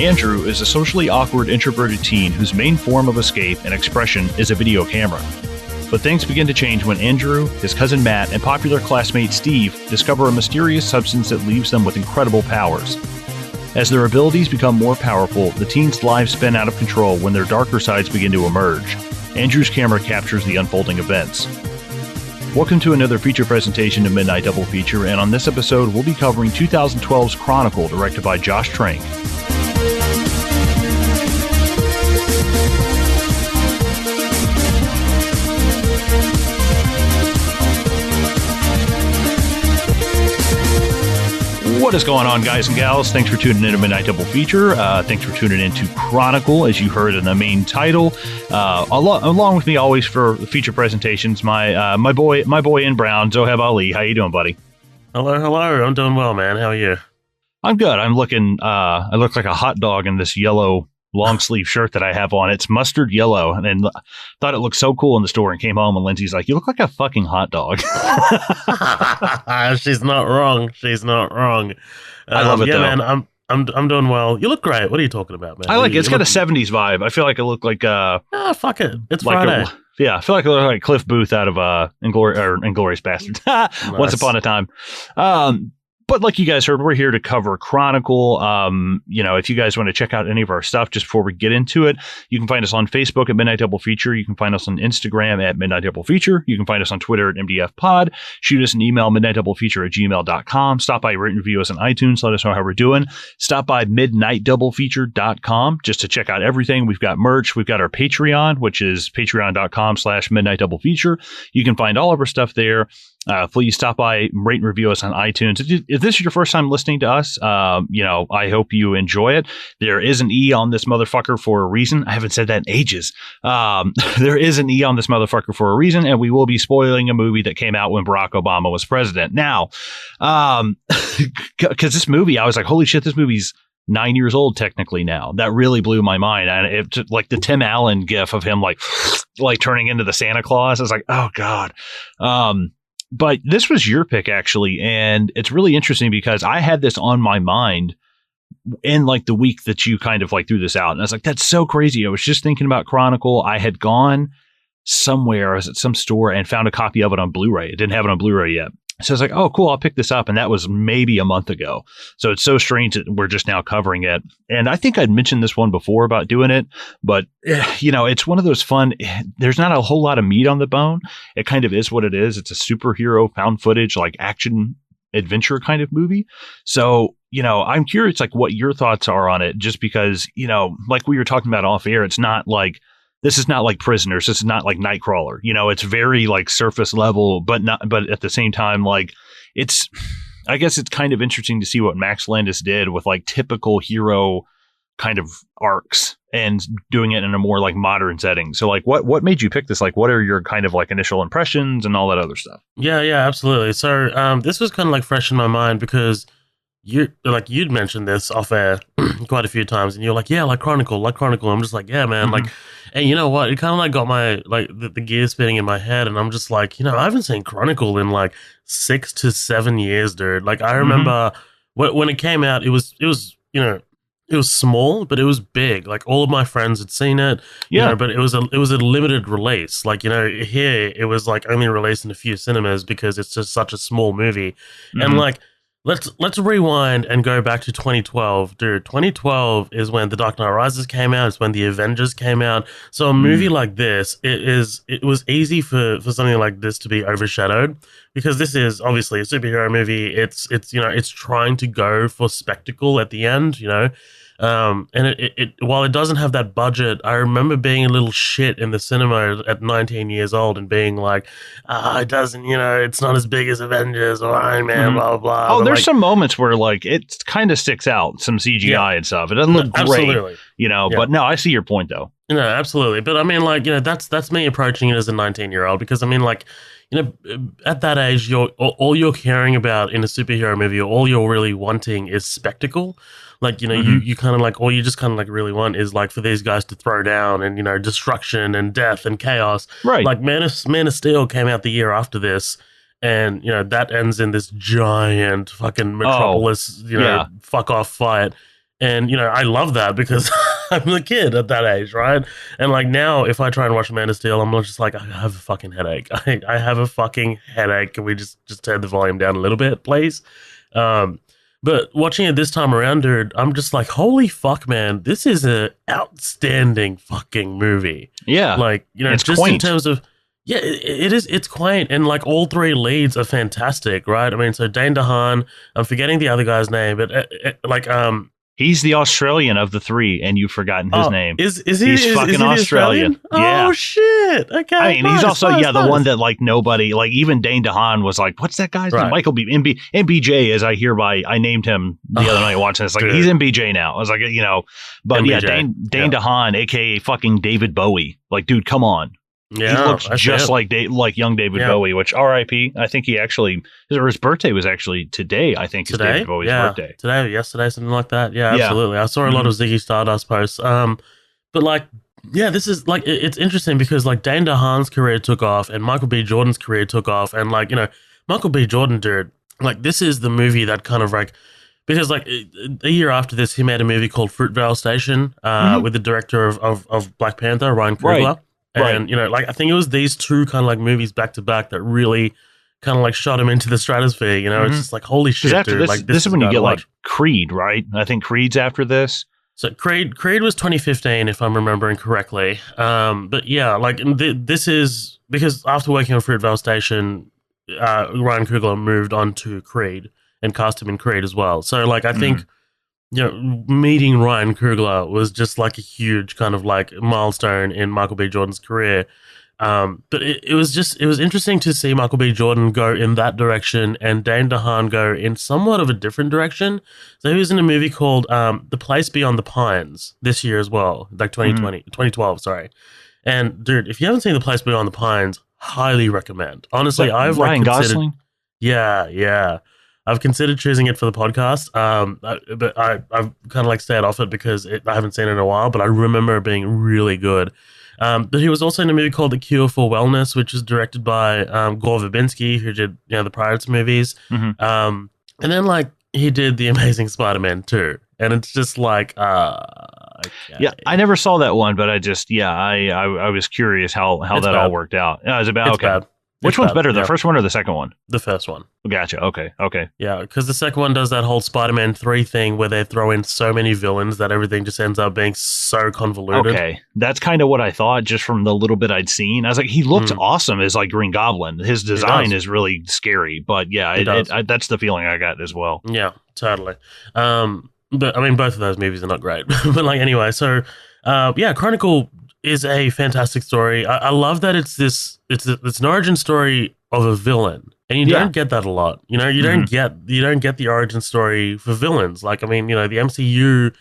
Andrew is a socially awkward, introverted teen whose main form of escape and expression is a video camera. But things begin to change when Andrew, his cousin Matt, and popular classmate Steve discover a mysterious substance that leaves them with incredible powers. As their abilities become more powerful, the teens' lives spin out of control when their darker sides begin to emerge. Andrew's camera captures the unfolding events. Welcome to another feature presentation of Midnight Double Feature, and on this episode, we'll be covering 2012's Chronicle, directed by Josh Trank. What is going on, guys and gals? Thanks for tuning in to Midnight Double Feature. Thanks for tuning in to Chronicle, as you heard in the main title. Along with me always for feature presentations, my boy in brown, Zoheb Ali. How you doing, buddy? Hello. I'm doing well, man. How are you? I'm good. I'm looking. I look like a hot dog in this yellow long sleeve shirt that I have on. It's mustard yellow, and thought it looked so cool in the store. And came home, and Lindsay's like, "You look like a fucking hot dog." She's not wrong. I love it, yeah, though. man. I'm doing well. You look great. What are you talking about, man? I like it. It's got a 70s vibe. I feel like I look like fuck it. It's like Friday. I feel like I look like Cliff Booth out of Inglourious Basterds. Nice. Once upon a time. But like you guys heard, we're here to cover Chronicle. If you guys want to check out any of our stuff just before we get into it, you can find us on Facebook at Midnight Double Feature. You can find us on Instagram at Midnight Double Feature. You can find us on Twitter at MDF Pod. Shoot us an email, midnightdoublefeature@gmail.com. Stop by, rate and review us on iTunes. Let us know how we're doing. Stop by midnightdoublefeature.com just to check out everything. We've got merch. We've got our Patreon, which is patreon.com/midnightdoublefeature. You can find all of our stuff there. Please stop by, rate and review us on iTunes. If this is your first time listening to us, I hope you enjoy it. There is an E on this motherfucker for a reason. I haven't said that in ages. There is an E on this motherfucker for a reason, and we will be spoiling a movie that came out when Barack Obama was president. Now, because this movie, I was like, holy shit, this movie's 9 years old technically now. That really blew my mind. And it, like the Tim Allen gif of him like turning into the Santa Claus. I was like, oh God. But this was your pick, actually, and it's really interesting because I had this on my mind in like the week that you kind of like threw this out. And I was like, that's so crazy. I was just thinking about Chronicle. I had gone somewhere, I was at some store and found a copy of it on Blu-ray. It didn't have it on Blu-ray yet. So I was like, oh, cool, I'll pick this up. And that was maybe a month ago. So it's so strange that we're just now covering it. And I think I'd mentioned this one before about doing it. But, it's one of those fun. There's not a whole lot of meat on the bone. It kind of is what it is. It's a superhero found footage, like action adventure kind of movie. So, I'm curious, like, what your thoughts are on it, just because, like we were talking about off air, it's not like, this is not like Prisoners. This is not like Nightcrawler. It's very like surface level, but at the same time, like I guess it's kind of interesting to see what Max Landis did with like typical hero kind of arcs and doing it in a more like modern setting. So like what made you pick this? Like, what are your kind of like initial impressions and all that other stuff? Yeah, absolutely. So this was kind of like fresh in my mind because you'd mentioned this off air quite a few times, and you're like, yeah, like Chronicle. I'm just like, yeah, man, Mm-hmm. like, and you know what? It kind of like got my like the gears spinning in my head, and I'm just like, I haven't seen Chronicle in like 6 to 7 years, dude. Like I remember when it came out, it was small, but it was big. Like all of my friends had seen it, but it was a limited release. Like here it was like only released in a few cinemas because it's just such a small movie, and like. Let's rewind and go back to 2012, dude. 2012 is when The Dark Knight Rises came out. It's when The Avengers came out. So a movie like this, it was easy for something like this to be overshadowed because this is obviously a superhero movie. It's trying to go for spectacle at the end, and it while it doesn't have that budget, I remember being a little shit in the cinema at 19 years old and being like, it doesn't, it's not as big as Avengers or Iron Man, blah, blah, blah. Oh, But there's like, some moments where like it kind of sticks out, some CGI and stuff. It doesn't look great, absolutely. But no, I see your point though. No, absolutely. But I mean, like, that's me approaching it as a 19-year-old because I mean, like, at that age, all you're caring about in a superhero movie, all you're really wanting is spectacle. Like, you kind of like, all you just kind of like really want is like for these guys to throw down and, destruction and death and chaos. Right. Like Man of Steel came out the year after this. And, that ends in this giant fucking Metropolis, fuck off fight. And, I love that because I'm a kid at that age, right? And like now, if I try and watch Man of Steel, I'm just like, I have a fucking headache. I have a fucking headache. Can we just turn the volume down a little bit, please? Um, but watching it this time around, dude, I'm just like, holy fuck, man, this is an outstanding fucking movie. Yeah. Like, it's just quaint. in terms of, yeah, it is. It's quaint, and like all three leads are fantastic, right? I mean, so Dane DeHaan, I'm forgetting the other guy's name, but he's the Australian of the three, and you've forgotten his name. Is he? He's fucking is he Australian. Yeah. Oh shit! Okay. I mean, he's also nice. the one that like nobody, like even Dane DeHaan was like, "What's that guy's name?" Michael MBJ, as I hereby I named him the other night watching this. Like dude. He's MBJ now. I was like, but MBJ, yeah, Dane DeHaan, aka fucking David Bowie. Like, dude, come on. Yeah, he looks just like young David Bowie, which R.I.P. I think he actually, his birthday was actually today, I think, today? Is David Bowie's birthday. Today or yesterday, something like that. Yeah, absolutely. I saw a lot of Ziggy Stardust posts. But like, yeah, this is like, it's interesting because like Dane DeHaan's career took off and Michael B. Jordan's career took off. And like, Michael B. Jordan, dude, like this is the movie that kind of like, because like a year after this, he made a movie called Fruitvale Station with the director of Black Panther, Ryan Coogler. Right. And, like, I think it was these two kind of like movies back to back that really kind of like shot him into the stratosphere. It's just like, holy shit, after dude. This, like, this is when you get like Creed, right? I think Creed's after this. So Creed was 2015, if I'm remembering correctly. But yeah, like this is because after working on Fruitvale Station, Ryan Coogler moved on to Creed and cast him in Creed as well. So like, I think, meeting Ryan Coogler was just like a huge kind of like milestone in Michael B. Jordan's career. But it was interesting to see Michael B. Jordan go in that direction and Dane DeHaan go in somewhat of a different direction. So he was in a movie called The Place Beyond the Pines this year as well, like 2012, sorry. And dude, if you haven't seen The Place Beyond the Pines, highly recommend. Honestly, I've like Ryan Gosling? Yeah. I've considered choosing it for the podcast, but I've kind of like stayed off it because I haven't seen it in a while, but I remember it being really good. But he was also in a movie called The Cure for Wellness, which is directed by Gore Verbinski, who did the Pirates movies. And then like he did The Amazing Spider-Man 2. And it's just like, okay. Yeah, I never saw that one, but I was curious how that bad. All worked out. Yeah, it's bad. Which one's better, the first one or the second one? The first one. Gotcha. Okay. Yeah, because the second one does that whole Spider-Man 3 thing where they throw in so many villains that everything just ends up being so convoluted. Okay, that's kind of what I thought just from the little bit I'd seen. I was like, he looks awesome as like Green Goblin. His design is really scary, but yeah, that's the feeling I got as well. Yeah, totally. But I mean, both of those movies are not great. But like anyway, so Chronicle is a fantastic story. I love that it's an origin story of a villain, and you don't get that a lot. You don't get the origin story for villains. Like, I mean, the MCU.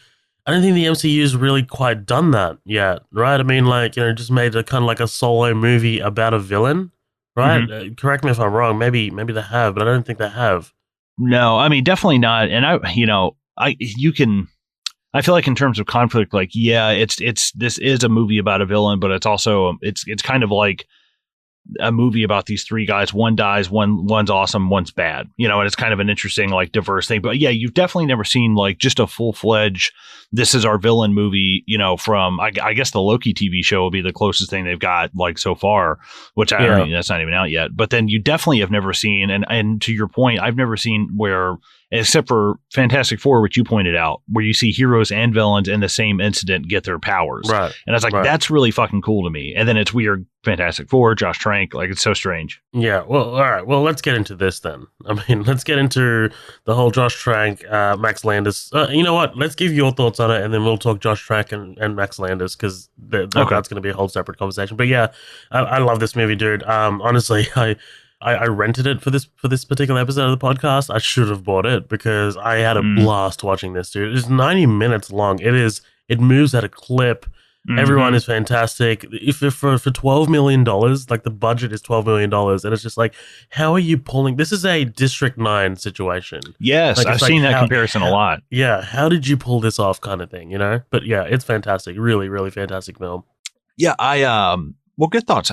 I don't think the MCU's really quite done that yet, right? I mean, like, just made a kind of like a solo movie about a villain, right? Correct me if I'm wrong. Maybe they have, but I don't think they have. No, I mean, definitely not. And I feel like in terms of conflict, like, this is a movie about a villain, but it's also, it's kind of like a movie about these three guys. One dies, one's awesome, one's bad, and it's kind of an interesting, like, diverse thing. But yeah, you've definitely never seen like just a full-fledged, this is our villain movie, from, I guess the Loki TV show will be the closest thing they've got like so far, which I don't know, that's not even out yet. But then you definitely have never seen, and to your point, I've never seen where, except for Fantastic Four, which you pointed out, where you see heroes and villains in the same incident get their powers. Right. And I was like, that's really fucking cool to me. And then it's weird, Fantastic Four, Josh Trank, like, it's so strange. Yeah, well, all right. Well, let's get into this then. I mean, let's get into the whole Josh Trank, Max Landis. You know what? Let's give your thoughts on it, and then we'll talk Josh Trank and Max Landis, because that's going to be a whole separate conversation. But yeah, I love this movie, dude. Honestly, I rented it for this particular episode of the podcast. I should have bought it because I had a blast watching this, dude. It's 90 minutes long. It moves at a clip. Everyone is fantastic. If for $12 million, like the budget is $12 million, and it's just like, how are you pulling? This is a District 9 situation. Yes, like, I've seen that comparison a lot. Yeah, how did you pull this off, kind of thing, But yeah, it's fantastic. Really, really fantastic film. Yeah, well, good thoughts.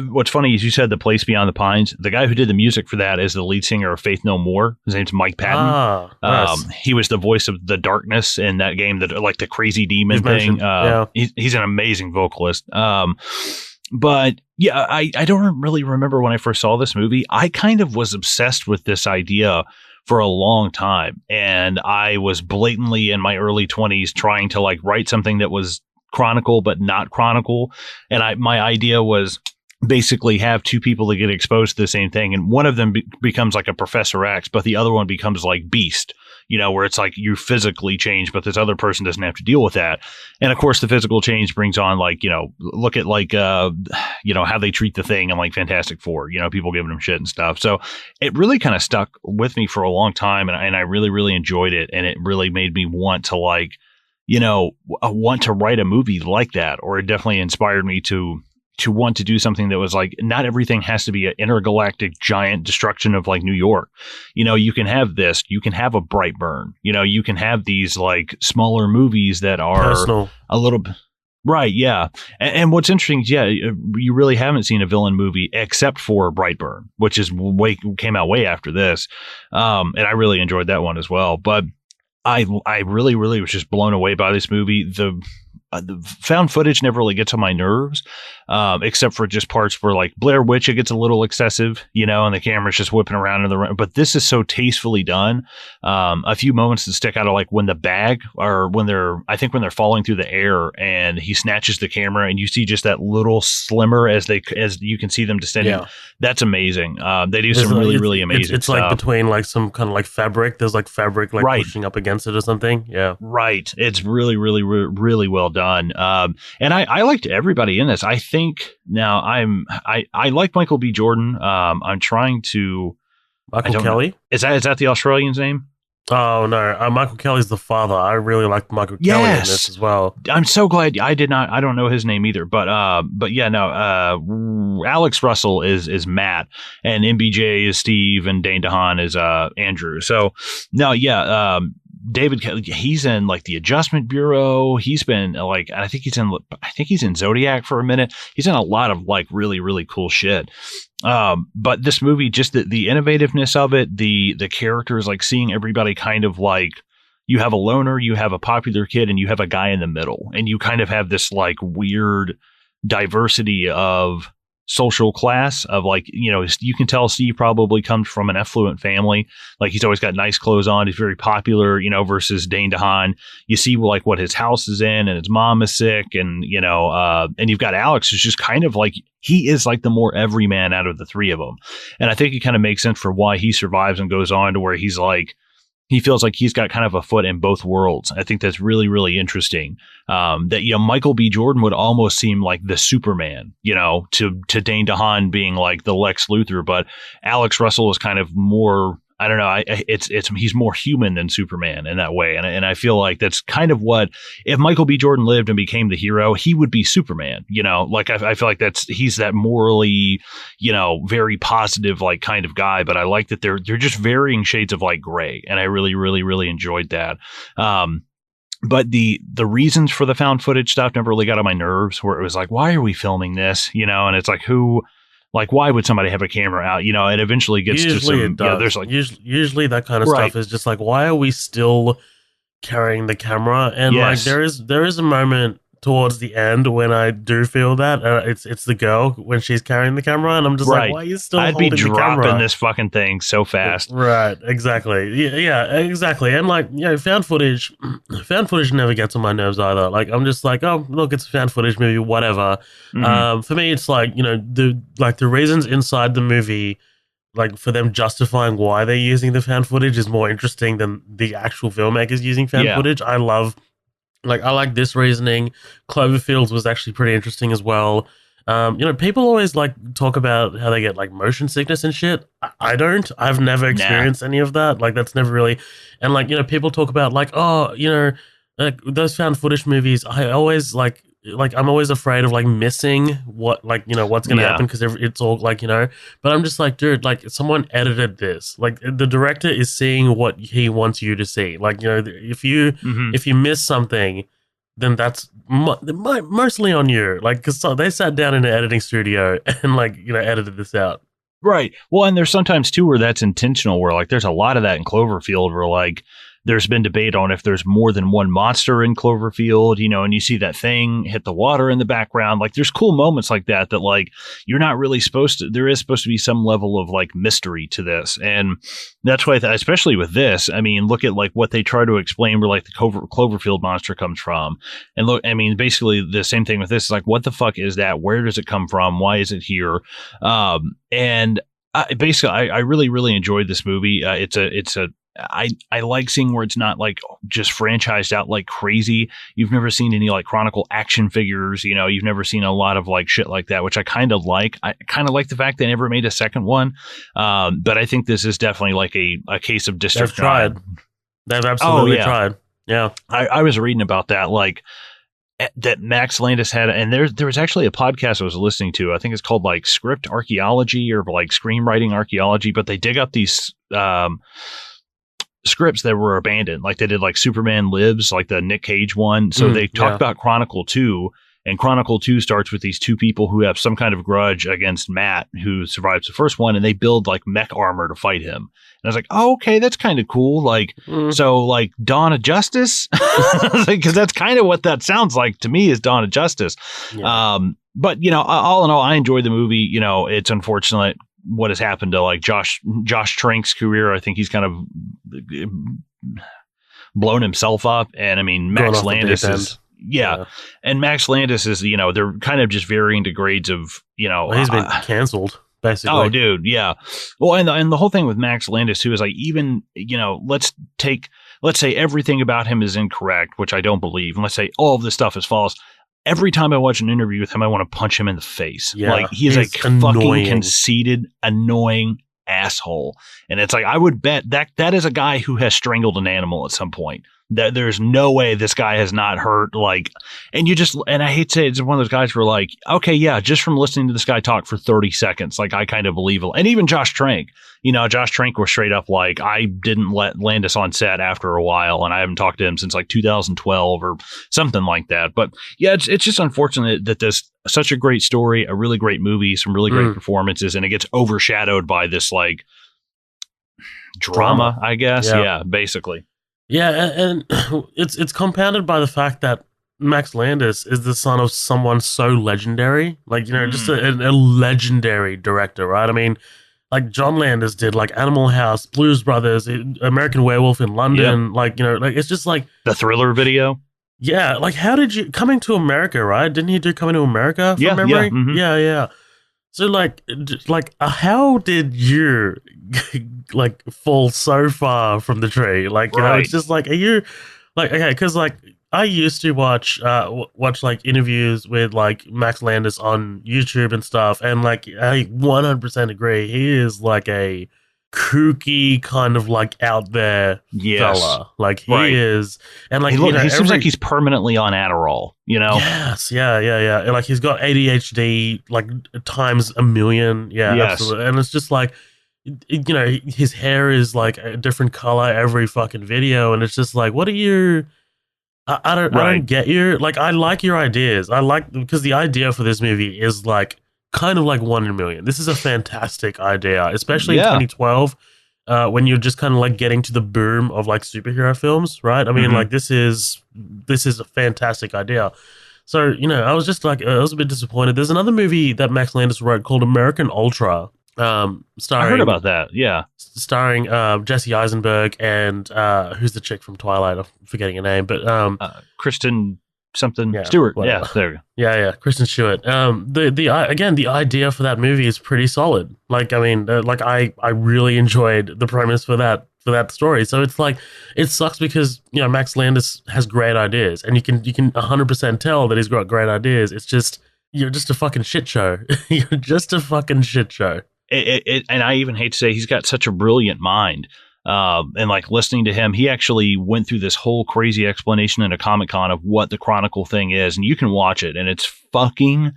What's funny is you said The Place Beyond the Pines. The guy who did the music for that is the lead singer of Faith No More. His name's Mike Patton. Nice. He was the voice of the Darkness in that game, that like the crazy demon thing. He's an amazing vocalist. But yeah, I don't really remember when I first saw this movie. I kind of was obsessed with this idea for a long time. And I was blatantly in my early 20s trying to like write something that was Chronicle, but not Chronicle. And my idea was basically have two people that get exposed to the same thing. And one of them becomes like a Professor X, but the other one becomes like Beast, where it's like you physically change, but this other person doesn't have to deal with that. And of course, the physical change brings on like, look at like, how they treat the Thing in like Fantastic Four, people giving them shit and stuff. So it really kind of stuck with me for a long time. And I really, really enjoyed it. And it really made me want to like, want to write a movie like that, or it definitely inspired me to want to do something that was like, not everything has to be an intergalactic giant destruction of like New York. You can have this, you can have a Brightburn, you can have these like smaller movies that are personal. A little bit. Right. Yeah. And what's interesting is, you really haven't seen a villain movie except for Brightburn, which came out way after this. And I really enjoyed that one as well. But I really, really was just blown away by this movie. The found footage never really gets on my nerves, except for just parts where like Blair Witch, it gets a little excessive, and the camera's just whipping around in the room. But this is so tastefully done. A few moments that stick out are like when when they're falling through the air and he snatches the camera and you see just that little slimmer as you can see them descending. Yeah. That's amazing. They do some really, really amazing it's stuff. Like between like some kind of like fabric. There's like fabric like pushing up against it or something. Yeah. Right. It's really, really, really well done. And I liked everybody in this. I think now I like Michael B. Jordan. I'm trying to Michael Kelly. Is that the Australian's name? Oh no, Michael Kelly's the father. I really liked Michael Kelly in this as well. I'm so glad I don't know his name either, but yeah, no, Alex Russell is Matt, and MBJ is Steve, and Dane DeHaan is Andrew. So no, yeah, David Kelly, he's in like the Adjustment Bureau. He's been like, I think he's in Zodiac for a minute. He's in a lot of like really, really cool shit. But this movie, just the innovativeness of it, the characters, like seeing everybody kind of like, you have a loner, you have a popular kid, and you have a guy in the middle, and you kind of have this like weird diversity of social class of like, you can tell Steve probably comes from an affluent family. Like he's always got nice clothes on. He's very popular, versus Dane DeHaan. You see like what his house is in, and his mom is sick. And, and you've got Alex, who's just kind of like, he is like the more everyman out of the three of them. And I think it kind of makes sense for why he survives and goes on to where he's like, he feels like he's got kind of a foot in both worlds. I think that's really, really interesting. That, Michael B. Jordan would almost seem like the Superman, to Dane DeHaan being like the Lex Luthor, but Alex Russell is kind of more, I don't know. He's more human than Superman in that way. And I feel like that's kind of what, if Michael B. Jordan lived and became the hero, he would be Superman, like I feel like he's that morally, very positive, like kind of guy. But I like that they're just varying shades of like gray. And I really, really, really enjoyed that. But the reasons for the found footage stuff never really got on my nerves, where it was like, why are we filming this? And it's like, like, why would somebody have a camera out? It eventually gets to some, there's like, usually that kind of stuff is just like, why are we still carrying the camera? And like, there is a moment towards the end when I do feel that it's the girl when she's carrying the camera, and I'm just like, why are you still holding the camera? I'd be dropping this fucking thing so fast. Right, exactly. Yeah, exactly. And like, found footage never gets on my nerves either. Like, I'm just like, oh, look, it's a found footage movie, whatever. Mm-hmm. For me, it's like, the reasons inside the movie, like for them justifying why they're using the found footage is more interesting than the actual filmmakers using found footage. I like this reasoning. Cloverfield was actually pretty interesting as well. People always like talk about how they get like motion sickness and shit. I don't. I've never experienced any of that. Like that's never really. And like, people talk about like, oh, like those found footage movies. I always like I'm always afraid of like missing what like what's gonna happen because it's all like but I'm just like, dude, like someone edited this. Like the director is seeing what he wants you to see. Like if you miss something, then that's mostly on you. Like, because they sat down in an editing studio and like edited this out. Right. Well, and there's sometimes too where that's intentional, where like there's a lot of that in Cloverfield where like there's been debate on if there's more than one monster in Cloverfield, and you see that thing hit the water in the background. Like there's cool moments like that like you're not really supposed to, there is supposed to be some level of like mystery to this. And that's why, especially with this, I mean, look at like what they try to explain where like the Cloverfield monster comes from. And look, I mean, basically the same thing with this is like, what the fuck is that? Where does it come from? Why is it here? And I really, really enjoyed this movie. I like seeing where it's not like just franchised out like crazy. You've never seen any like Chronicle action figures, you've never seen a lot of like shit like that, which I kind of like. I kind of like the fact they never made a second one. But I think this is definitely like a case of District 9. They've tried. They've absolutely tried. Yeah. I was reading about that, like that Max Landis had, and there was actually a podcast I was listening to. I think it's called like Script Archaeology or like Screenwriting Archaeology, but they dig up these, scripts that were abandoned. Like they did like Superman Lives, like the Nick Cage one. So they talked about Chronicle 2, and Chronicle 2 starts with these two people who have some kind of grudge against Matt, who survives the first one, and they build like mech armor to fight him. And I was like, oh, okay, that's kind of cool. Like, so like Dawn of Justice, because that's kind of what that sounds like to me is Dawn of Justice. Yeah. But all in all, I enjoyed the movie. It's unfortunate what has happened to like Josh Trank's career. I think he's kind of blown himself up. And I mean, Max Landis is, and Max Landis is, they're kind of just varying degrees of, well, he's been canceled basically. Oh, dude. Yeah. Well, and the whole thing with Max Landis too is like, even, let's say everything about him is incorrect, which I don't believe. And let's say all of this stuff is false. Every time I watch an interview with him, I want to punch him in the face. Yeah, like he's a fucking conceited, annoying asshole. And it's like, I would bet that is a guy who has strangled an animal at some point. That there's no way this guy has not hurt, like, and I hate to say it's one of those guys who are like, okay, yeah, just from listening to this guy talk for 30 seconds, like I kind of believe it. And even Josh Trank, Josh Trank was straight up like, I didn't let Landis on set after a while, and I haven't talked to him since like 2012 or something like that. But yeah, it's just unfortunate that there's such a great story, a really great movie, some really great performances, and it gets overshadowed by this like drama, I guess. Yeah, basically. Yeah, and it's compounded by the fact that Max Landis is the son of someone so legendary, like just a legendary director, right? I mean, like John Landis did like Animal House, Blues Brothers, American Werewolf in London, like it's just like the Thriller video. Yeah, like how did you Coming to America? Right? Didn't he do Coming to America? From memory? Yeah. So like how did you like fall so far from the tree? Like, it's just like, are you like, okay, because like I used to watch like interviews with like Max Landis on YouTube and stuff, and like I 100% agree, he is like a kooky kind of like out there fella. Like he is, and like he seems like he's permanently on Adderall. Yes, yeah. And like he's got ADHD like times a million. Yeah, yes. Absolutely. And it's just like, his hair is like a different color every fucking video, and it's just like, what are you? I don't get you. Like, I like your ideas. Because the idea for this movie is like kind of like 1 in a million. This is a fantastic idea, especially in 2012, when you're just kind of like getting to the boom of like superhero films, right? I mean, like this is a fantastic idea. So, I was just like, I was a bit disappointed. There's another movie that Max Landis wrote called American Ultra. Starring, I heard about that. Yeah, starring Jesse Eisenberg and who's the chick from Twilight? I'm forgetting her name, but Kristen something Stewart. Whatever. Yeah, there we go. Yeah, Kristen Stewart. The idea for that movie is pretty solid. Like, I mean, I really enjoyed the premise for that story. So it's like, it sucks because Max Landis has great ideas, and you can 100% tell that he's got great ideas. It's just, you're just a fucking shit show. You're just a fucking shit show. And I even hate to say, he's got such a brilliant mind. And like listening to him, he actually went through this whole crazy explanation in a Comic-Con of what the Chronicle thing is, and you can watch it, and it's fucking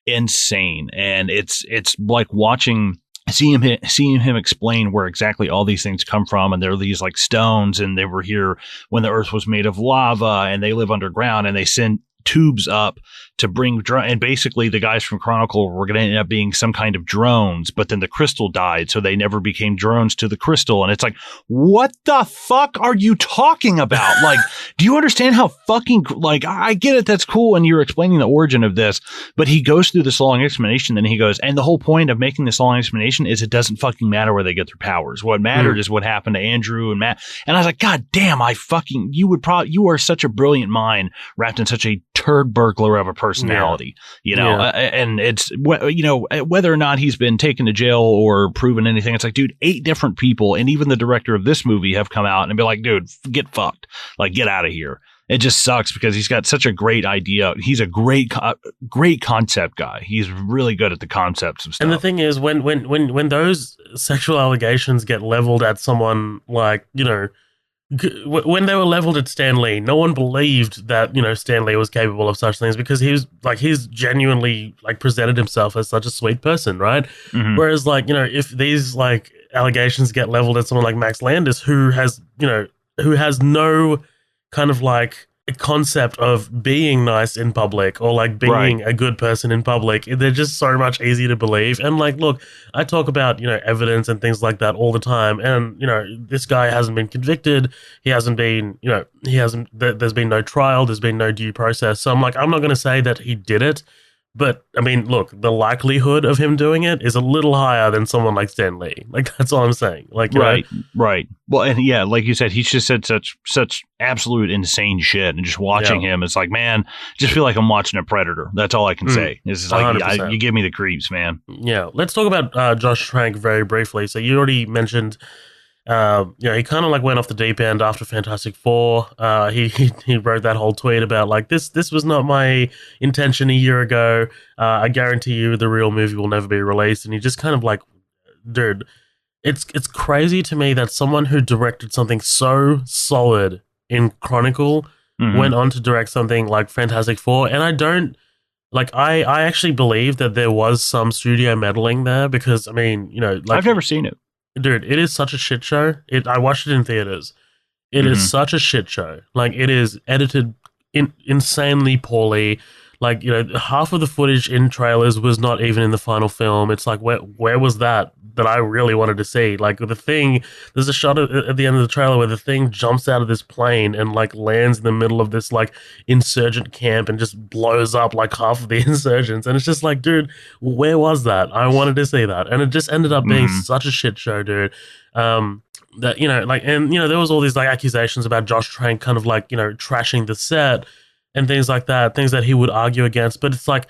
insane. And it's like watching seeing him explain where exactly all these things come from, and they're these like stones, and they were here when the earth was made of lava, and they live underground, and they send tubes up to bring and basically the guys from Chronicle were going to end up being some kind of drones, but then the crystal died, so they never became drones to the crystal. And it's like, what the fuck are you talking about? Like, do you understand how fucking, like, I get it, that's cool, and you're explaining the origin of this, but he goes through this long explanation, then he goes, and the whole point of making this long explanation is it doesn't fucking matter where they get their powers. What mattered is what happened to Andrew and Matt. And I was like, God damn, you are such a brilliant mind wrapped in such a turd burglar of a personality, and it's, whether or not he's been taken to jail or proven anything, it's like, dude, 8 different people, and even the director of this movie have come out and be like, dude, get fucked, like, get out of here. It just sucks because he's got such a great idea. He's a great concept guy. He's really good at the concepts of stuff. And the thing is, when those sexual allegations get leveled at someone, like, when they were leveled at Stan Lee, no one believed that, Stan Lee was capable of such things, because he's genuinely, like, presented himself as such a sweet person, right? Mm-hmm. Whereas, like, if these, like, allegations get leveled at someone like Max Landis, who has no kind of, like, a concept of being nice in public, or like being a good person in public, they're just so much easier to believe. And, like, look, I talk about, evidence and things like that all the time. And, this guy hasn't been convicted. He hasn't been, there's been no trial. There's been no due process. So I'm like, I'm not going to say that he did it. But, I mean, look, the likelihood of him doing it is a little higher than someone like Stan Lee. Like, that's all I'm saying. Like, right. Well, and yeah, like you said, he's just said such absolute insane shit. And just watching him, it's like, man, just feel like I'm watching a Predator. That's all I can say. It's like, you give me the creeps, man. Yeah. Let's talk about Josh Trank very briefly. So you already mentioned... he kind of like went off the deep end after Fantastic Four. He wrote that whole tweet about, like, this was not my intention a year ago. I guarantee you the real movie will never be released. And he just kind of like, dude, it's crazy to me that someone who directed something so solid in Chronicle went on to direct something like Fantastic Four. And I actually believe that there was some studio meddling there, because, I mean, like, I've never seen it. Dude, it is such a shit show. I watched it in theaters. It is such a shit show. Like, it is edited insanely poorly. Like, half of the footage in trailers was not even in the final film. It's like, where was that I really wanted to see? Like, the Thing, there's a shot at the end of the trailer where the Thing jumps out of this plane and, like, lands in the middle of this, like, insurgent camp and just blows up, like, half of the insurgents. And it's just like, dude, where was that? I wanted to see that. And it just ended up being such a shit show, dude. That, there was all these, like, accusations about Josh Trank kind of, like, trashing the set and things like that, things that he would argue against. But it's like,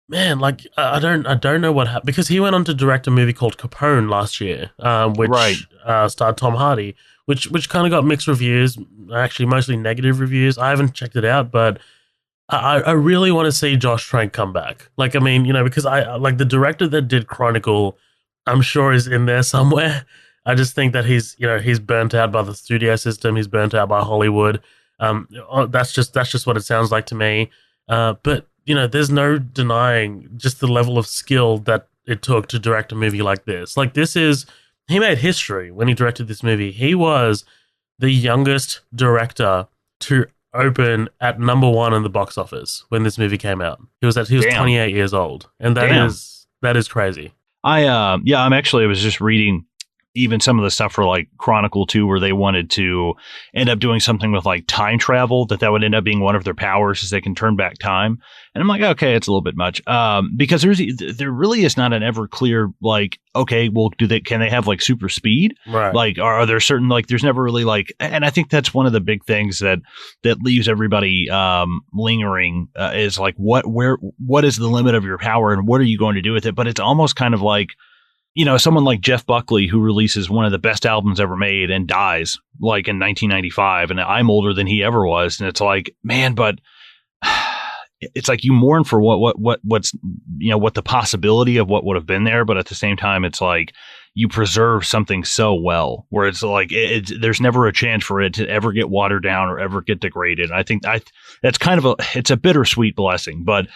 man, like, I don't know what happened, because he went on to direct a movie called Capone last year, which starred Tom Hardy, which kind of got mixed reviews, actually mostly negative reviews. I haven't checked it out, but I really want to see Josh Trank come back. Like, I mean, because I like the director that did Chronicle, I'm sure is in there somewhere. I just think that he's burnt out by the studio system. He's burnt out by Hollywood. That's just what it sounds like to me. But there's no denying just the level of skill that it took to direct a movie like this. Like, he made history when he directed this movie. He was the youngest director to open at number 1 in the box office when this movie came out. He was 28 years old, and that is crazy. I was just reading even some of the stuff for like Chronicle 2, where they wanted to end up doing something with like time travel, that would end up being one of their powers, is they can turn back time. And I'm like, okay, it's a little bit much. Because there really is not an ever clear, like, okay, well, can they have like super speed? Right. Like, are there certain, like, there's never really like, and I think that's one of the big things that leaves everybody, lingering, is like, what is the limit of your power and what are you going to do with it? But it's almost kind of like, someone like Jeff Buckley, who releases one of the best albums ever made and dies like in 1995, and I'm older than he ever was. And it's like, man, but it's like you mourn for what's what the possibility of what would have been there. But at the same time, it's like you preserve something so well, where it's like, there's never a chance for it to ever get watered down or ever get degraded. And I think that's kind of it's a bittersweet blessing, but,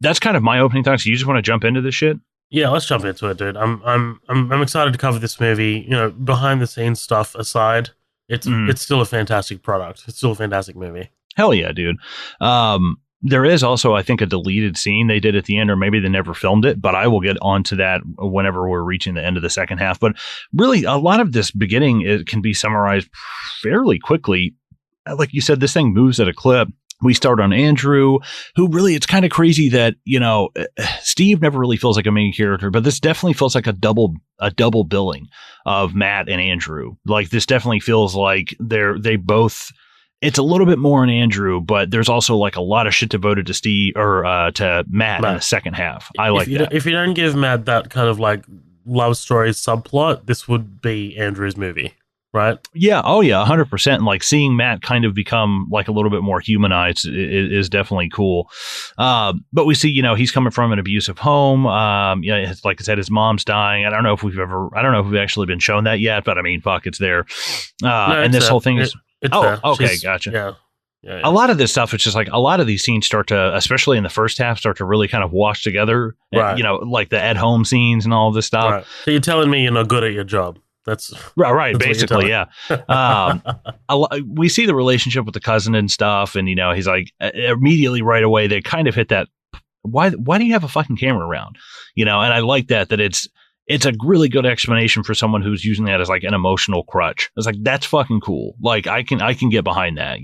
that's kind of my opening thoughts. You just want to jump into this shit? Yeah, let's jump into it, dude. I'm excited to cover this movie. You know, behind the scenes stuff aside, Mm. it's still a fantastic product. It's still a fantastic movie. Hell yeah, dude. There is also, I think, a deleted scene they did at the end, or maybe they never filmed it, but I will get onto that whenever we're reaching the end of the second half. But really, a lot of this beginning, it can be summarized fairly quickly. Like you said, this thing moves at a clip. We start on Andrew, who really, it's kind of crazy that, Steve never really feels like a main character, but this definitely feels like a double billing of Matt and Andrew. Like, this definitely feels like they both, it's a little bit more on Andrew, but there's also like a lot of shit devoted to Steve or to Matt in the second half. I like that. If you don't give Matt that kind of like love story subplot, this would be Andrew's movie. Right? Yeah. Oh, yeah. 100%. And like seeing Matt kind of become like a little bit more humanized is definitely cool. But we see, he's coming from an abusive home. Like I said, his mom's dying. I don't know if we've actually been shown that yet, but I mean, fuck, it's there. No, and this whole thing is. Okay. Gotcha. Yeah. A lot of this stuff, it's just like a lot of these scenes start to, especially in the first half, start to really kind of wash together. Right. Like the at home scenes and all of this stuff. Right. So you're telling me you're not good at your job. That's right. Basically, yeah. We see the relationship with the cousin and stuff, and he's like immediately right away they kind of hit that. Why do you have a fucking camera around? And I like that it's a really good explanation for someone who's using that as like an emotional crutch. It's like, that's fucking cool. Like I can get behind that.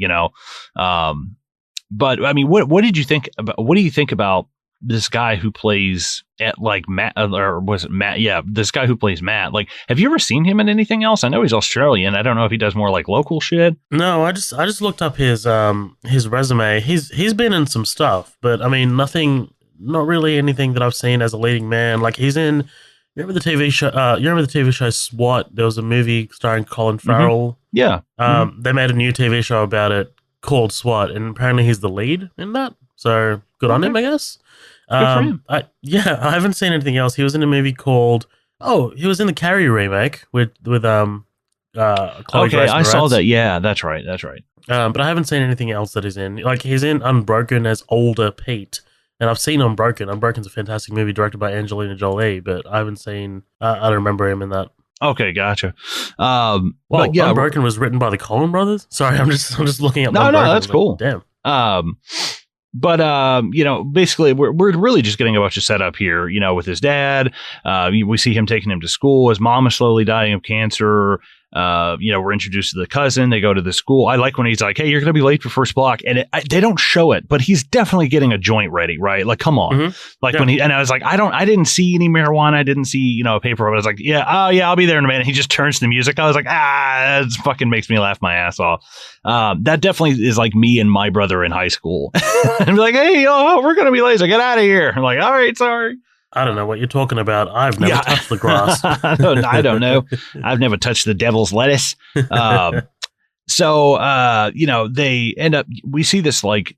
But I mean, what did you think about? What do you think about this guy who plays at like Matt, or was it Matt? Yeah, this guy who plays Matt. Like, have you ever seen him in anything else? I know he's Australian. I don't know if he does more like local shit. No, I just looked up his resume. He's been in some stuff, but I mean not really anything that I've seen as a leading man. Like he's in. You remember the TV show? You remember the TV show SWAT? There was a movie starring Colin Farrell. Yeah. They made a new TV show about it called SWAT, and apparently he's the lead in that. So good on him, I guess. Good for him. I haven't seen anything else. He was in a movie called he was in the Carrie remake with Chloe okay, I saw that. Yeah, that's right. But I haven't seen anything else that he's in. Like he's in Unbroken as older Pete, and I've seen Unbroken. Unbroken's a fantastic movie directed by Angelina Jolie, but I haven't seen. I don't remember him in that. Okay, gotcha. But yeah, Unbroken was written by the Coen brothers. Sorry, I'm just looking at. No, that's cool. Damn. But basically, we're really just getting a bunch of setup here. With his dad, we see him taking him to school. His mom is slowly dying of cancer. We're introduced to the cousin. They go to the school. I like when he's like, "Hey, you're going to be late for first block," and they don't show it, but he's definitely getting a joint ready, right? Like, come on, when he, and I was like, I didn't see any marijuana. I didn't see a paper. But I was like, yeah, I'll be there in a minute. He just turns to the music. I was like, that fucking makes me laugh my ass off. That definitely is like me and my brother in high school. And be like, hey, we're going to be late, so get out of here. I'm like, all right, sorry. I don't know what you're talking about. I've never touched the grass. I don't know. I've never touched the devil's lettuce. They end up, we see this, like,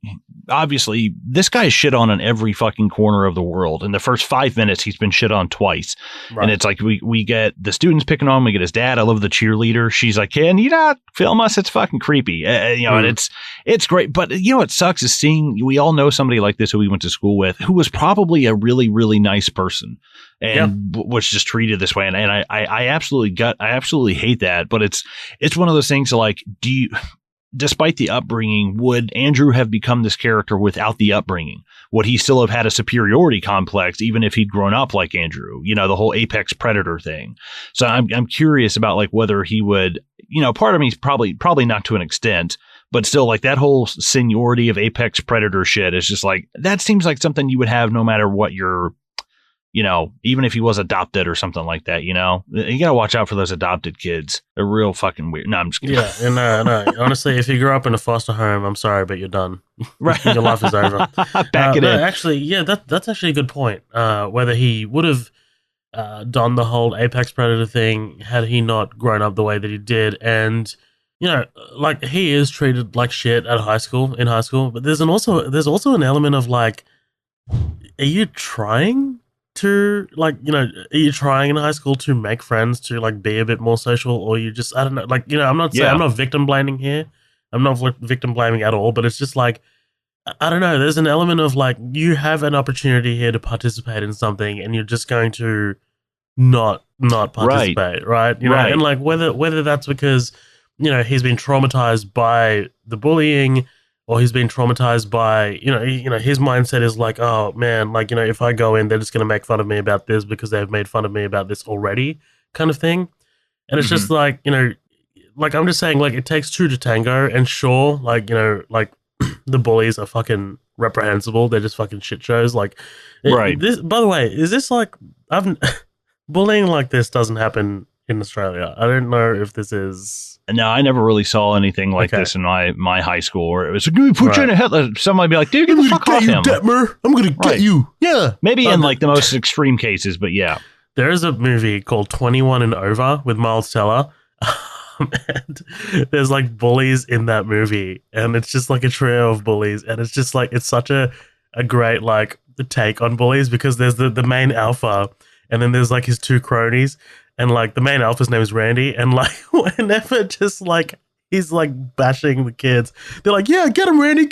obviously this guy is shit on every fucking corner of the world. In the first 5 minutes, he's been shit on twice. Right. And it's like, we get the students picking on him. We get his dad. I love the cheerleader. She's like, can you not film us? It's fucking creepy. And it's great. But what sucks is seeing, we all know somebody like this who we went to school with, who was probably a really, really nice person and was just treated this way. And I absolutely hate that. But it's one of those things like, despite the upbringing, would Andrew have become this character without the upbringing? Would he still have had a superiority complex, even if he'd grown up like Andrew? The whole apex predator thing. So I'm curious about like whether he would. Part of me is probably not to an extent, but still, like that whole seniority of apex predator shit is just like, that seems like something you would have no matter what your. Even if he was adopted or something like that, you got to watch out for those adopted kids. They're real fucking weird. No, I'm just kidding. Yeah, and no. Honestly, if you grew up in a foster home, I'm sorry, but you're done. Right. Your life is over. Back it in. Actually, yeah, that's actually a good point. Whether he would have done the whole apex predator thing had he not grown up the way that he did. And, like he is treated like shit in high school, but there's also an element of like, are you trying to are you trying in high school to make friends, to like be a bit more social, or you just, I don't know, like, I'm not saying, I'm not victim blaming here. I'm not victim blaming at all, but it's just like, I don't know. There's an element of like you have an opportunity here to participate in something, and you're just going to not participate, right? You know, Right. and like whether that's because he's been traumatized by the bullying, or he's been traumatized by his mindset is like, oh man, like if I go in, they're just gonna make fun of me about this because they've made fun of me about this already, kind of thing. And it's just like like I'm just saying, like it takes two to tango, and sure, like like the bullies are fucking reprehensible. They're just fucking shit shows. Like, Right. This, by the way, is this like I've bullying like this doesn't happen in Australia? I don't know if this is. No, I never really saw anything like this in my high school where it was, "Let me put you in a headlock." Somebody be like, "Dude, get the fuck off him." Detmer. I'm gonna get you. Yeah. Maybe in like the most extreme cases, but yeah. There is a movie called 21 and Over with Miles Teller. And there's like bullies in that movie, and it's just like a trio of bullies, and it's just like it's such a great like take on bullies, because there's the main alpha, and then there's like his two cronies, and like the main alpha's name is Randy, and like whenever just like he's like bashing the kids, they're like, "Yeah, get him, Randy,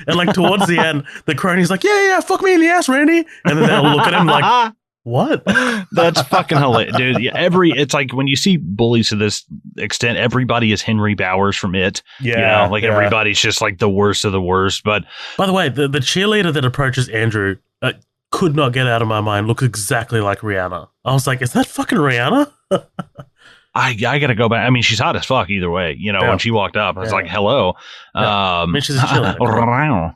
and like towards the end, the crony's like, "Yeah, fuck me in the ass, Randy," and then they'll look at him like, what? That's fucking hilarious, dude. It's like when you see bullies to this extent, everybody is Henry Bowers from It. Yeah, everybody's just like the worst of the worst. But by the way, the cheerleader that approaches Andrew could not get out of my mind. Looks exactly like Rihanna. I was like, is that fucking Rihanna? I gotta go back. I mean, she's hot as fuck either way. When she walked up, I was like, hello. I mean, she's a cheerleader.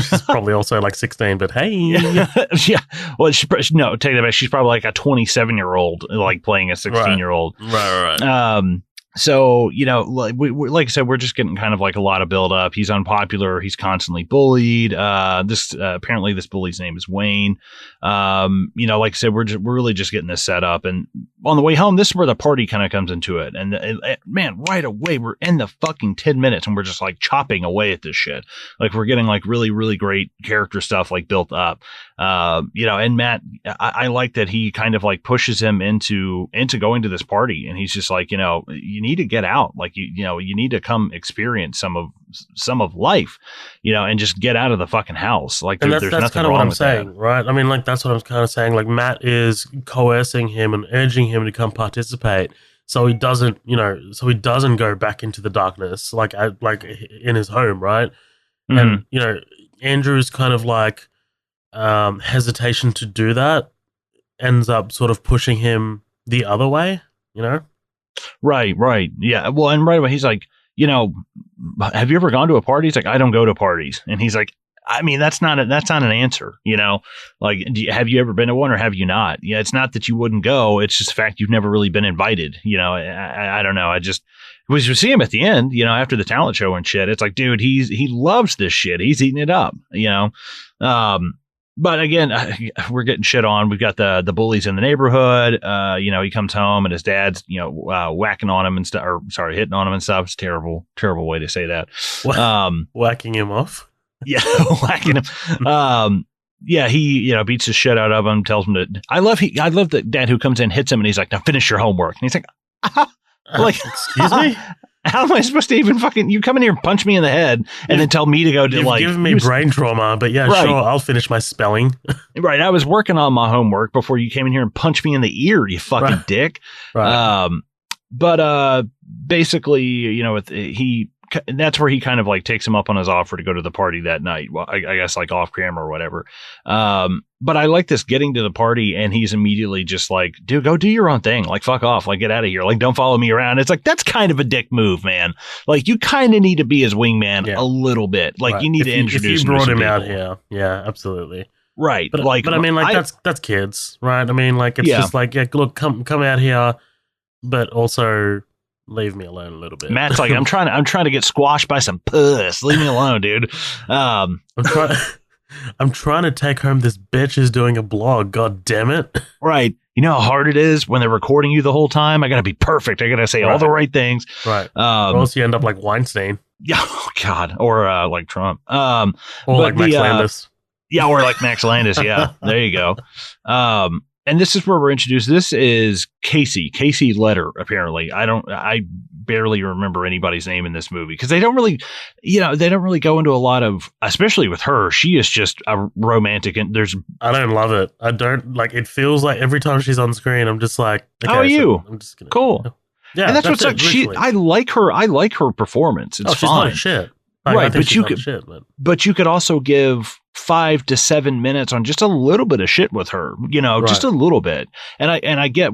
She's probably also like 16, but hey. Yeah. Well, take that back. She's probably like a 27-year-old, like playing a 16-year-old. Right. So, like I said, we're just getting kind of like a lot of build up. He's unpopular. He's constantly bullied. Apparently this bully's name is Wayne. Like I said, we're really just getting this set up. And on the way home, this is where the party kind of comes into it. And man, right away, we're in the fucking 10 minutes and we're just like chopping away at this shit. Like we're getting like really, really great character stuff like built up. And Matt, I like that he kind of like pushes him into going to this party. And he's just like, you need to get out. Like, you need to come experience some of life, and just get out of the fucking house. Like there's nothing kind of wrong what I'm with saying, that. right? I mean, like, that's what I'm kind of saying. Like Matt is coercing him and urging him to come participate. So he doesn't, go back into the darkness, like in his home. Right. Mm-hmm. And, Andrew's kind of like, hesitation to do that ends up sort of pushing him the other way, Right. Yeah. Well, and right away he's like, have you ever gone to a party? He's like, I don't go to parties. And he's like, I mean, that's not an answer, like, have you ever been to one or have you not? Yeah. It's not that you wouldn't go. It's just the fact you've never really been invited. I don't know. We see him at the end, after the talent show and shit. It's like, dude, he loves this shit. He's eating it up, But again, we're getting shit on. We've got the bullies in the neighborhood. He comes home and his dad's, whacking on him and stuff, or sorry, hitting on him and stuff. It's terrible way to say that. Whacking him off. Yeah, whacking him. Yeah, he beats the shit out of him. Tells him to. I love the dad who comes in, hits him, and he's like, "Now finish your homework." And he's like, excuse me. How am I supposed to even fucking? You come in here and punch me in the head, and then tell me to go to You've given me brain trauma, but yeah, sure, I'll finish my spelling. Right, I was working on my homework before you came in here and punched me in the ear, you fucking dick. Right. But basically, that's where he kind of like takes him up on his offer to go to the party that night. Well, I guess like off camera or whatever. But I like this getting to the party and he's immediately just like, dude, go do your own thing. Like, fuck off. Like, get out of here. Like, don't follow me around. It's like, that's kind of a dick move, man. Like, you kind of need to be his wingman a little bit. Like, you need to introduce him. If you brought him out here. Yeah, absolutely. Right. But I mean, like, that's kids, right? I mean, like, it's just like, yeah, look, come out here, but also leave me alone a little bit. Matt's like, I'm trying to get squashed by some puss. Leave me alone, dude. I'm trying to take home this bitch who's doing a blog. God damn it. Right. You know how hard it is when they're recording you the whole time? I got to be perfect. I got to say all the right things. Right. Or else you end up like Weinstein. Yeah. Oh, God. Or like Trump. Or like Max Landis. Yeah. Or like Max Landis. Yeah. There you go. and this is where we're introduced. This is Casey Letter. Apparently, I barely remember anybody's name in this movie because they don't really go into a lot of, especially with her. She is just a romantic, and I don't love it. I don't like. It feels like every time she's on screen, I'm just like, okay, how are you? So I'm just gonna, cool. Yeah, and that's what's like. I like her performance. It's she's fine. Not shit. Right, but you could also give 5 to 7 minutes on just a little bit of shit with her, just a little bit. And I get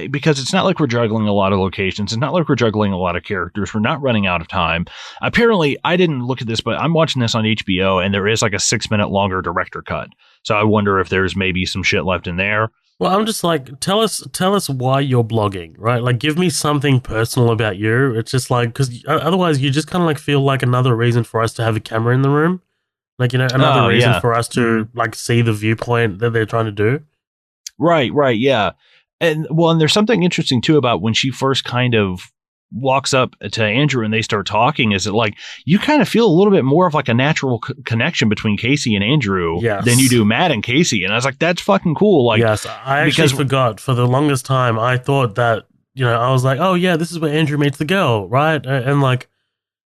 because it's not like we're juggling a lot of locations. It's not like we're juggling a lot of characters. We're not running out of time. Apparently, I didn't look at this, but I'm watching this on HBO, and there is like a 6-minute longer director cut. So I wonder if there's maybe some shit left in there. Well, I'm just like, tell us why you're blogging, right? Like, give me something personal about you. It's just like, because otherwise you just kind of like feel like another reason for us to have a camera in the room. Like, another reason for us to like see the viewpoint that they're trying to do. Right, yeah. And there's something interesting too about when she first kind of walks up to Andrew and they start talking, is it like you kind of feel a little bit more of like a natural connection between Casey and Andrew than you do Matt and Casey. And I was like, that's fucking cool. Like, yes, I actually forgot for the longest time. I thought that, I was like, oh yeah, this is where Andrew meets the girl, right? And like,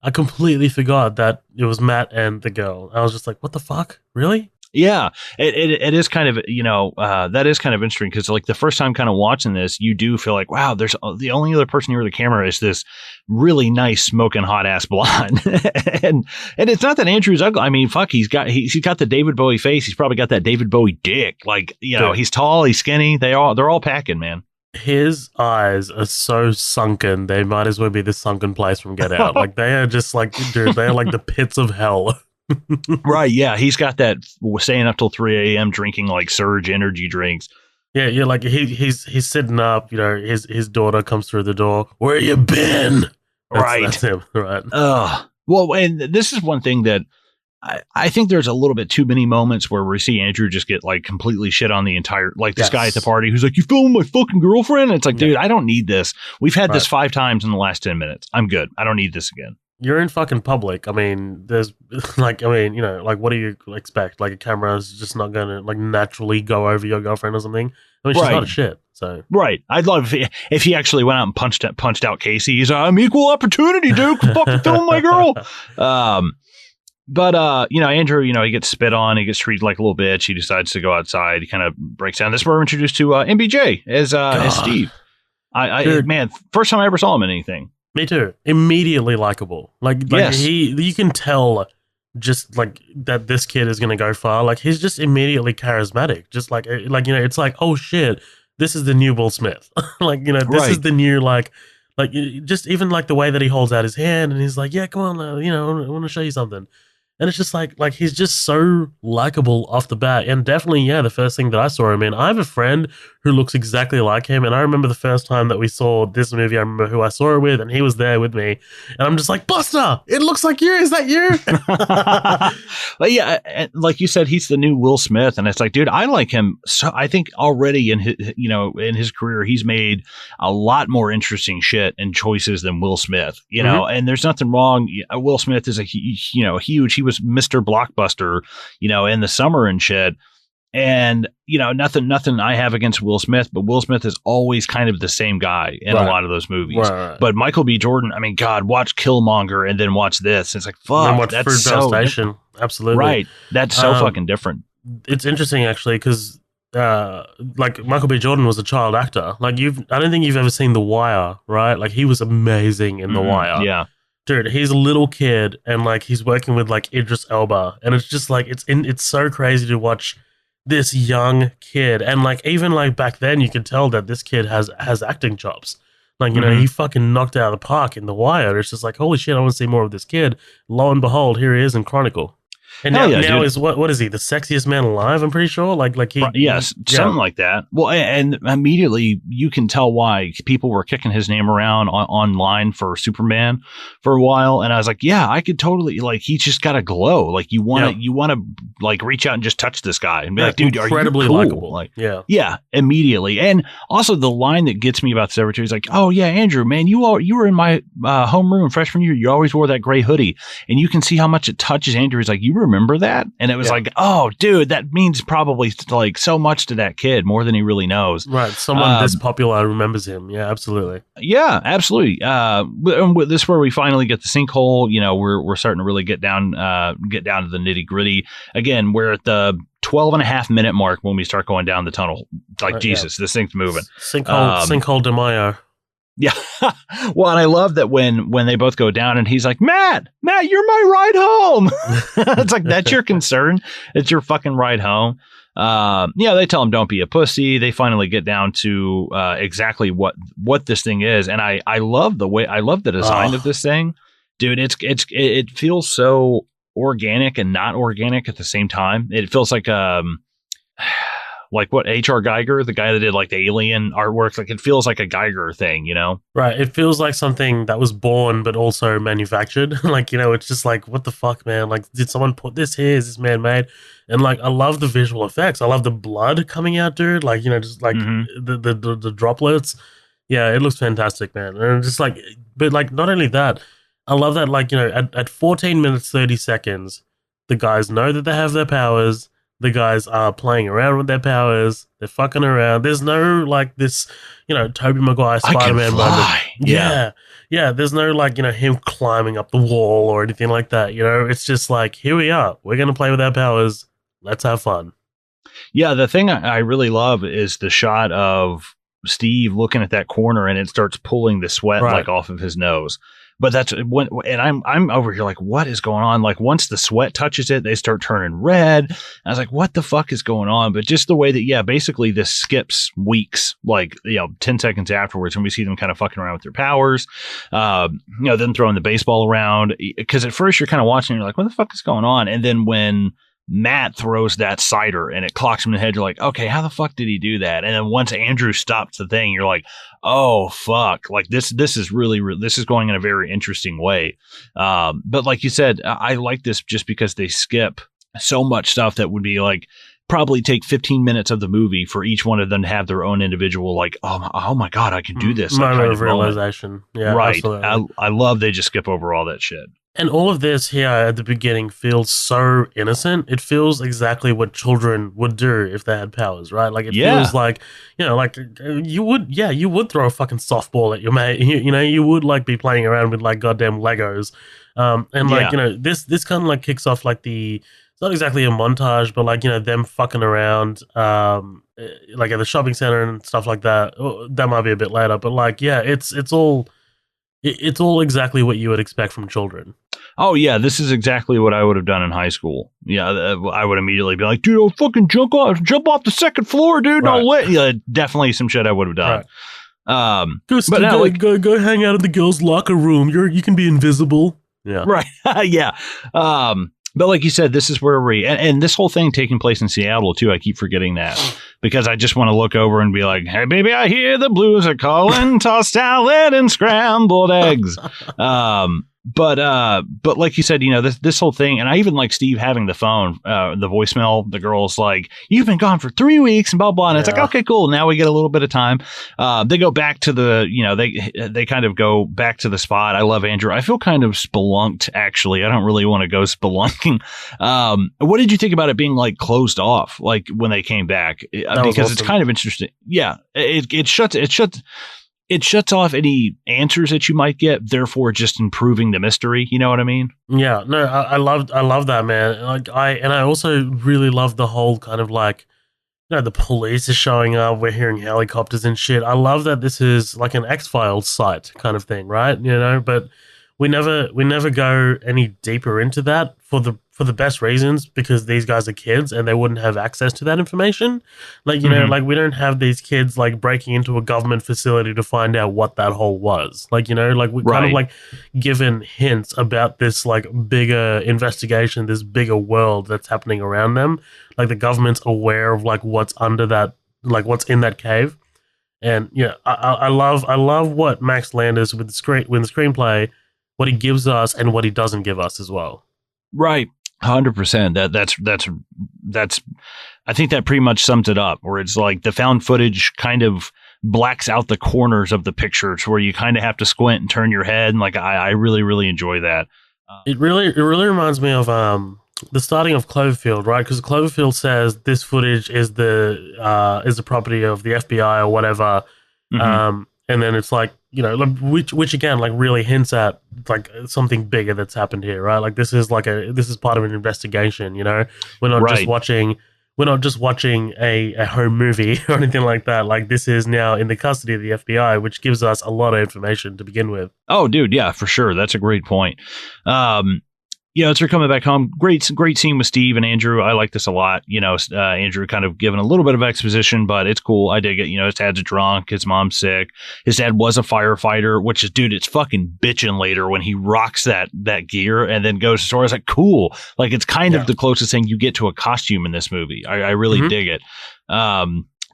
I completely forgot that it was Matt and the girl. I was just like, what the fuck? Really? Yeah, it is kind of, that is kind of interesting because like the first time kind of watching this, you do feel like, wow, there's the only other person near the camera is this really nice smoking hot ass blonde. and it's not that Andrew's ugly. I mean, fuck, he's got the David Bowie face. He's probably got that David Bowie dick. Like, he's tall, he's skinny. They're all packing, man. His eyes are so sunken, they might as well be the sunken place from Get Out. Like, they are just like, dude, they are like the pits of hell. Right, yeah, he's got that staying up till 3 a.m. drinking like Surge energy drinks. Yeah, like he's sitting up. His daughter comes through the door. Where you been? That's him, right? Well, and this is one thing that I think there's a little bit too many moments where we see Andrew just get like completely shit on the entire, like this guy at the party who's like, you filming my fucking girlfriend? And it's like, dude, I don't need this. We've had this 5 times in the last 10 minutes. I'm good. I don't need this again. You're in fucking public. I mean, there's like, like, what do you expect? Like, a camera is just not going to like naturally go over your girlfriend or something. I mean, she's not a shit. So I'd love if he actually went out and punched out Casey. He's I'm equal opportunity, dude. Fucking film my girl. But Andrew, he gets spit on. He gets treated like a little bitch. He decides to go outside. He kind of breaks down. This is where we're introduced to MBJ as Steve. Man, first time I ever saw him in anything. Me too. Immediately likable. Like yes. You can tell just like that this kid is going to go far. Like, he's just immediately charismatic. Just like it's like, oh shit, this is the new Will Smith. This is the new like just even like the way that he holds out his hand and he's like, yeah, come on, I want to show you something. And it's just like he's just so likable off the bat. And definitely, the first thing that I saw him in, I have a friend who looks exactly like him. And I remember the first time that we saw this movie, I remember who I saw it with, and he was there with me. And I'm just like, Buster, it looks like you. Is that you? Well, yeah, like you said, he's the new Will Smith. And it's like, dude, I like him. So I think already in his career, he's made a lot more interesting shit and choices than Will Smith, and there's nothing wrong. Will Smith is huge. He was Mr. Blockbuster, in the summer and shit. And, nothing I have against Will Smith, but Will Smith is always kind of the same guy in a lot of those movies. Right. But Michael B. Jordan, I mean, God, watch Killmonger and then watch this. It's like, fuck, that's so Station. Absolutely. Right. That's so fucking different. It's interesting, actually, because like Michael B. Jordan was a child actor. Like, I don't think you've ever seen The Wire, right? Like, he was amazing in The Wire. Yeah. Dude, he's a little kid and like he's working with like Idris Elba, and it's just like it's so crazy to watch this young kid. And like even like back then you could tell that this kid has acting chops. Like, he fucking knocked out of the park in The Wire. It's just like, holy shit, I want to see more of this kid. Lo and behold, here he is in Chronicle. And now is what is he? The sexiest man alive? I'm pretty sure. Like he, yes, something like that. Well, and immediately you can tell why people were kicking his name around online for Superman for a while. And I was like, yeah, I could totally he's just got a glow. Like you want to like reach out and just touch this guy and be like, dude, incredibly are you cool? likable. Like, yeah, immediately. And also the line that gets me about this every time is like, oh yeah, Andrew, man, you were in my homeroom freshman year. You always wore that gray hoodie, and you can see how much it touches Andrew. He's like, you remember that? And it was like, oh, dude, that means probably like so much to that kid, more than he really knows. Right. Someone this popular remembers him. Yeah, absolutely. Yeah, absolutely. This is where we finally get the sinkhole. You know, we're starting to really get down to the nitty gritty. Again, we're at the 12.5-minute mark when we start going down the tunnel. Like, Jesus, this thing's moving. Sinkhole de Mayo. Yeah. Well, and I love that when they both go down and he's like, Matt, you're my ride home. It's like, that's your concern. It's your fucking ride home. Yeah, they tell him don't be a pussy. They finally get down to exactly what this thing is. And I love the design of this thing. Dude, it feels so organic and not organic at the same time. It feels like what H.R. Geiger, the guy that did like the Alien artwork, like it feels like a Geiger thing, you know? Right. It feels like something that was born but also manufactured. Like, you know, it's just like, what the fuck, man? Like, did someone put this here? Is this man-made? And like, I love the visual effects. I love the blood coming out, dude. Like, you know, just like the droplets. Yeah, it looks fantastic, man. And just like, but like, not only that, I love that, like, you know, at 14 minutes, 30 seconds, the guys know that they have their powers. The guys are playing around with their powers. They're fucking around. There's no, like, this, you know, Tobey Maguire Spider-Man moment. Yeah. There's no, like, you know, him climbing up the wall or anything like that. You know, it's just like, here we are. We're going to play with our powers. Let's have fun. Yeah, the thing I really love is the shot of Steve looking at that corner and it starts pulling the sweat like off of his nose. But that's when, and I'm over here like, what is going on? Like, once the sweat touches it, they start turning red. I was like, what the fuck is going on? But just the way that, yeah, basically this skips weeks, like, you know, 10 seconds afterwards, when we see them kind of fucking around with their powers, you know, them throwing the baseball around. Because at first you're kind of watching, you're like, what the fuck is going on? And then when Matt throws that cider and it clocks him in the head, you're like, okay, how the fuck did he do that? And then once Andrew stops the thing, you're like, oh fuck, like this is really this is going in a very interesting way. But like you said, I like this just because they skip so much stuff that would be like probably take 15 minutes of the movie for each one of them to have their own individual, like, oh my god, I can do this moment of realization. Yeah, right. Absolutely. I love they just skip over all that shit. And all of this here at the beginning feels so innocent. It feels exactly what children would do if they had powers, right? Like, it feels like, you know, like you would throw a fucking softball at your mate. You know, you would like be playing around with like goddamn Legos. And like, you know, this kind of like kicks off like it's not exactly a montage, but like, you know, them fucking around, like at the shopping center and stuff like that. That might be a bit later, but like, yeah, it's all exactly what you would expect from children. Oh, yeah, this is exactly what I would have done in high school. Yeah, I would immediately be like, dude, I'll fucking jump off the second floor, dude. Right. Yeah, definitely some shit I would have done. Right. Go hang out in the girls' locker room. You can be invisible. Yeah. Right. Yeah. But like you said, this is where and this whole thing taking place in Seattle too. I keep forgetting that because I just want to look over and be like, hey, baby, I hear the blues are calling, tossed salad and scrambled eggs. But like you said, you know, this whole thing, and I even like Steve having the phone, the voicemail, the girl's like, you've been gone for 3 weeks and blah, blah. And it's like, okay, cool. Now we get a little bit of time. They go back to they kind of go back to the spot. I love Andrew. I feel kind of spelunked, actually. I don't really want to go spelunking. What did you think about it being like closed off, like when they came back? Because awesome. It's kind of interesting. Yeah. It shuts off any answers that you might get, therefore just improving the mystery. You know what I mean? Yeah, no, I love that, man. Like I also really love the whole kind of like, you know, the police is showing up. We're hearing helicopters and shit. I love that this is like an X-Files site kind of thing, right? You know, but we never go any deeper into that for the best reasons, because these guys are kids and they wouldn't have access to that information. Like, you know, like we don't have these kids like breaking into a government facility to find out what that hole was. Like, you know, like we're kind of like given hints about this like bigger investigation, this bigger world that's happening around them. Like the government's aware of like what's under that, like what's in that cave. And yeah, I love what Max Landis with the screenplay, what he gives us and what he doesn't give us as well. Right. 100%. That's I think that pretty much sums it up, where it's like the found footage kind of blacks out the corners of the pictures where you kind of have to squint and turn your head. And like, I really, really enjoy that. It really reminds me of, the starting of Cloverfield, right? Because Cloverfield says this footage is the property of the FBI or whatever, and then it's like, you know, which again like really hints at like something bigger that's happened here, right? Like this is part of an investigation. You know, we're not just watching. We're not just watching a home movie or anything like that. Like this is now in the custody of the FBI, which gives us a lot of information to begin with. Oh, dude, yeah, for sure. That's a great point. You know, as they're coming back home, great scene with Steve and Andrew. I like this a lot. You know, Andrew kind of giving a little bit of exposition, but it's cool. I dig it. You know, his dad's drunk. His mom's sick. His dad was a firefighter, which is, dude, it's fucking bitching later when he rocks that gear and then goes to the store. It's like, cool. Like, it's kind of the closest thing you get to a costume in this movie. I really dig it.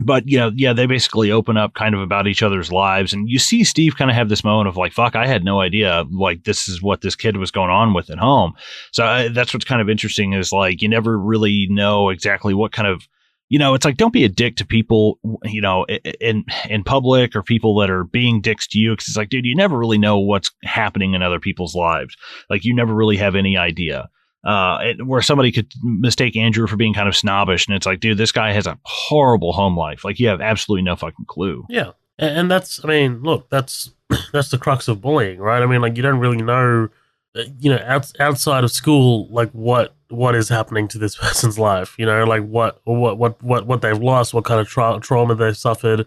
But, you know, yeah, they basically open up kind of about each other's lives. And you see Steve kind of have this moment of like, fuck, I had no idea. Like, this is what this kid was going on with at home. So that's what's kind of interesting is like, you never really know exactly what kind of, you know, it's like, don't be a dick to people, you know, in public or people that are being dicks to you. Cause it's like, dude, you never really know what's happening in other people's lives. Like, you never really have any idea. Where somebody could mistake Andrew for being kind of snobbish, and it's like, dude, this guy has a horrible home life. Like, you have absolutely no fucking clue. Yeah, and that's, I mean, look, that's the crux of bullying, right? I mean, like, you don't really know, you know, outside of school, like what is happening to this person's life, you know, like what they've lost, what kind of trauma they've suffered.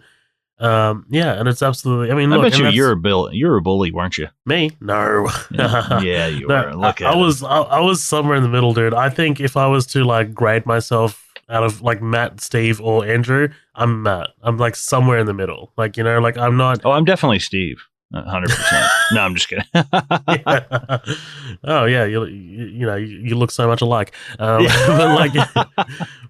Yeah, and it's absolutely. I mean, look, I bet you're a bully, weren't you? Me? No. Yeah, you were. Look at I was somewhere in the middle, dude. I think if I was to like grade myself out of like Matt, Steve, or Andrew, I'm Matt. I'm like somewhere in the middle. Like, you know, like I'm not. Oh, I'm definitely Steve. 100%. No, I'm just kidding. Yeah. Oh yeah, you know you look so much alike. But like,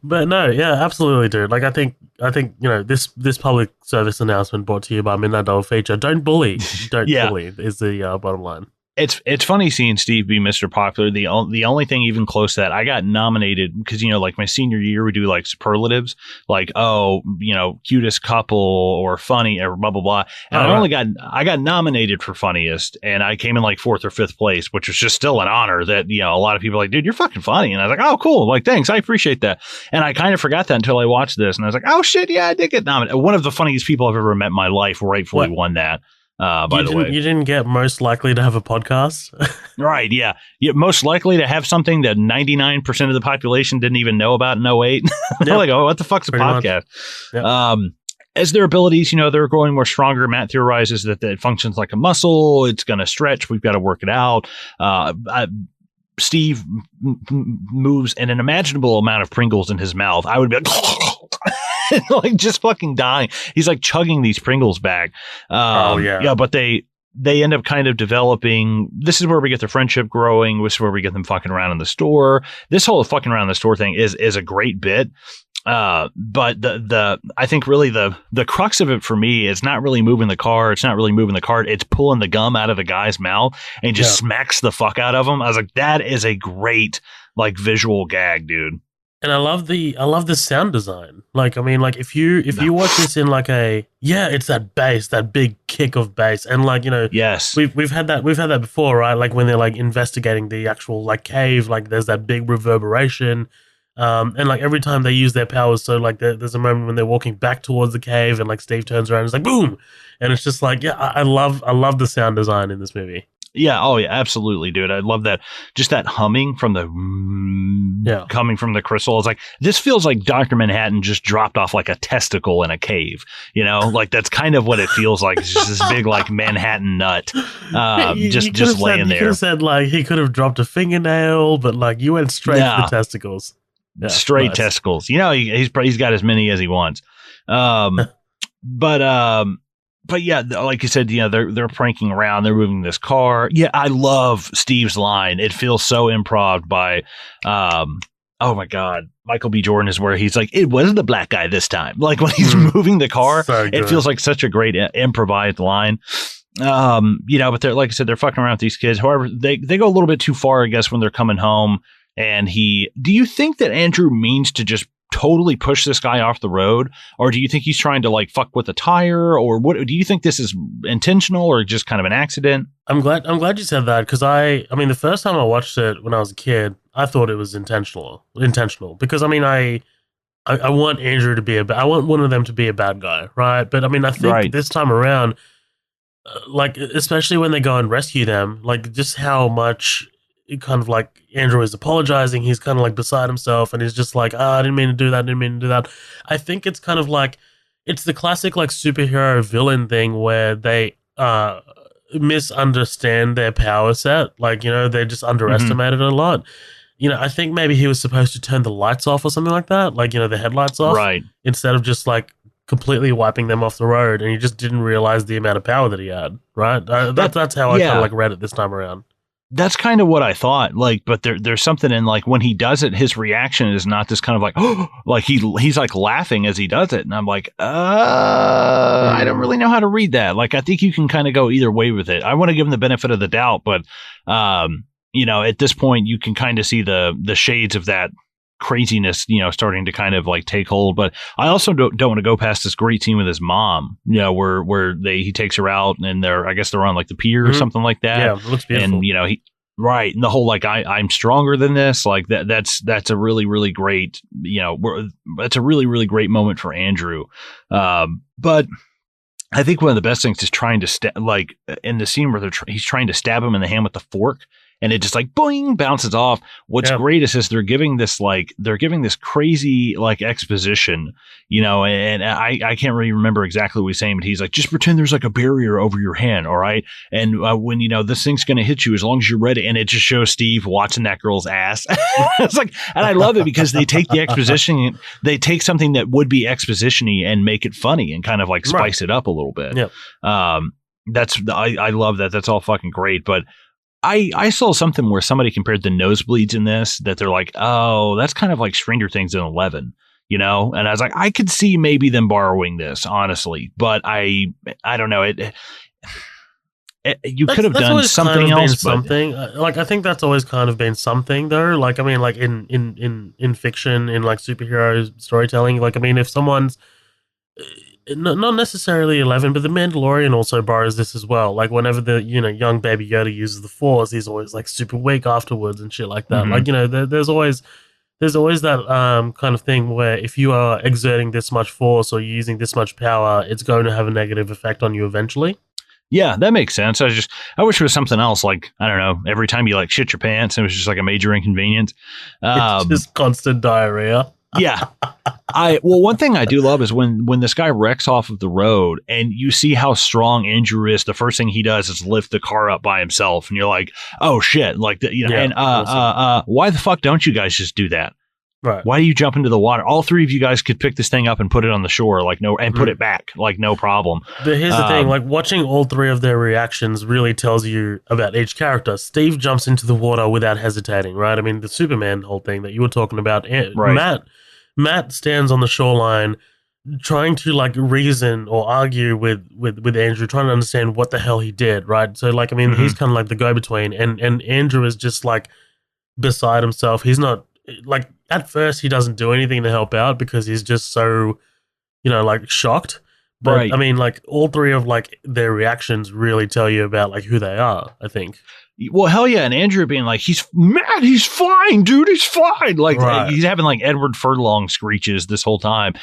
but no, yeah, absolutely, dude. Like I think you know this public service announcement brought to you by Midnight Double Feature. Don't bully. Don't bully is the bottom line. It's funny seeing Steve be Mr. Popular. The only thing even close to that, I got nominated because, you know, like my senior year, we do like superlatives, like, oh, you know, cutest couple or funny or blah, blah, blah. And I got nominated for funniest, and I came in like 4th or 5th place, which was just still an honor that, you know, a lot of people are like, dude, you're fucking funny. And I was like, oh, cool. Like, thanks. I appreciate that. And I kind of forgot that until I watched this, and I was like, oh shit. Yeah, I did get nominated. One of the funniest people I've ever met in my life rightfully won that. By the way, you didn't get most likely to have a podcast, right? Yeah, most likely to have something that 99% of the population didn't even know about in 2008. They're like, oh, what the fuck's a podcast? Yep. As their abilities, you know, they're growing more stronger. Matt theorizes that it functions like a muscle. It's going to stretch. We've got to work it out. Steve moves an unimaginable amount of Pringles in his mouth. I would be like, like just fucking dying. He's like chugging these Pringles back. Yeah, but they end up kind of developing. This is where we get the friendship growing. This is where we get them fucking around in the store. This whole fucking around in the store thing is a great bit. But I think really the crux of it for me is not really moving the car. It's not really moving the cart. It's pulling the gum out of the guy's mouth and just smacks the fuck out of him. I was like, that is a great like visual gag, dude. And I love the sound design. Like, I mean, like if you watch this in like it's that bass, that big kick of bass, and like, you know, yes, we've had that before, right? Like when they're like investigating the actual like cave, like there's that big reverberation. And like every time they use their powers, so like there's a moment when they're walking back towards the cave, and like Steve turns around and it's like boom, and it's just like, yeah, I love the sound design in this movie. Yeah, oh yeah, absolutely, dude. I love that. Just that humming from the coming from the crystal. It's like, this feels like Dr. Manhattan just dropped off like a testicle in a cave. You know, like that's kind of what it feels like. It's just this big like Manhattan nut, just laying there. You could have said like he could have dropped a fingernail, but like you went straight to the testicles. Yeah, straight nice. Testicles. You know, he's got as many as he wants. But yeah, like you said, you know, they're pranking around. They're moving this car. Yeah, I love Steve's line. It feels so improv by, oh my God, Michael B. Jordan is where he's like, it wasn't the black guy this time. Like when he's moving the car, it feels like such a great improvised line. You know, but they're, like I said, they're fucking around with these kids. However, they go a little bit too far, I guess, when they're coming home. And do you think that Andrew means to just totally push this guy off the road, or do you think he's trying to like fuck with a tire, or what? Do you think this is intentional or just kind of an accident? I'm glad you said that, because I mean the first time I watched it when I was a kid, I thought it was intentional because I mean I want Andrew to be I want one of them to be a bad guy, right? But I mean I think this time around, like especially when they go and rescue them, like just how much it kind of like Andrew is apologizing, he's kind of like beside himself, and he's just like, I didn't mean to do that, didn't mean to do that. I think it's kind of like it's the classic like superhero villain thing where they misunderstand their power set, like they just underestimate it a lot. I think maybe he was supposed to turn the lights off or something like that, like the headlights off, right? Instead of just like completely wiping them off the road, and he just didn't realize the amount of power that he had, right? That's how I kind of like read it this time around. That's kind of what I thought. Like, but there's something in like when he does it, his reaction is not this kind of like, oh, like he's like laughing as he does it, and I'm like, I don't really know how to read that. Like, I think you can kind of go either way with it. I want to give him the benefit of the doubt, but at this point, you can kind of see the shades of that craziness, starting to kind of like take hold. But I also don't want to go past this great scene with his mom, where he takes her out and I guess they're on like the pier or something like that. Yeah, it looks beautiful. And right, and the whole like I'm stronger than this, like that's a really really great, that's a really really great moment for Andrew. But I think one of the best things is trying to like in the scene where he's trying to stab him in the hand with the fork, and it just like boing bounces off. What's great is they're giving this crazy like exposition, and I can't really remember exactly what he's saying, but he's like, just pretend there's like a barrier over your hand, all right? And when this thing's gonna hit you, as long as you're ready. And it just shows Steve watching that girl's ass. It's like, and I love it because they take the exposition, they take something that would be exposition-y and make it funny and kind of like spice it up a little bit. Yeah. I love that. That's all fucking great, but. I saw something where somebody compared the nosebleeds in this, that they're like, oh, that's kind of like Stranger Things in 11, and I was like, I could see maybe them borrowing this, honestly, but I don't know. You could have done something else. Something like I think that's always kind of been something though. Like I mean, like in fiction, in like superhero storytelling. Like I mean, if someone's not necessarily 11, but the Mandalorian also borrows this as well. Like whenever the young Baby Yoda uses the Force, he's always like super weak afterwards and shit like that. Like there's always that kind of thing where if you are exerting this much force or using this much power, it's going to have a negative effect on you eventually. Yeah, that makes sense. I wish it was something else. Like, I don't know, every time you like shit your pants, it was just like a major inconvenience. It's just constant diarrhea. Yeah. One thing I do love is when this guy wrecks off of the road and you see how strong Andrew is, the first thing he does is lift the car up by himself, and you're like, oh shit, like why the fuck don't you guys just do that? Right. Why do you jump into the water? All three of you guys could pick this thing up and put it on the shore, and put it back, like no problem. But here's the thing, like watching all three of their reactions really tells you about each character. Steve jumps into the water without hesitating, right? I mean, the Superman whole thing that you were talking about, right. Matt stands on the shoreline trying to like reason or argue with Andrew, trying to understand what the hell he did, right? So like, I mean, he's kind of like the go-between, and Andrew is just like beside himself. He's not like, at first he doesn't do anything to help out because he's just so, like shocked. But right. I mean, like all three of like their reactions really tell you about like who they are, I think. Well, hell yeah. And Andrew being like, he's fine, dude. He's fine. Like right. He's having like Edward Furlong screeches this whole time.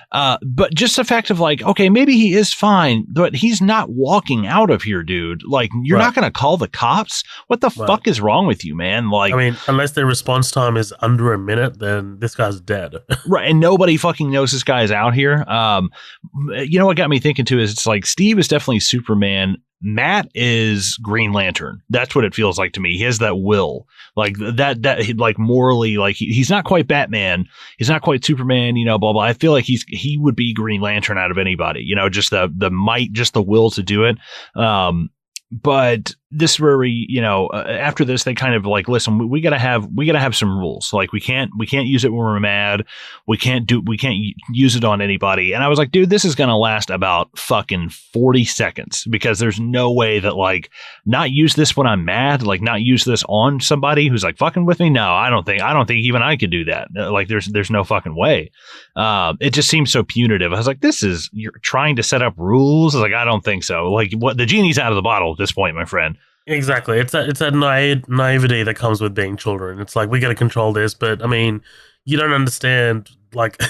But just the fact of like, okay, maybe he is fine, but he's not walking out of here, dude. Like, you're not going to call the cops. What the fuck is wrong with you, man? Like, I mean, unless their response time is under a minute, then this guy's dead. Right. And nobody fucking knows this guy is out here. What got me thinking too is it's like Steve is definitely Superman. Matt is Green Lantern. That's what it feels like to me. He has that will, like that like morally, like he's not quite Batman. He's not quite Superman, blah, blah. I feel like he would be Green Lantern out of anybody, just the might, just the will to do it. But this is where we, after this, they kind of like, listen, we gotta have some rules. Like we can't use it when we're mad. We can't use it on anybody. And I was like, dude, this is going to last about fucking 40 seconds because there's no way that like not use this when I'm mad, like not use this on somebody who's like fucking with me. No, I don't think even I could do that. Like there's no fucking way. It just seems so punitive. I was like, you're trying to set up rules. I was like, I don't think so. Like what, the genie's out of the bottle at this point, my friend. Exactly. It's that naivety that comes with being children. It's like we got to control this, but I mean, you don't understand like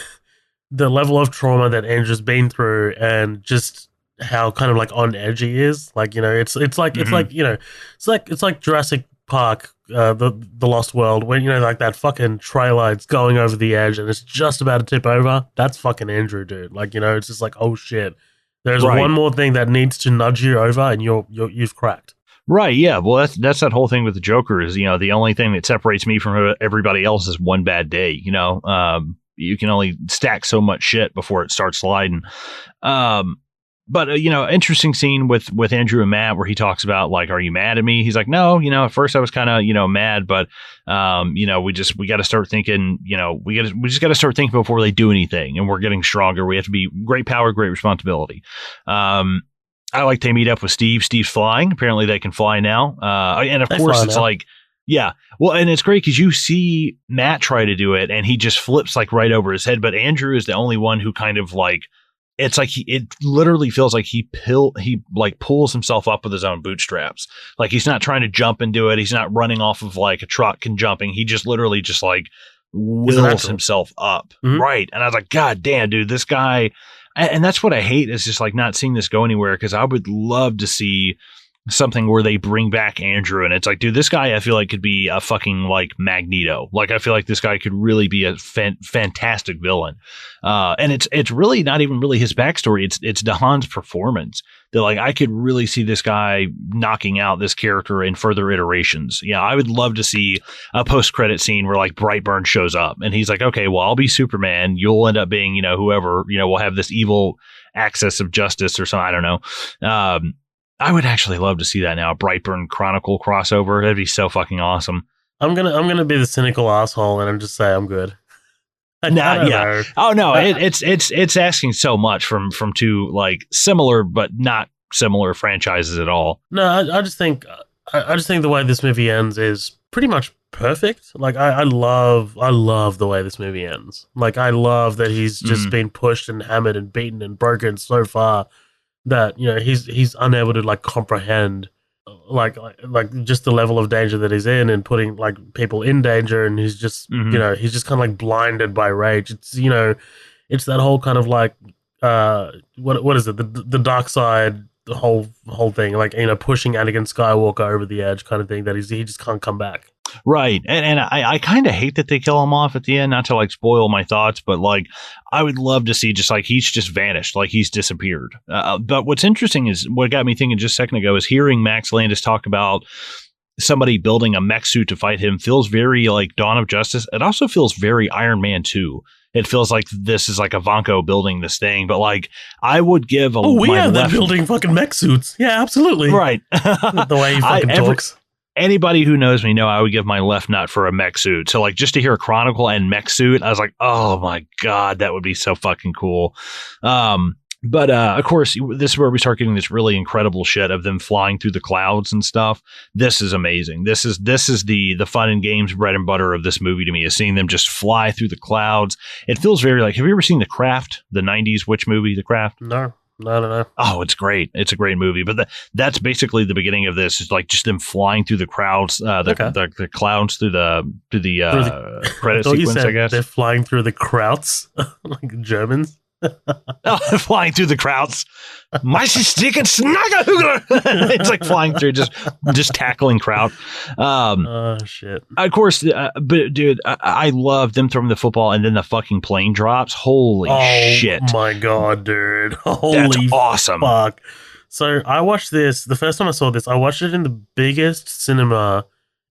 the level of trauma that Andrew's been through, and just how kind of like on edge he is. Like, you know, it's like, you know, it's like Jurassic Park, the Lost World, when, you know, like that fucking trailer, it's going over the edge and it's just about to tip over. That's fucking Andrew, dude. Like, you know, it's just like, oh shit, there's Right. one more thing that needs to nudge you over, and you've cracked. Right, yeah. Well, that's that whole thing with the Joker is, you know, the only thing that separates me from everybody else is one bad day. You know, you can only stack so much shit before it starts sliding. But you know, interesting scene with Andrew and Matt where he talks about like, are you mad at me? He's like, no, you know, at first I was kind of, you know, mad, but you know, we got to start thinking, you know, we just got to start thinking before they do anything, and we're getting stronger. We have to be great power, great responsibility. I like they meet up with Steve. Steve's flying. Apparently they can fly now. And of course it's like, yeah. Well, and it's great because you see Matt try to do it and he just flips like right over his head. But Andrew is the only one who kind of like, it's like it literally feels like he like pulls himself up with his own bootstraps. Like he's not trying to jump and do it. He's not running off of like a truck and jumping. He just literally just like wills himself up. Mm-hmm. Right. And I was like, God damn, dude, this guy. And that's what I hate is just like not seeing this go anywhere, because I would love to see something where they bring back Andrew and it's like, dude, this guy I feel like could be a fucking like Magneto. Like I feel like this guy could really be a fantastic villain. And it's really not even really his backstory. It's DeHaan's performance that like I could really see this guy knocking out this character in further iterations. Yeah, I would love to see a post-credit scene where like Brightburn shows up and he's like, okay, well, I'll be Superman. You'll end up being, you know, whoever, you know, we'll have this evil axis of justice or something. I don't know. I would actually love to see that now. A Brightburn Chronicle crossover. That'd be so fucking awesome. I'm gonna be the cynical asshole and I'm just say I'm good. Nah, yeah. Know. Oh no, it's asking so much from two like similar but not similar franchises at all. No, I just think the way this movie ends is pretty much perfect. Like I love the way this movie ends. Like I love that he's just been pushed and hammered and beaten and broken so far that, you know, he's unable to like comprehend like just the level of danger that he's in and putting like people in danger, and he's just you know, he's just kind of like blinded by rage. It's, you know, it's that whole kind of like what is it, the dark side, the whole thing, like, you know, pushing Anakin Skywalker over the edge kind of thing, that he just can't come back. Right. And I kind of hate that they kill him off at the end, not to like spoil my thoughts, but like I would love to see just like he's just vanished, like he's disappeared. But what's interesting is what got me thinking just a second ago is hearing Max Landis talk about somebody building a mech suit to fight him feels very like Dawn of Justice. It also feels very Iron Man 2. It feels like this is like Ivanko building this thing, but like I would give a we have that building fucking mech suits. Yeah, absolutely. Right. The way he fucking talks. Anybody who knows me know I would give my left nut for a mech suit. So like just to hear a Chronicle and mech suit, I was like, oh my God, that would be so fucking cool. But of course, this is where we start getting this really incredible shit of them flying through the clouds and stuff. This is amazing. This is the fun and games bread and butter of this movie to me, is seeing them just fly through the clouds. It feels very like, have you ever seen The Craft, the 90s witch movie, The Craft? No. Oh, it's great. It's a great movie. But that's basically the beginning of this. Is like just them flying through the crowds, the clouds through the credit sequence, I guess. They're flying through the krauts, like Germans. Flying through the crowds. It's like flying through, just tackling crowd. Shit. Of course, but dude, I love them throwing the football and then the fucking plane drops. Holy shit! Oh my God, dude! Holy, that's awesome. Fuck. So I watched this the first time I saw this. I watched it in the biggest cinema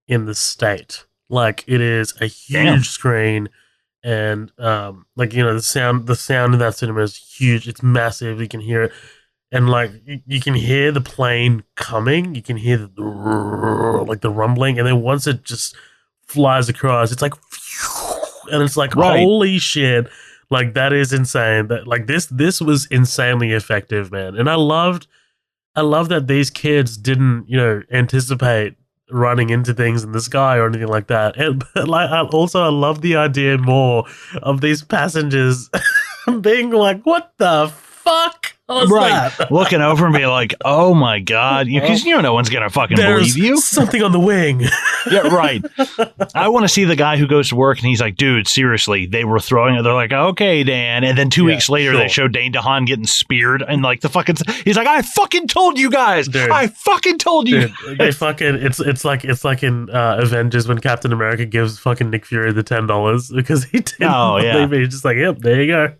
in the state. Like, it is a huge screen. And like, you know, the sound in that cinema is huge. It's massive. You can hear it, and like you can hear the plane coming. You can hear the rumbling, and then once it just flies across, it's like, and it's like, holy shit! Like, that is insane. That like this was insanely effective, man. And I love that these kids didn't, you know, anticipate running into things in the sky or anything like that. But like, I love the idea more of these passengers being like, what the fuck? How's right. that? Looking over and being like, oh my God. Because no one's going to fucking There's believe you. something on the wing. Yeah, right. I want to see the guy who goes to work and he's like, dude, seriously, they were throwing it. They're like, okay, Dan. And then 2 weeks later, they show Dane DeHaan getting speared. And like the fucking, he's like, I fucking told you guys. Dude, I fucking told you. Dude, they fucking, it's like in Avengers when Captain America gives fucking Nick Fury the $10 because he didn't believe it. He's just like, yep, there you go.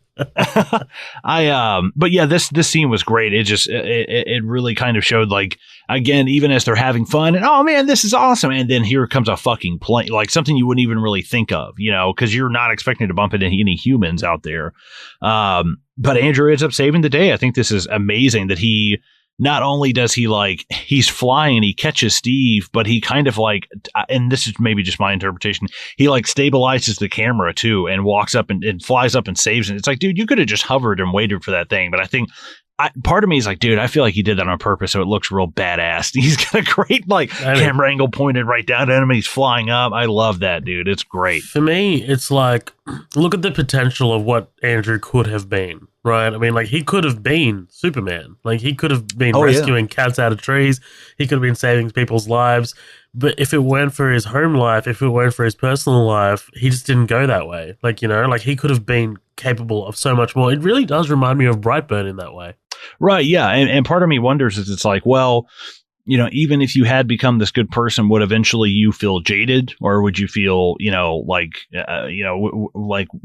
But yeah, this scene was great. It just it really kind of showed, like, again, even as they're having fun and oh man, this is awesome, and then here comes a fucking plane, like something you wouldn't even really think of, because you're not expecting to bump into any humans out there. But Andrew ends up saving the day. I think this is amazing that he. Not only does he he's flying and he catches Steve, but he kind of and this is maybe just my interpretation, he stabilizes the camera too and walks up and flies up and saves it. It's like, dude, you could have just hovered and waited for that thing. But I think part of me is like, dude, I feel like he did that on purpose, so it looks real badass. He's got a great camera angle pointed right down at him and he's flying up. I love that, dude. It's great. For me, it's like, look at the potential of what Andrew could have been. Right, I mean, he could have been Superman. He could have been rescuing cats out of trees. He could have been saving people's lives. But if it weren't for his home life, if it weren't for his personal life, he just didn't go that way. He could have been capable of so much more. It really does remind me of Brightburn in that way. Right, yeah. And part of me wonders is it's like, well, even if you had become this good person, would eventually you feel jaded, or would you feel,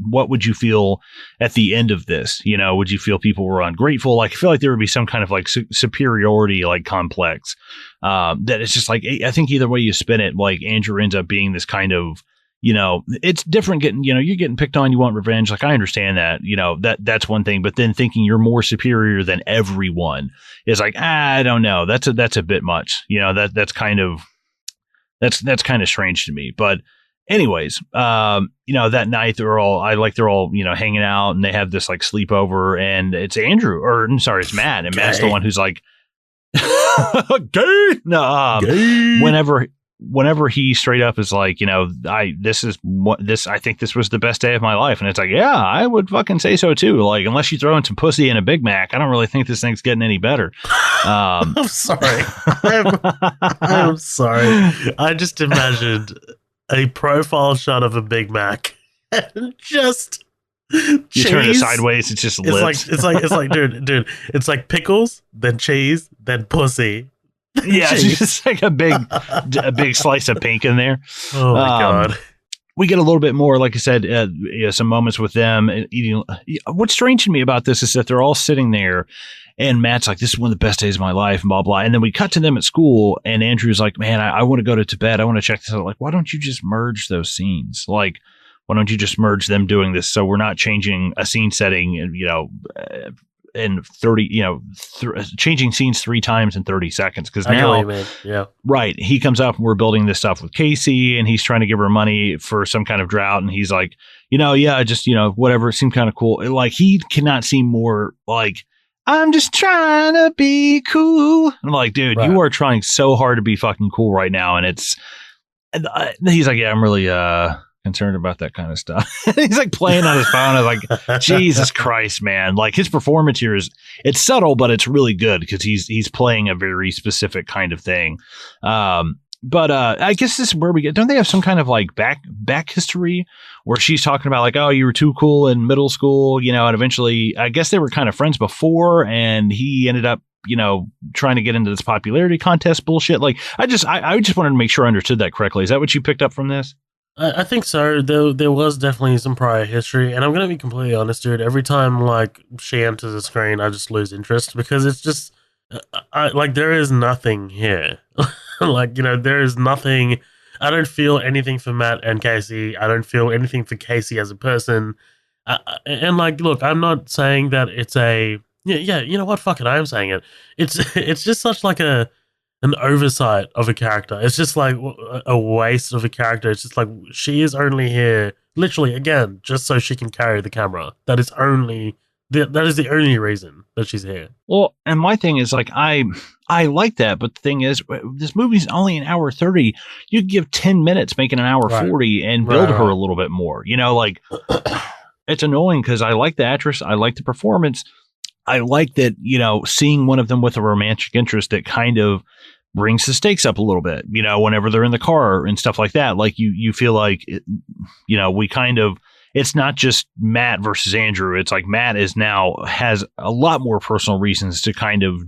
what would you feel at the end of this? Would you feel people were ungrateful? I feel like there would be some kind of superiority, complex. That it's just I think either way you spin it, Andrew ends up being this kind of, it's different getting, you're getting picked on, you want revenge. I understand that, that's one thing, but then thinking you're more superior than everyone is I don't know. That's a bit much, that's kind of strange to me. But anyways, that night they're all hanging out and they have this sleepover, and it's it's Matt, and Matt's the one who's gay. No, gay. Whenever he straight up is I think this was the best day of my life. And it's yeah, I would fucking say so too. Unless you throw in some pussy and a Big Mac, I don't really think this thing's getting any better. I'm sorry. I'm sorry. I just imagined a profile shot of a Big Mac and just you cheese. Turn it sideways, it's just lips. It's like dude, it's like pickles, then cheese, then pussy. Yeah, it's just a big slice of pink in there. Oh my God. We get a little bit more, like I said, some moments with them eating. What's strange to me about this is that they're all sitting there and Matt's like, this is one of the best days of my life and blah, blah. And then we cut to them at school and Andrew's like, man, I want to go to bed. I want to check this out. Why don't you just merge those scenes? Why don't you just merge them doing this? So we're not changing a scene setting and, in 30, changing scenes 3 times in 30 seconds. Cause now, yeah, right. He comes up and we're building this stuff with Casey and he's trying to give her money for some kind of drought. And he's like, yeah, just, whatever. It seemed kind of cool. He cannot seem more I'm just trying to be cool. I'm like, dude, right. You are trying so hard to be fucking cool right now. And he's like, yeah, I'm really, concerned about that kind of stuff. He's playing on his phone. I was like, Jesus Christ, man. His performance here it's subtle, but it's really good because he's playing a very specific kind of thing. But I guess this is where we get, don't they have some kind of back history where she's talking about oh, you were too cool in middle school, and eventually I guess they were kind of friends before and he ended up, trying to get into this popularity contest bullshit. I just wanted to make sure I understood that correctly. Is that what you picked up from this? I think so. There was definitely some prior history, and I'm going to be completely honest, dude. Every time she enters the screen, I just lose interest because it's just there is nothing here. There is nothing. I don't feel anything for Matt and Casey. I don't feel anything for Casey as a person. Look, I'm not saying that it's a yeah. You know what? Fuck it. I am saying it. It's just such an oversight of a character. It's just a waste of a character. It's just she is only here, literally, again, just so she can carry the camera. That is the only reason that she's here. Well, and my thing is I like that, but the thing is, this movie's only an hour 30. You could give 10 minutes, make it an hour 40, and build her a little bit more. It's annoying because I like the actress, I like the performance. I like that, seeing one of them with a romantic interest that kind of brings the stakes up a little bit, whenever they're in the car and stuff like that. Like you feel like, we kind of, it's not just Matt versus Andrew. It's like Matt has a lot more personal reasons to kind of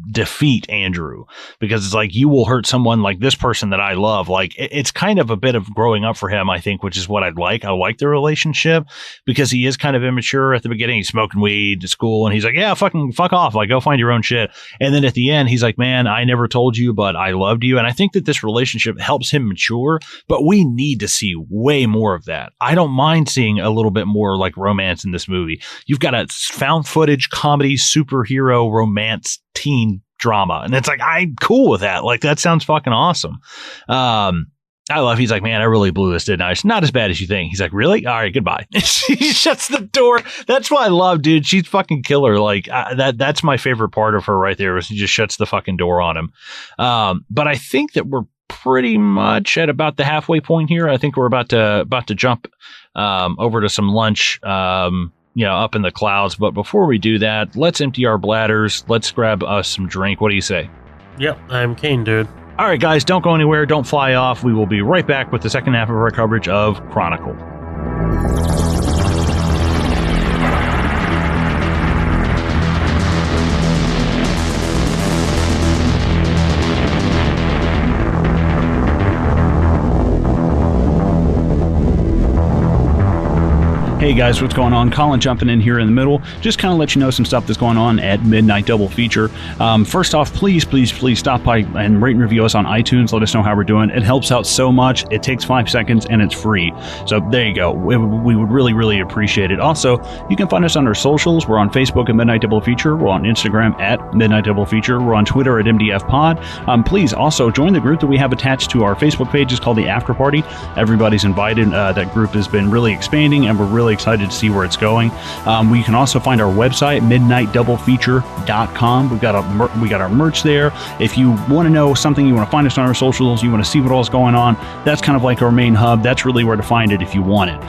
defeat Andrew, because it's like, you will hurt someone like this person that I love. Like it's kind of a bit of growing up for him, I think, which is what I'd like. I like the relationship because he is kind of immature at the beginning. He's smoking weed at school and he's like, yeah, fuck off. Like, go find your own shit. And then at the end, he's like, man, I never told you, but I loved you. And I think that this relationship helps him mature, but we need to see way more of that. I don't mind seeing a little bit more like romance in this movie. You've got a found footage comedy, superhero romance teen drama. And it's like, I'm cool with that. Like, that sounds fucking awesome. He's like, man, I really blew this, didn't I? It's not as bad as you think. He's like, really? All right, goodbye. She shuts the door. That's what I love, dude. She's fucking killer. Like that's my favorite part of her right there, is she just shuts the fucking door on him. But I think that we're pretty much at about the halfway point here. I think we're about to jump over to some lunch, up in the clouds. But before we do that, let's empty our bladders. Let's grab us some drink. What do you say? Yep, I'm keen, dude. All right, guys, don't go anywhere. Don't fly off. We will be right back with the second half of our coverage of Chronicle. Hey guys, what's going on? Colin jumping in here in the middle. Just kind of let you know some stuff that's going on at Midnight Double Feature. First off, please stop by and rate and review us on iTunes. Let us know how we're doing. It helps out so much. It takes 5 seconds and it's free. So there you go. We would really, really appreciate it. Also, you can find us on our socials. We're on Facebook at Midnight Double Feature. We're on Instagram at Midnight Double Feature. We're on Twitter at MDF Pod. Please also join the group that we have attached to our Facebook page. It's called the After Party. Everybody's invited. That group has been really expanding and we're really excited to see where it's going. We can also find our website, midnightdoublefeature.com. We got our merch there. If you want to know something, you want to find us on our socials, you want to see what all's going on, that's kind of like our main hub. That's really where to find it if you want it.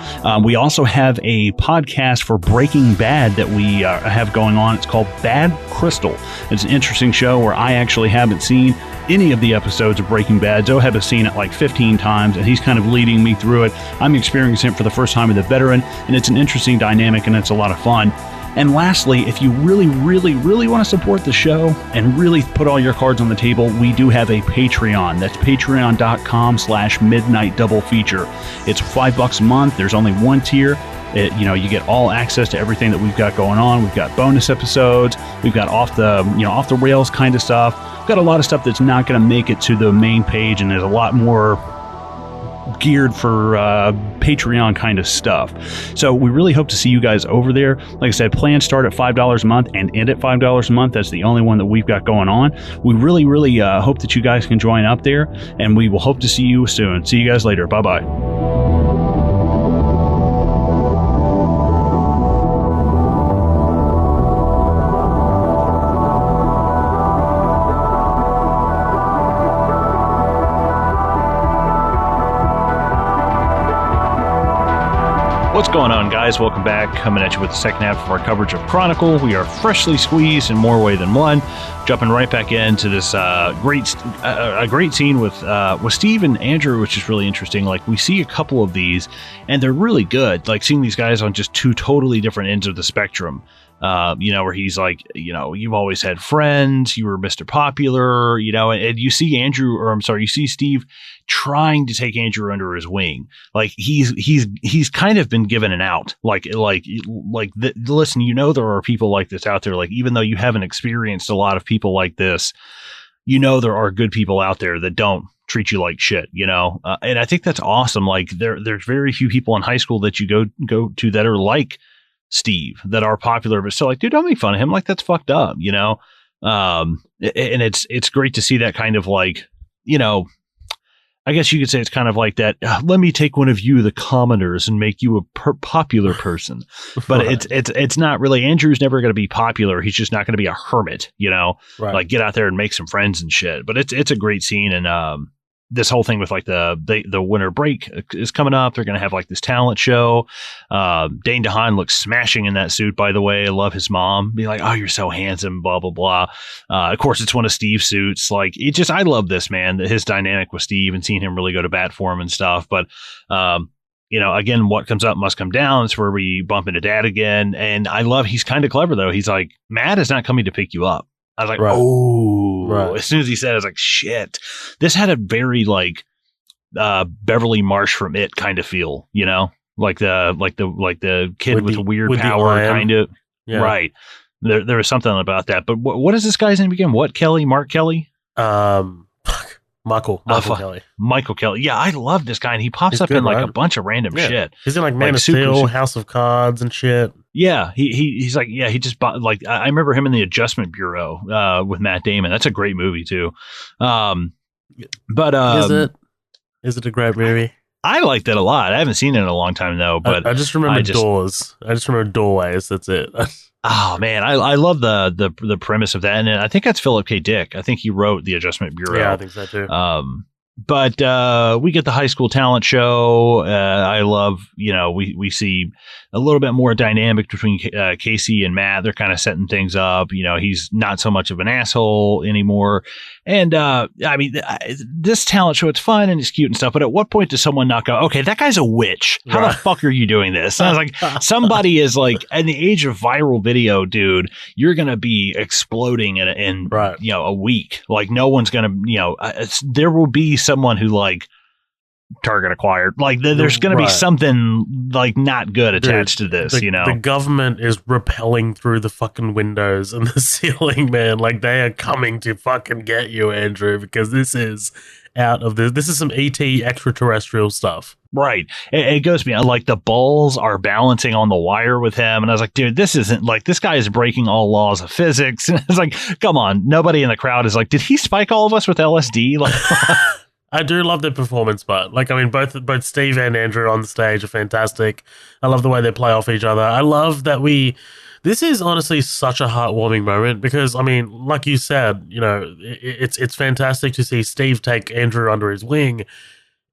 We also have a podcast for Breaking Bad that we have going on. It's called Bad Crystal. It's an interesting show where I actually haven't seen any of the episodes of Breaking Bad. Zoheb has seen it like 15 times, and he's kind of leading me through it. I'm experiencing it for the first time with a veteran, and it's an interesting dynamic, and it's a lot of fun. And lastly, if you really, really, really want to support the show and really put all your cards on the table, we do have a Patreon. That's patreon.com/Midnight Double Feature. It's $5 a month. There's only one tier. You get all access to everything that we've got going on. We've got bonus episodes. We've got off the rails kind of stuff. We've got a lot of stuff that's not going to make it to the main page, and there's a lot more geared for Patreon kind of stuff. So we really hope to see you guys over there. Like I said, plans start at $5 a month and end at $5 a month. That's the only one that we've got going on. We really, really hope that you guys can join up there, and we will hope to see you soon. See you guys later. Bye-bye. What's going on, guys? Welcome back. Coming at you with the second half of our coverage of Chronicle. We are freshly squeezed in more way than one. Jumping right back into this great scene with Steve and Andrew, which is really interesting. Like, we see a couple of these, and they're really good. Like, seeing these guys on just two totally different ends of the spectrum. Where he's like, you've always had friends, you were Mr. Popular, and you see you see Steve trying to take Andrew under his wing. Like he's kind of been given an out. Listen, there are people like this out there. Like, even though you haven't experienced a lot of people like this, there are good people out there that don't treat you like shit, and I think that's awesome. Like there's very few people in high school that you go to that are like Steve, that are popular, but still like, dude, don't make fun of him. Like, that's fucked up, and it's great to see that kind of like, I guess you could say it's kind of like that. Let me take one of you, the commoners, and make you a popular person. But it's not really. Andrew's never going to be popular. He's just not going to be a hermit, Right. Like, get out there and make some friends and shit. But it's a great scene, and this whole thing with like the winter break is coming up. They're going to have like this talent show. Dane DeHaan looks smashing in that suit, by the way. I love his mom. Be like, oh, you're so handsome, blah, blah, blah. Of course, it's one of Steve's suits. Like, I love this, man, his dynamic with Steve and seeing him really go to bat for him and stuff. But, again, what comes up must come down. It's where we bump into Dad again. And I love, he's kind of clever, though. He's like, Matt is not coming to pick you up. I was like, oh, as soon as he said it, I was like, shit. This had a very like Beverly Marsh from It kind of feel, like the kid with weird power kind of. Yeah. Right. There was something about that. But what is this guy's name again? What Kelly? Mark Kelly? Michael Kelly. Michael Kelly. Yeah, I love this guy, and he pops up in like a bunch of random shit. He's in like Man of Steel, House of Cards, and shit. Yeah, he's like, he just bought, like, I remember him in the Adjustment Bureau with Matt Damon. That's a great movie too. But is it a great movie? I liked it a lot. I haven't seen it in a long time though. But I just remember doors. I just remember doorways. That's it. Oh man, I love the premise of that, and I think that's Philip K. Dick. I think he wrote the Adjustment Bureau. Yeah, I think so too. But we get the high school talent show. I love, we see a little bit more dynamic between Casey and Matt. They're kind of setting things up. He's not so much of an asshole anymore. And this talent show, it's fun and it's cute and stuff. But at what point does someone not go, okay, that guy's a witch? How the fuck are you doing this? And I was like, somebody is like, in the age of viral video, dude, you're going to be exploding in a week. Like no one's going to, there will be someone who like target acquired, like there's going to be something like not good attached to this. The government is rappelling through the fucking windows and the ceiling, man. Like they are coming to fucking get you, Andrew, because this is out of this. This is some ET extraterrestrial stuff. Right. It goes beyond, like the balls are balancing on the wire with him. And I was like, dude, this isn't like, this guy is breaking all laws of physics. And I was like, come on. Nobody in the crowd is like, did he spike all of us with LSD? Like, I do love their performance, but both Steve and Andrew on the stage are fantastic. I love the way they play off each other. I love that this is honestly such a heartwarming moment because, like you said, it's fantastic to see Steve take Andrew under his wing.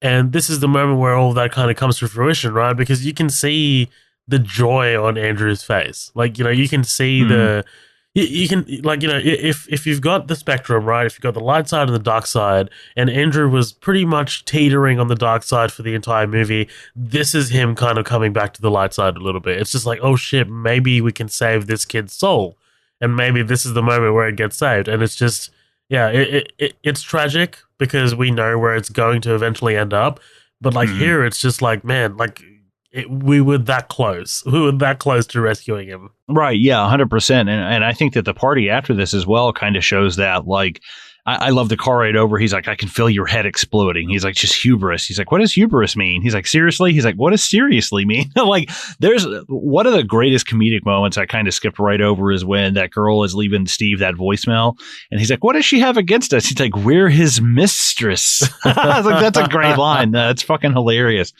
And this is the moment where all that kind of comes to fruition, right? Because you can see the joy on Andrew's face. Like, you can see you can, like, if you've got the spectrum, right? If you've got the light side and the dark side, and Andrew was pretty much teetering on the dark side for the entire movie, this is him kind of coming back to the light side a little bit. It's just like, oh shit, maybe we can save this kid's soul. And maybe this is the moment where it gets saved. And it's just, it's tragic because we know where it's going to eventually end up. But like here, it's just like, man, like, we were that close. We were that close to rescuing him. Right. Yeah, 100%. And I think that the party after this as well kind of shows that, like, I love the car ride over. He's like, I can feel your head exploding. He's like, just hubris. He's like, what does hubris mean? He's like, seriously? He's like, what does seriously mean? Like, there's one of the greatest comedic moments I kind of skipped right over is when that girl is leaving Steve that voicemail. And he's like, what does she have against us? He's like, we're his mistress. I was like, that's a great line. That's fucking hilarious.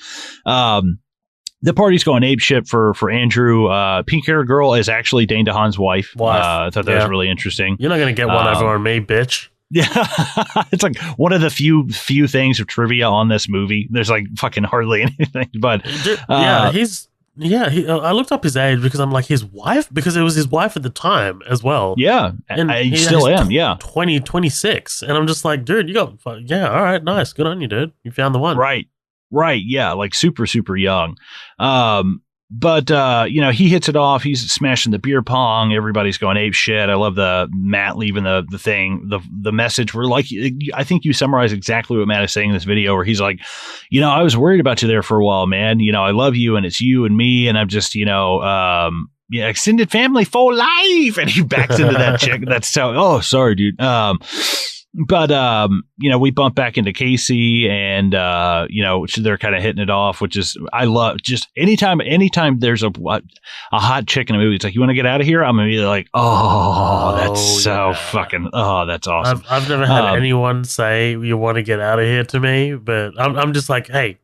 The party's going ape shit for Andrew. Pink hair girl is actually Dane DeHaan's wife. I thought that was really interesting. You're not going to get one over on me, bitch. Yeah. It's like one of the few things of trivia on this movie. There's like fucking hardly anything, but I looked up his age because I'm like, his wife, because it was his wife at the time as well. Yeah. And I still am. 26. And I'm just like, dude, you got, all right, nice. Good on you, dude. You found the one. Right. Yeah. Like super, super young. But he hits it off. He's smashing the beer pong. Everybody's going ape shit. I love the Matt leaving the thing, the message where, like, I think you summarize exactly what Matt is saying in this video where he's like, I was worried about you there for a while, man. I love you and it's you and me. And I'm just, extended family for life. And he backs into that chick. That's so, sorry, dude. But, we bump back into Casey and, they're kind of hitting it off, which is, I love just anytime there's a hot chick in a movie, it's like, you want to get out of here? I'm going to be like, that's fucking, that's awesome. I've never had anyone say you want to get out of here to me, but I'm just like, hey,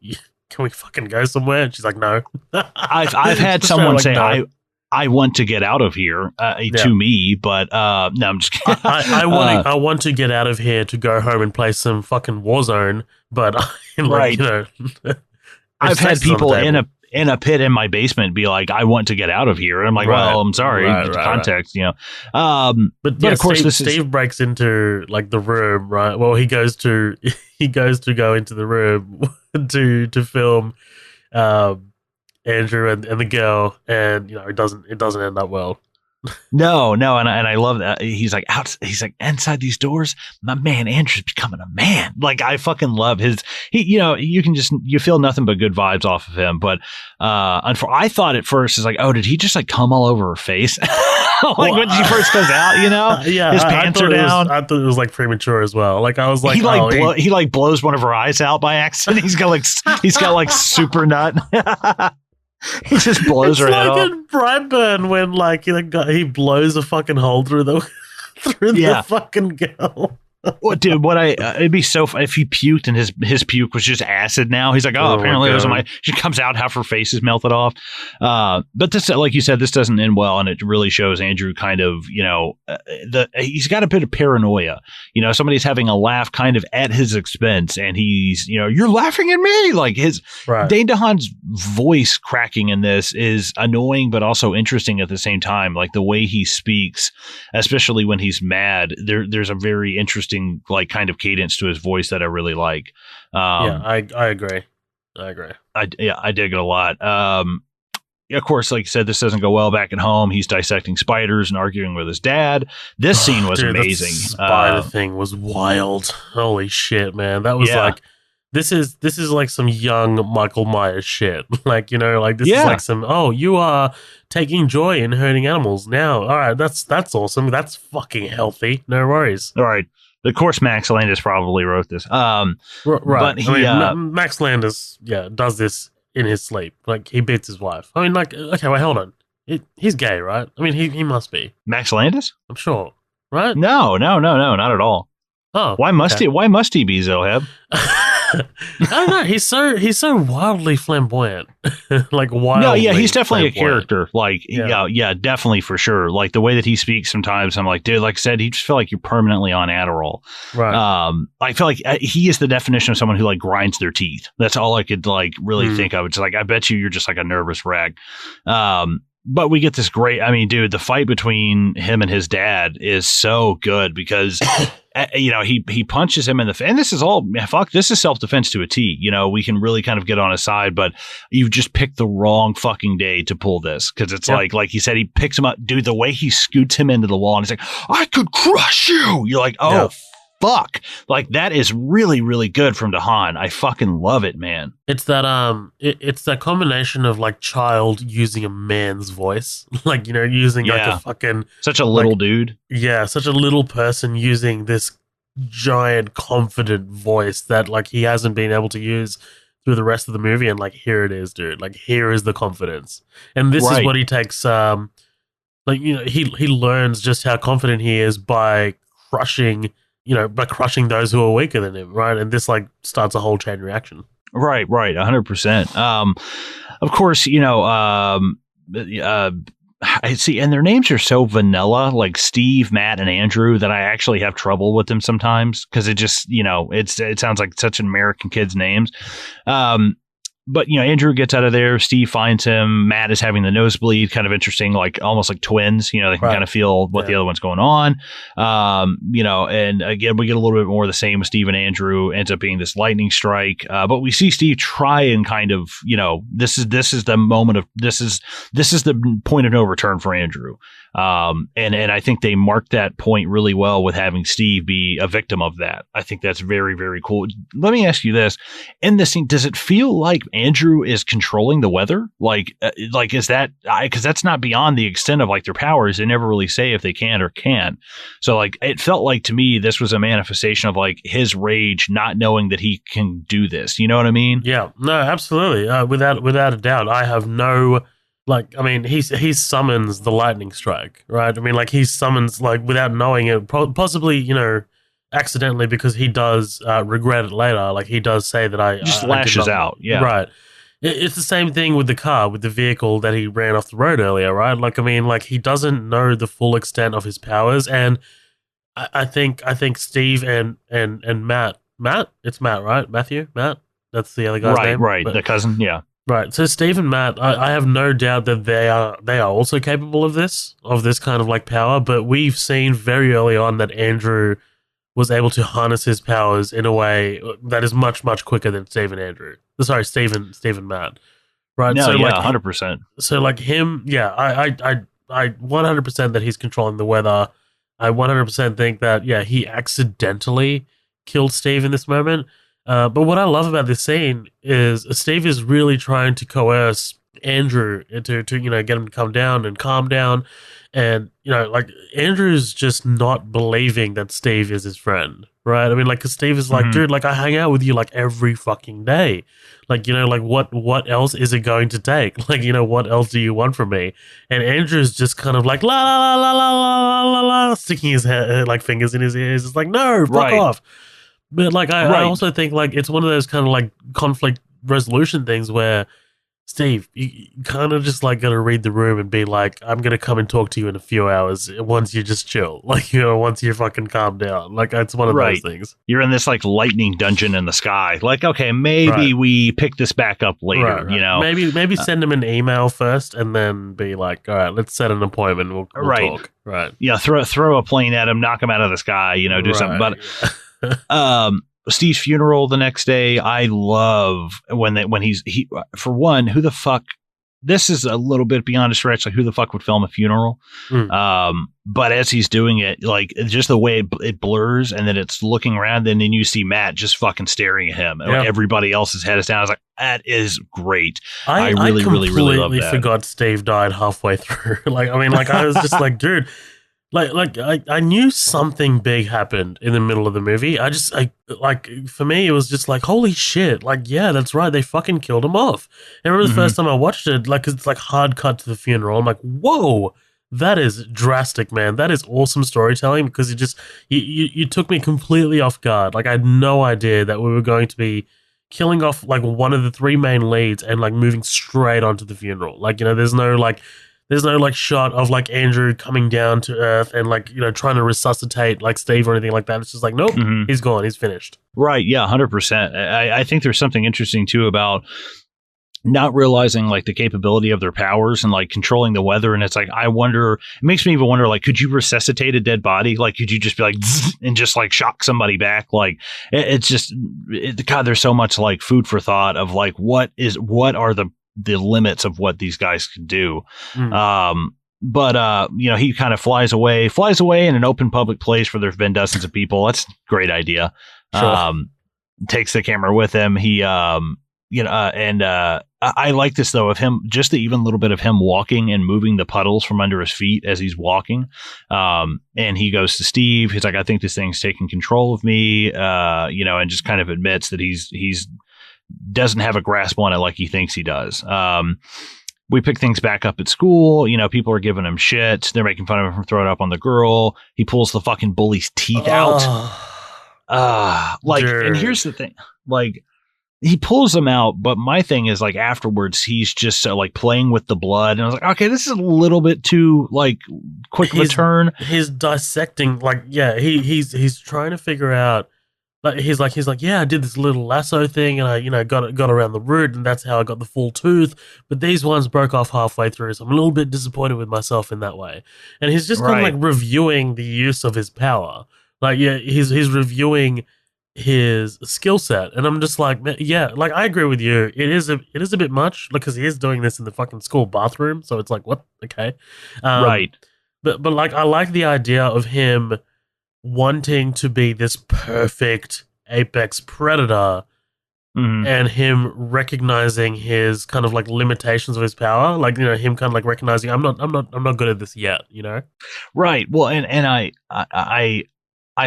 can we fucking go somewhere? And she's like, no. I've had someone say, no. I want to get out of here to me, but no, I'm just kidding. I want to get out of here to go home and play some fucking Warzone, but right. I've had people in a pit in my basement be like, I want to get out of here. And I'm like, well, I'm sorry, context, you know. But of course, Steve breaks into like the room, right? Well, he goes to go into the room to film Andrew and the girl, and you know it doesn't end up well. No, and I love that. He's like inside these doors, my man Andrew's becoming a man. Like I fucking love you feel nothing but good vibes off of him. But I thought at first it's like, oh, did he just like come all over her face? When she first goes out, you know, his pants are down. I thought it was like premature as well. Like I was like, he blows one of her eyes out by accident. He's got like super nut. He just blows her head off. It's like in Brightburn when like he blows a fucking hole through the the fucking girl. Well, dude, it'd be so if he puked and his puke was just acid now. He's like, apparently those are she comes out, half her face is melted off. But this, like you said, this doesn't end well, and it really shows Andrew kind of, you know, he's got a bit of paranoia. You know, somebody's having a laugh kind of at his expense, and he's, you know, you're laughing at me. Like Dane DeHaan's voice cracking in this is annoying, but also interesting at the same time. Like the way he speaks, especially when he's mad, there's a very interesting like kind of cadence to his voice that I really like. I agree. I dig it a lot. Of course, like you said, this doesn't go well back at home. He's dissecting spiders and arguing with his dad. This scene was amazing. The spider thing was wild. Holy shit, man. That was like, this is like some young Michael Myers shit. Like, you know, like this is like some, you are taking joy in hurting animals now. All right, that's awesome. That's fucking healthy. No worries. All right. Of course, Max Landis probably wrote this. Right. But Max Landis, does this in his sleep. Like, he beats his wife. I mean, like, okay, wait, hold on. He's gay, right? I mean, he must be. Max Landis? I'm sure. Right? No, not at all. Oh. Why must he be, Zoheb? I don't know. He's so wildly flamboyant. Like wildly. No, yeah, he's definitely a character. Like, yeah, definitely for sure. Like the way that he speaks sometimes, I'm like, dude, like I said, you just feel like you're permanently on Adderall. Right. I feel like he is the definition of someone who like grinds their teeth. That's all I could like really think of. It's like, I bet you're just like a nervous wreck. But we get this great, I mean, dude, the fight between him and his dad is so good because, you know, he punches him in the face. And this is all, this is self-defense to a T. You know, we can really kind of get on his side, but you've just picked the wrong fucking day to pull this. Because it's like he said, he picks him up. Dude, the way he scoots him into the wall and he's like, I could crush you. You're like, fuck. Like, that is really, really good from DeHaan. I fucking love it, man. It's that it's that combination of like child using a man's voice. Like, you know, using like a fucking such a little dude. Yeah, such a little person using this giant confident voice that like he hasn't been able to use through the rest of the movie, and like here it is, dude. Like here is the confidence. And this is what he takes like, you know, he learns just how confident he is by crushing those who are weaker than him, right? And this like starts a whole chain reaction. Right, 100%. Of course, you know, I see, and their names are so vanilla, like Steve, Matt, and Andrew, that I actually have trouble with them sometimes because it just, you know, it sounds like such an American kids' names. But, you know, Andrew gets out of there. Steve finds him. Matt is having the nosebleed. Kind of interesting, like almost like twins. You know, they can kind of feel what the other one's going on. You know, and again, we get a little bit more of the same with Steve and Andrew. Ends up being this lightning strike. But we see Steve try and kind of, you know, this is the moment of this is the point of no return for Andrew. And I think they marked that point really well with having Steve be a victim of that. I think that's very, very cool. Let me ask you this. In this scene, does it feel like Andrew is controlling the weather? Like is that, because that's not beyond the extent of like their powers. They never really say if they can or can't. So like, it felt like to me, this was a manifestation of like his rage, not knowing that he can do this. You know what I mean? Yeah, no, absolutely. Without a doubt. I have no, like, I mean, he summons the lightning strike, right? I mean, like he summons like without knowing it, possibly, you know, accidentally, because he does regret it later. Like he does say that I just lashes out. Yeah. Right. It's the same thing with the car, with the vehicle that he ran off the road earlier, right? Like, I mean, like he doesn't know the full extent of his powers, and I think Steve and Matt, it's Matt, right? Matt, that's the other guy's Right, name, right. but The cousin, yeah. right. So Steve and Matt, I have no doubt that they are also capable of this kind of like power, but we've seen very early on that Andrew was able to harness his powers in a way that is much, much quicker than Steve and Andrew. Sorry, Steve and Matt. Right. No, So yeah, like 100%. so like him, yeah, I 100% that he's controlling the weather. I 100% think that yeah, he accidentally killed Steve in this moment. But what I love about this scene is Steve is really trying to coerce Andrew to get him to calm down, and like Andrew's just not believing that Steve is his friend, right? I mean, like, 'cause Steve is like, Mhm. dude, like I hang out with you like every fucking day, like like what else is it going to take? Like what else do you want from me? And Andrew's just kind of like la la la la la la la la, sticking his head, like fingers in his ears. It's like no, fuck Right, off. But like I right. also think like it's one of those kind of like conflict resolution things where Steve, you kind of just like got to read the room and be like, I'm gonna come and talk to you in a few hours once you just chill, like once you fucking calm down. Like it's one of those Right. things. You're in this like lightning dungeon in the sky. Like, okay, maybe Right. we pick this back up later, Right. Maybe send him an email first and then be like, all right, let's set an appointment. We'll Right. talk. Right. Yeah, throw a plane at him, knock him out of the sky, do something. But Steve's funeral the next day, I love when he for one, who the fuck, this is a little bit beyond a stretch, like who the fuck would film a funeral? But as he's doing it, like just the way it blurs and then it's looking around and then you see Matt just fucking staring at him. Yeah. Everybody else's head is down. I was like, that is great. I really, really, really love that. forgot Steve died halfway through. Like, I mean, like I was just like, dude, like I knew something big happened in the middle of the movie. For me, it was just like, holy shit. Like, yeah, that's right. They fucking killed him off. I remember the first time I watched it, like, it's like hard cut to the funeral. I'm like, whoa, that is drastic, man. That is awesome storytelling because you took me completely off guard. Like, I had no idea that we were going to be killing off like one of the three main leads and like moving straight onto the funeral. Like, there's no shot of like Andrew coming down to earth and like, trying to resuscitate like Steve or anything like that. It's just like, nope, he's gone. He's finished. Right. Yeah. 100%. I think there's something interesting too about not realizing like the capability of their powers and like controlling the weather. And it's like, it makes me even wonder, like, could you resuscitate a dead body? Like, could you just be like, and just like shock somebody back? Like, God, there's so much like food for thought of like, what are the limits of what these guys can do. But he kind of flies away in an open public place where there've been dozens of people. That's a great idea. Sure. Takes the camera with him. He, I like this though of him, just the even little bit of him walking and moving the puddles from under his feet as he's walking. And he goes to Steve. He's like, I think this thing's taking control of me, and just kind of admits that he's doesn't have a grasp on it like he thinks he does. We pick things back up at school. People are giving him shit. They're making fun of him for throwing up on the girl. He pulls the fucking bully's teeth out. And here's the thing, like, he pulls them out, but my thing is like afterwards, he's just like playing with the blood, and I was like, okay, this is a little bit too like quick of a turn. He's dissecting, like, yeah, he's trying to figure out. Like he's like, yeah, I did this little lasso thing, and I got around the root, and that's how I got the full tooth. But these ones broke off halfway through, so I'm a little bit disappointed with myself in that way. And he's just kind of like reviewing the use of his power. Like, yeah, he's reviewing his skill set, and I'm just like, yeah, like I agree with you. It is a bit much because he is doing this in the fucking school bathroom, so it's like, what? Okay, right. But like I like the idea of him wanting to be this perfect apex predator, and him recognizing his kind of like limitations of his power, like him kind of like recognizing I'm not good at this yet, Right. Well, and I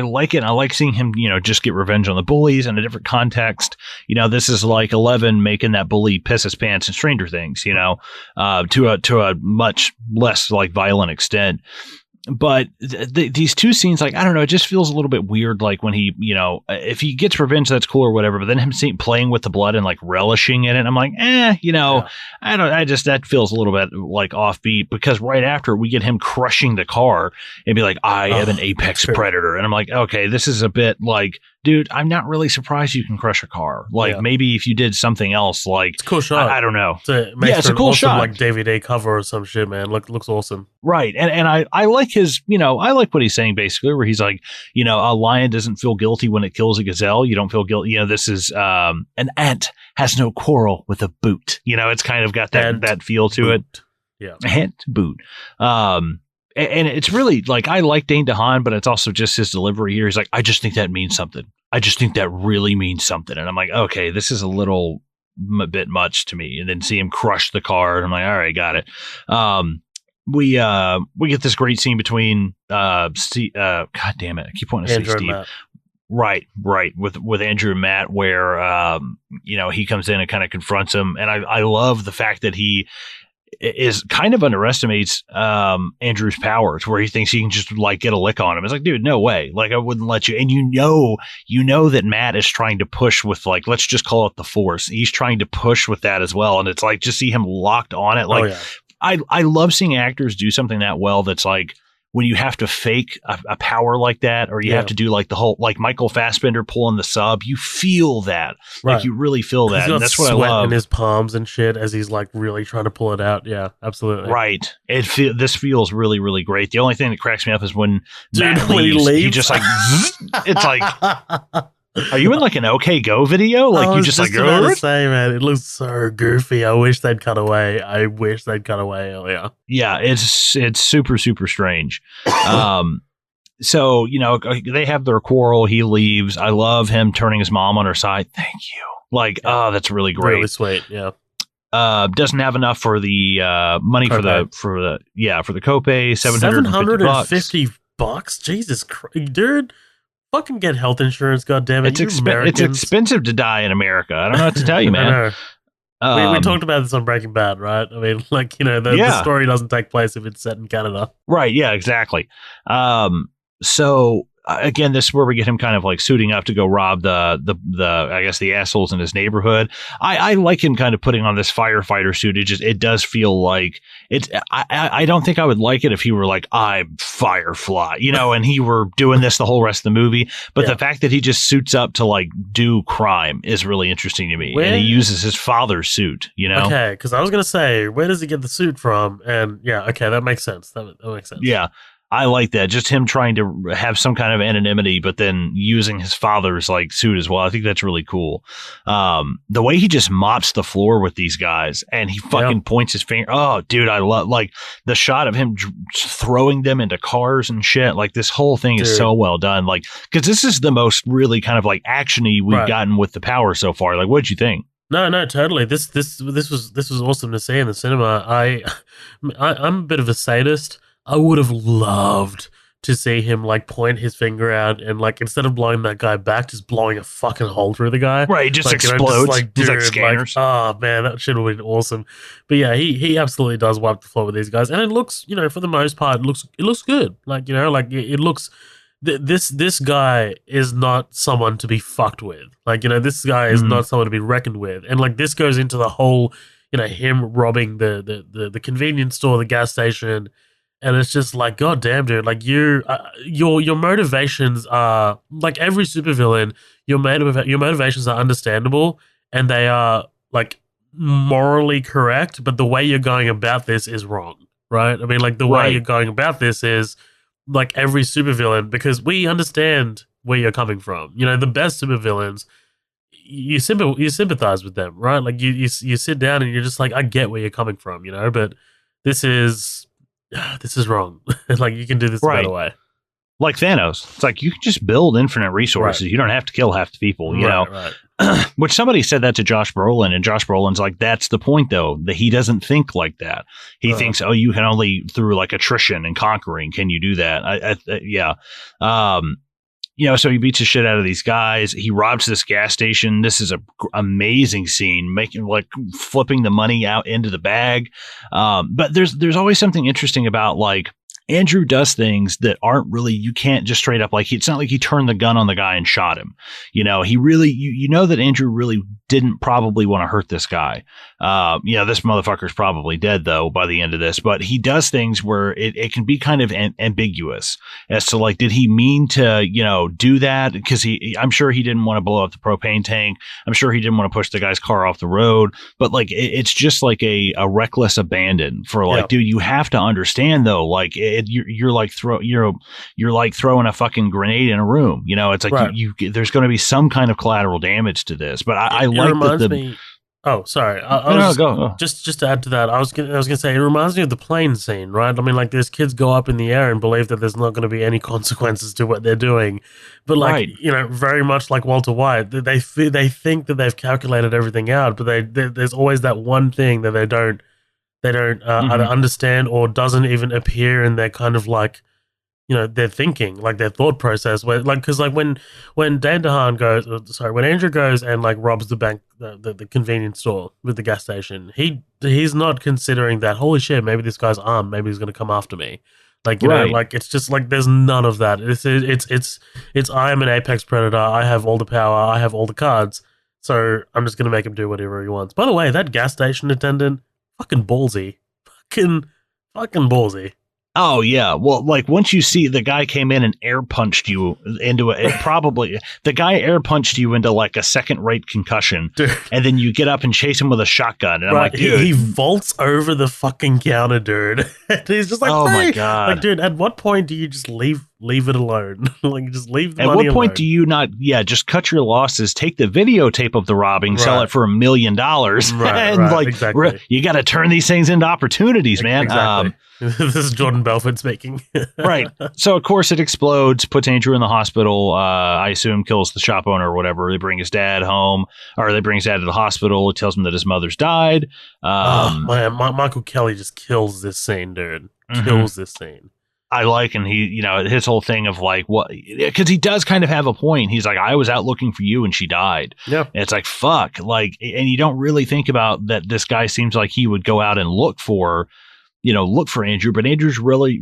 like it. I like seeing him, just get revenge on the bullies in a different context. This is like 11 making that bully piss his pants in Stranger Things, to a much less like violent extent. but these two scenes, like, I don't know, it just feels a little bit weird. Like when he, if he gets revenge, that's cool or whatever. But then him playing with the blood and like relishing in it, I'm like, Yeah. that feels a little bit like offbeat, because right after we get him crushing the car and be like, I am an apex predator. And I'm like, okay, this is a bit like, dude, I'm not really surprised you can crush a car. Like maybe if you did something else, like, it's a cool shot. I don't know. It's a cool awesome, shot. like DVD cover or some shit, man. Looks awesome. Right. And I like his, I like what he's saying basically, where he's like, a lion doesn't feel guilty when it kills a gazelle. You don't feel guilty. This is an ant has no quarrel with a boot. It's kind of got that feel to it. Yeah. Ant boot. And it's really like, I like Dane DeHaan, but it's also just his delivery here. He's like, I just think that means something. I just think that really means something. And I'm like, okay, this is a bit much to me. And then see him crush the car. And I'm like, all right, got it. We get this great scene between God damn it, I keep wanting to say Steve. Right, with Andrew and Matt, where he comes in and kind of confronts him, and I love the fact that he is kind of underestimates Andrew's powers, where he thinks he can just like get a lick on him. It's like, dude, no way. Like, I wouldn't let you. And you know that Matt is trying to push with, like, let's just call it the Force. He's trying to push with that as well, and it's like, just see him locked on it. Like, I love seeing actors do something that well. That's like, when you have to fake a power like that, or you have to do like the whole, like Michael Fassbender pulling the sub, you feel that. Like, you really feel that. And that's what I love. In his palms and shit as he's like really trying to pull it out. Yeah, absolutely. Right. This feels really, really great. The only thing that cracks me up is when Matt when he leaves, he just like, it's like, are you in like an OK Go video? Like, you just like, about to say, man, it looks so goofy. I wish they'd cut away. Earlier. Yeah, it's super, super strange. So, they have their quarrel. He leaves. I love him turning his mom on her side. Thank you. Like, that's really great. Really sweet. Yeah. Doesn't have enough for the money copay. for the copay. $750. Jesus Christ, dude. Fucking get health insurance, goddammit. It's expensive to die in America. I don't know what to tell you, man. We talked about this on Breaking Bad, right? I mean, like, the story doesn't take place if it's set in Canada. Right, yeah, exactly. So again, this is where we get him kind of like suiting up to go rob the I guess the assholes in his neighborhood. I like him kind of putting on this firefighter suit. It does feel like it's. I don't think I would like it if he were like, I'm Firefly, and he were doing this the whole rest of the movie. But the fact that he just suits up to like do crime is really interesting to me. And he uses his father's suit. Okay, because I was gonna say, where does he get the suit from? And that makes sense. That makes sense. Yeah. I like that. Just him trying to have some kind of anonymity, but then using his father's like suit as well. I think that's really cool. The way he just mops the floor with these guys and he fucking points his finger. Oh, dude, I love like the shot of him throwing them into cars and shit. Like, this whole thing is so well done. Like, because this is the most really kind of like actiony we've gotten with the power so far. Like, what'd you think? No, totally. This was awesome to see in the cinema. I'm a bit of a sadist. I would have loved to see him like point his finger out and like, instead of blowing that guy back, just blowing a fucking hole through the guy. Right, just explodes. He's like scanners. Oh man, that shit would have been awesome. But yeah, he absolutely does wipe the floor with these guys, and it looks, for the most part, it looks good. Like, it looks. This guy is not someone to be fucked with. Like, this guy is not someone to be reckoned with, and like this goes into the whole, him robbing the convenience store, the gas station. And it's just like, God damn, dude, like your motivations are like every supervillain. Your motivations are understandable and they are like morally correct, but the way you're going about this is wrong, right? I mean, like the way you're going about this is like every supervillain, because we understand where you're coming from. The best supervillains, you sympathize with them, right? Like you sit down and you're just like, I get where you're coming from, but this is wrong. Like, you can do this a better way. Like Thanos. It's like, you can just build infinite resources. Right. You don't have to kill half the people, you know? Right. Which somebody said that to Josh Brolin, and Josh Brolin's like, that's the point, though, that he doesn't think like that. He thinks, you can only through like attrition and conquering can you do that. Yeah. So he beats the shit out of these guys. He robs this gas station. This is a amazing scene, flipping the money out into the bag. But there's always something interesting about like Andrew does things that aren't really, you can't just straight up like, it's not like he turned the gun on the guy and shot him. He really, you know that Andrew really didn't probably want to hurt this guy. This motherfucker's probably dead though by the end of this, but he does things where it can be kind of ambiguous as to like, did he mean to, do that? Because I'm sure he didn't want to blow up the propane tank. I'm sure he didn't want to push the guy's car off the road, but like, it's just like a reckless abandon for like, dude, you have to understand though, like you're like throwing a fucking grenade in a room. It's like there's going to be some kind of collateral damage to this. But I like that. Oh, sorry. Just to add to that, I was gonna say it reminds me of the plane scene, right? I mean, like these kids go up in the air and believe that there's not going to be any consequences to what they're doing, but like very much like Walter White, they think that they've calculated everything out, but there's always that one thing that they don't either understand or doesn't even appear in their kind of like, their thinking, like their thought process. Where like, because like when Dan DeHaan when Andrew goes and like robs the bank, the convenience store with the gas station, he's not considering that, holy shit, maybe this guy's armed, maybe he's going to come after me. Like, you know, like it's just like there's none of that. It's I am an apex predator. I have all the power. I have all the cards. So I'm just going to make him do whatever he wants. By the way, that gas station attendant, fucking ballsy. Fucking ballsy. Oh, yeah. Well, like once you see the guy came in and air punched you into the guy air punched you into like a second rate concussion. Dude. And then you get up and chase him with a shotgun. And I'm like, dude. He vaults over the fucking counter, dude. And he's just like, oh my God. Like, dude, at what point do you just leave it alone? Like, just leave the money alone. At what point do you not, just cut your losses, take the videotape of the robbing, sell it for $1 million. And like, exactly. You got to turn these things into opportunities, man. Exactly. This is Jordan Belfort speaking. Right. So, of course, it explodes, puts Andrew in the hospital, I assume kills the shop owner or whatever. They bring his dad home, or they bring his dad to the hospital. It tells him that his mother's died. Man, Michael Kelly just kills this scene, dude. Kills this scene. I like, and he, his whole thing of like, what, because he does kind of have a point. He's like, I was out looking for you and she died. Yeah. And it's like, fuck. Like, and you don't really think about that this guy seems like he would go out and look for Andrew, but Andrew's really,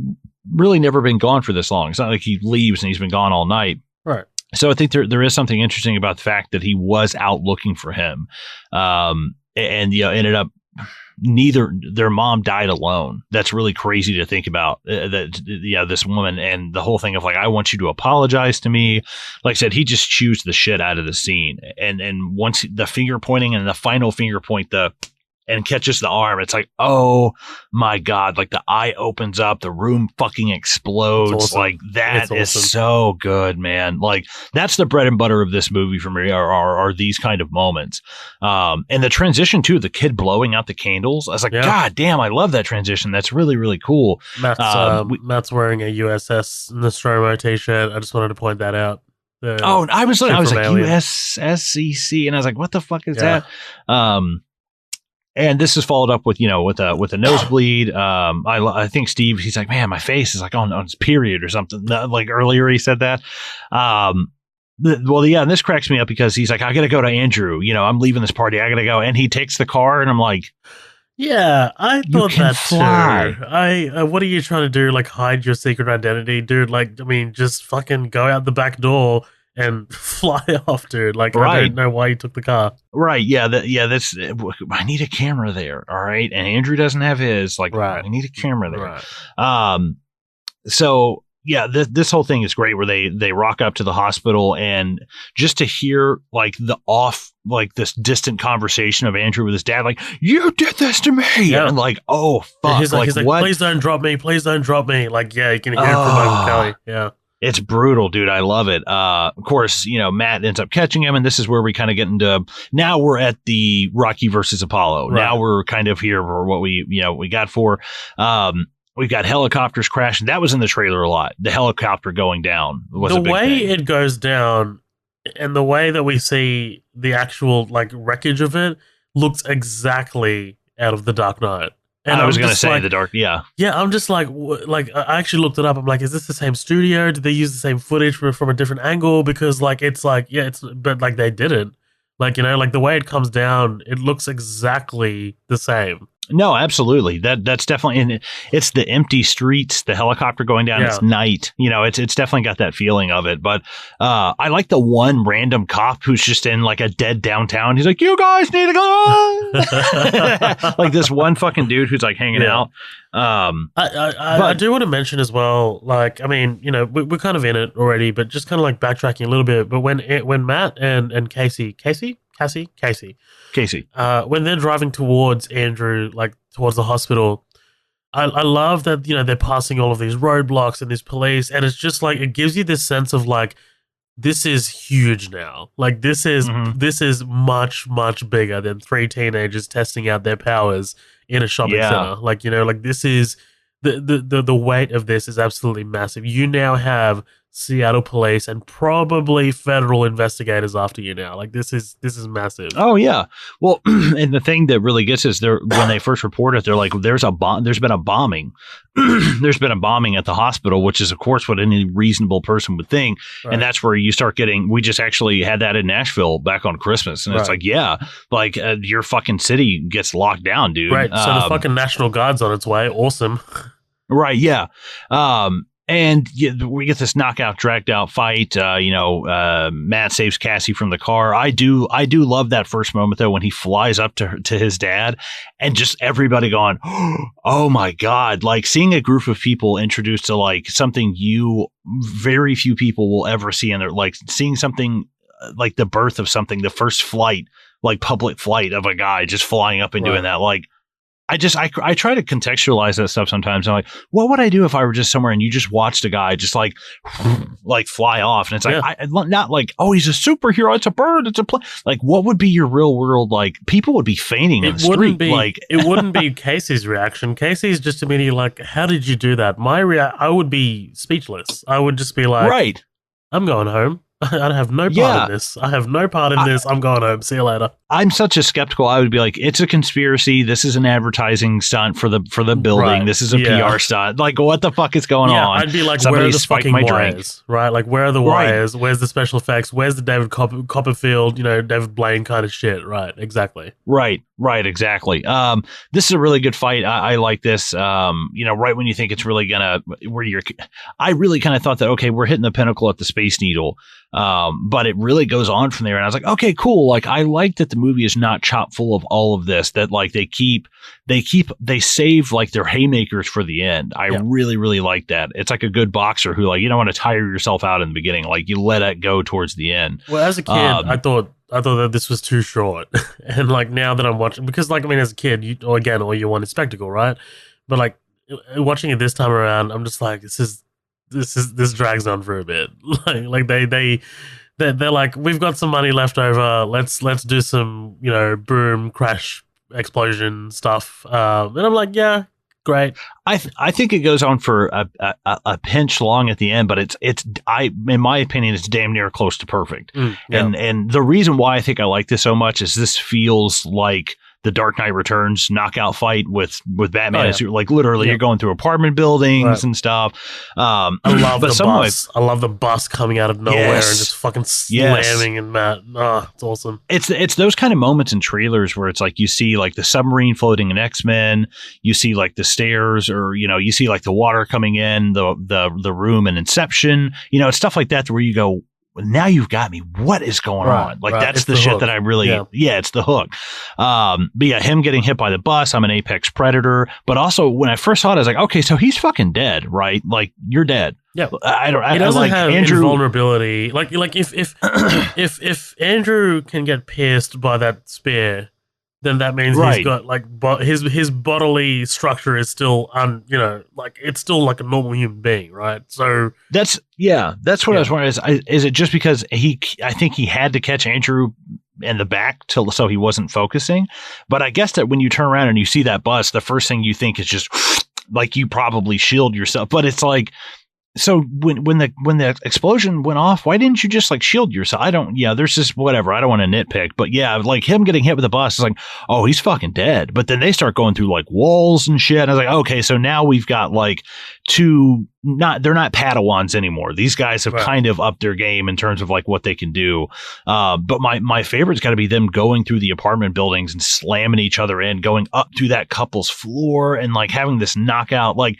really never been gone for this long. It's not like he leaves and he's been gone all night. Right. So I think there is something interesting about the fact that he was out looking for him. And ended up, their mom died alone. That's really crazy to think about, this woman and the whole thing of like, I want you to apologize to me. Like I said, he just chews the shit out of the scene. And once the finger pointing and the final finger point, and catches the arm, it's like, oh my God, like the eye opens up, the room fucking explodes. Awesome. Like that is so good, man. Like that's the bread and butter of this movie for me are these kind of moments. And the transition too, the kid blowing out the candles. I was like, God damn, I love that transition. That's really, really cool. Matt's wearing a USS Nostromo t-shirt. I just wanted to point that out. I was like USSEC, and I was like, what the fuck is that? And this is followed up with, with a nosebleed. I think Steve, he's like, man, my face is like on its period or something. Like earlier he said that. And this cracks me up because he's like, I got to go to Andrew. I'm leaving this party. I got to go. And he takes the car and I'm like, yeah, I thought that too. What are you trying to do? Like hide your secret identity, dude? Like, I mean, just fucking go out the back door and fly off, dude. Like, I don't know why you took the car. Right. Yeah. That's, I need a camera there. All right. And Andrew doesn't have his. Like, I need a camera there. Right. So, yeah, this whole thing is great where they rock up to the hospital and just to hear like this distant conversation of Andrew with his dad, like, you did this to me. Yeah. And like, oh, fuck. He's like, what? Please don't drop me. Please don't drop me. Like, yeah, you can hear it from Michael Kelly. Yeah. It's brutal, dude. I love it. Of course, Matt ends up catching him, and this is where we kind of get into. Now we're at the Rocky versus Apollo. Right. Now we're kind of here for what we got for. We've got helicopters crashing. That was in the trailer a lot. The helicopter going down was a big way thing. It goes down, and the way that we see the actual like wreckage of it looks exactly out of The Dark Knight. And I was going to say The Dark, yeah. Yeah, I'm just like I actually looked it up. I'm like, is this the same studio? Did they use the same footage from a different angle? Because like, but like they didn't. Like, like the way it comes down, it looks exactly the same. No, absolutely. That's definitely, and it's the empty streets, the helicopter going down. It's night. It's definitely got that feeling of it. But I like the one random cop who's just in like a dead downtown. He's like, "You guys need to go." Like this one fucking dude who's like hanging out. I do want to mention as well. Like, I mean, we're kind of in it already, but just kind of like backtracking a little bit. But when Matt and Casey, when they're driving towards Andrew, like towards the hospital, I love that, they're passing all of these roadblocks and these police, and it's just like, it gives you this sense of like, this is huge now. Like this is much, much bigger than three teenagers testing out their powers in a shopping center. Like, like this is the weight of this is absolutely massive. You now have Seattle police and probably federal investigators after you now. Like this is massive. Oh yeah. Well, and the thing that really gets us there when they first report it, they're like, there's been a bombing. There's been a bombing at the hospital, which is of course what any reasonable person would think. Right. And that's where you start getting, we just actually had that in Nashville back on Christmas. And it's like, your fucking city gets locked down, dude. Right. So the fucking National Guard's on its way. Awesome. Right. Yeah. And we get this knockout, dragged out fight. Matt saves Cassie from the car. I do love that first moment though when he flies up to his dad, and just everybody going, "Oh my god!" Like seeing a group of people introduced to like something very few people will ever see in their, like seeing something like the birth of something, the first flight, like public flight of a guy just flying up and doing that, like. I try to contextualize that stuff sometimes. I'm like, what would I do if I were just somewhere and you just watched a guy just like fly off? And it's like, not like, oh, he's a superhero. It's a bird. It's a plane. Like, what would be your real world? Like, people would be fainting in the street. It wouldn't be Casey's reaction. Casey's just immediately like, how did you do that? I would be speechless. I would just be like, right. I'm going home. I have no part in this. I have no part in this. I'm going home. See you later. I'm such a skeptical. I would be like, it's a conspiracy. This is an advertising stunt for the building. Right. This is a PR stunt. Like, what the fuck is going on? I'd be like, where are the fucking wires? Right? Like, where are the wires? Where's the special effects? Where's the David Copperfield, David Blaine kind of shit? Right. Exactly. Right. Exactly. This is a really good fight. I like this. Right when you think it's really I really kind of thought that, okay, we're hitting the pinnacle at the Space Needle. But it really goes on from there. And I was like, okay, cool. Like, I like that the movie is not chock full of all of this, that like they save like their haymakers for the end. I really, really like that. It's like a good boxer who, like, you don't want to tire yourself out in the beginning. Like, you let it go towards the end. Well, as a kid, I thought that this was too short. And like now that I'm watching, because like, I mean, as a kid, all you want is spectacle, right? But like watching it this time around, I'm just like, this drags on for a bit. like they're like, we've got some money left over. Let's do some, boom, crash, explosion stuff. And I'm like, yeah, great. I think it goes on for a pinch long at the end, but in my opinion, it's damn near close to perfect. And the reason why I think I like this so much is this feels like the Dark Knight Returns knockout fight with Batman. Like literally you're going through apartment buildings and stuff. I love the bus. I love the bus coming out of nowhere and just fucking slamming and Matt. It's awesome. It's those kind of moments in trailers where it's like you see like the submarine floating in X-Men, you see like the stairs, or you see like the water coming in the room in Inception. It's stuff like that where you go, now you've got me. What is going on? Like, that's it's the shit hook. That I really, it's the hook. But yeah, him getting hit by the bus. I'm an apex predator. But also when I first saw it, I was like, okay, so he's fucking dead, right? Like, you're dead. Yeah. He doesn't like have Andrew vulnerability. Like if Andrew can get pierced by that spear, then that means he's got like his bodily structure is still it's still like a normal human being, right? So that's what I was wondering. Is it just because I think he had to catch Andrew in the back so he wasn't focusing? But I guess that when you turn around and you see that bus, the first thing you think is just like you probably shield yourself. But it's like so when the explosion went off, why didn't you just like shield yourself? There's just whatever. I don't want to nitpick, but yeah, like him getting hit with the bus is like, oh, he's fucking dead. But then they start going through like walls and shit. And I was like, okay, so now we've got like they're not Padawans anymore. These guys have kind of upped their game in terms of like what they can do. But my favorite's got to be them going through the apartment buildings and slamming each other in, going up to that couple's floor and like having this knockout. Like,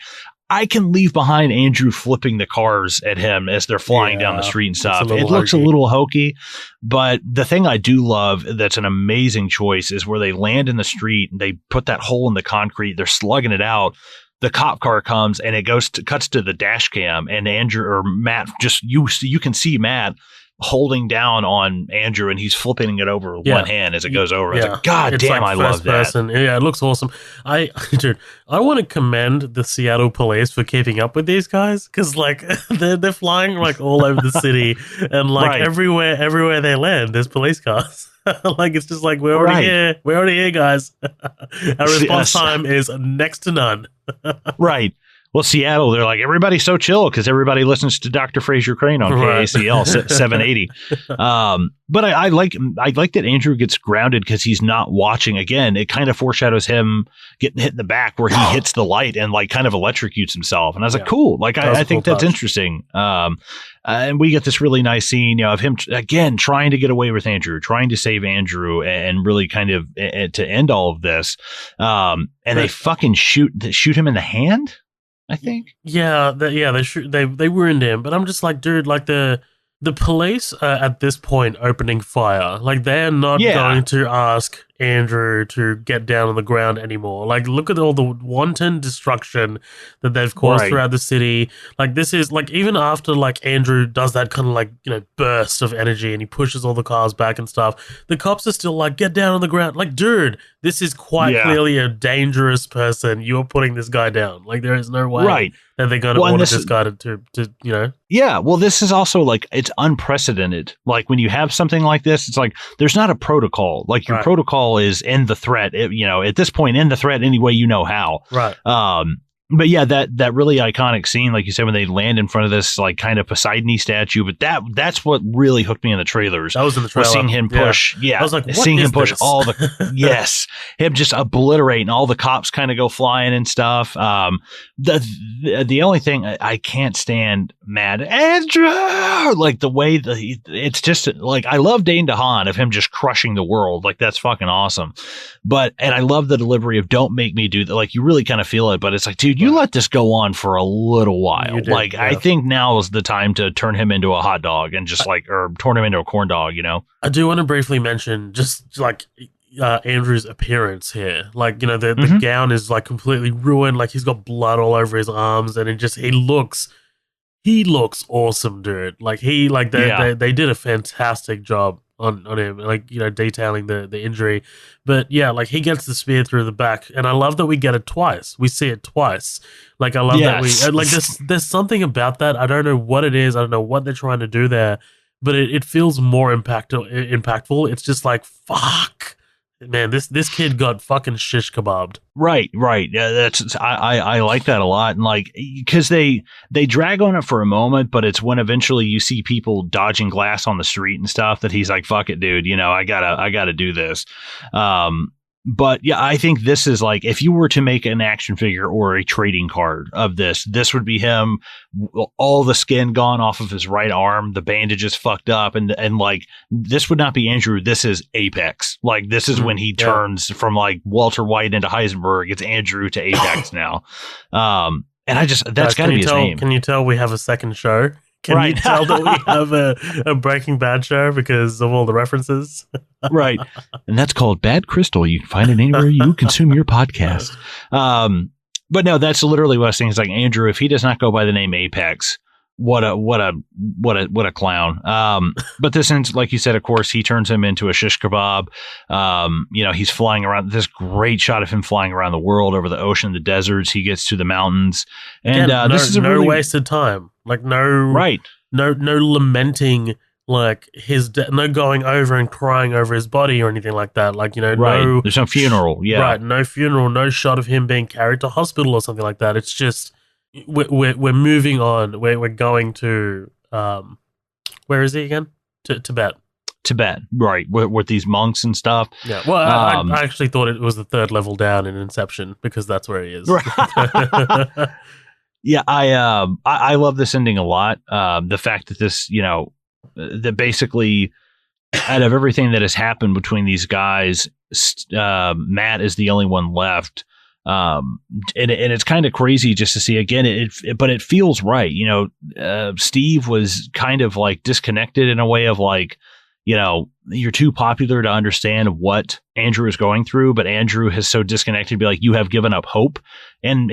I can leave behind Andrew flipping the cars at him as they're flying down the street and stuff. It looks a little hokey, but the thing I do love that's an amazing choice is where they land in the street and they put that hole in the concrete. They're slugging it out. The cop car comes and it cuts to the dash cam, and Andrew or Matt you can see Matt holding down on Andrew and he's flipping it over with one hand as it goes over. It's like, God damn, like I love that. Person. Yeah, it looks awesome. I want to commend the Seattle police for keeping up with these guys, because like they're flying like all over the city and like everywhere they land, there's police cars. Like it's just like we're already here, guys. Our response time is next to none. Right. Well, Seattle, they're like, everybody's so chill because everybody listens to Dr. Fraser Crane on KACL 780. But I like that Andrew gets grounded because he's not watching. Again, it kind of foreshadows him getting hit in the back where he hits the light and like kind of electrocutes himself. And I was like, cool. Like, I think that's interesting. And we get this really nice scene, of him again trying to get away with Andrew, trying to save Andrew, and really kind of to end all of this. And they fucking shoot him in the hand, I think. They wound him, but I'm just like, dude, like the police are at this point opening fire. Like they're not going to ask Andrew to get down on the ground anymore. Like, look at all the wanton destruction that they've caused throughout the city. Like, this is like, even after like Andrew does that kind of like, burst of energy and he pushes all the cars back and stuff, the cops are still like, get down on the ground. Like, dude, this is quite clearly a dangerous person. You're putting this guy down. Like, there is no way that they're going to order this guy to. Yeah, well, this is also like, it's unprecedented. Like, when you have something like this, it's like, there's not a protocol. Like, your protocol is end the threat. At this point, end the threat any way you know how. Right. But yeah, that really iconic scene, like you said, when they land in front of this like kind of Poseidon-y statue. But that's what really hooked me in the trailers. That was in the trailer. Seeing him push, I was like, what seeing is him push this? all the him just obliterating all the cops, kind of go flying and stuff. The only thing I can't stand, Mad Andrew, like the way it's just like, I love Dane DeHaan of him just crushing the world, like that's fucking awesome. And I love the delivery of "Don't make me do that." Like, you really kind of feel it, but it's like, dude, you let this go on for a little while. I think now is the time to turn him into a hot dog and just or turn him into a corn dog, I do want to briefly mention just like Andrew's appearance here. Like, the gown is like completely ruined. Like, he's got blood all over his arms, and he looks awesome, dude. Like, they did a fantastic job on him, like, detailing the injury. But yeah, like, he gets the spear through the back, and I love that we get it twice. We see it twice. Like, I love that we like there's something about that. I don't know what it is. I don't know what they're trying to do there, but it feels more impactful. It's just like, fuck, man, this kid got fucking shish kebabbed. Right. Yeah, I like that a lot, and like, because they drag on it for a moment, but it's when eventually you see people dodging glass on the street and stuff that he's like, fuck it, dude, I gotta do this. But yeah, I think this is like, if you were to make an action figure or a trading card of this would be him, all the skin gone off of his right arm, the bandage is fucked up, and like, this would not be Andrew. This is Apex. Like, this is when he turns from like Walter White into Heisenberg. It's Andrew to Apex now. And that's got to be his name. Can you tell we have a second show? Can you tell that we have a Breaking Bad show because of all the references? Right. And that's called Bad Crystal. You can find it anywhere you consume your podcast. But no, that's literally what I was saying. It's like, Andrew, if he does not go by the name Apex, what a clown. But this ends, like you said, of course, he turns him into a shish kebab. He's flying around, this great shot of him flying around the world, over the ocean, the deserts. He gets to the mountains, and this is no wasted time. Like, no lamenting, like no going over and crying over his body or anything like that. Like, no, there's no funeral. Yeah. Right. No funeral, no shot of him being carried to hospital or something like that. It's just, we're moving on. We're going to where is he again? To Tibet. Tibet, right? With these monks and stuff. Yeah. Well, I actually thought it was the third level down in Inception because that's where he is. Yeah, I love this ending a lot. The fact that this, that basically out of everything that has happened between these guys, Matt is the only one left. And it's kind of crazy just to see again, but it feels right. Steve was kind of like disconnected in a way of like, you're too popular to understand what Andrew is going through, but Andrew has so disconnected to be like, you have given up hope and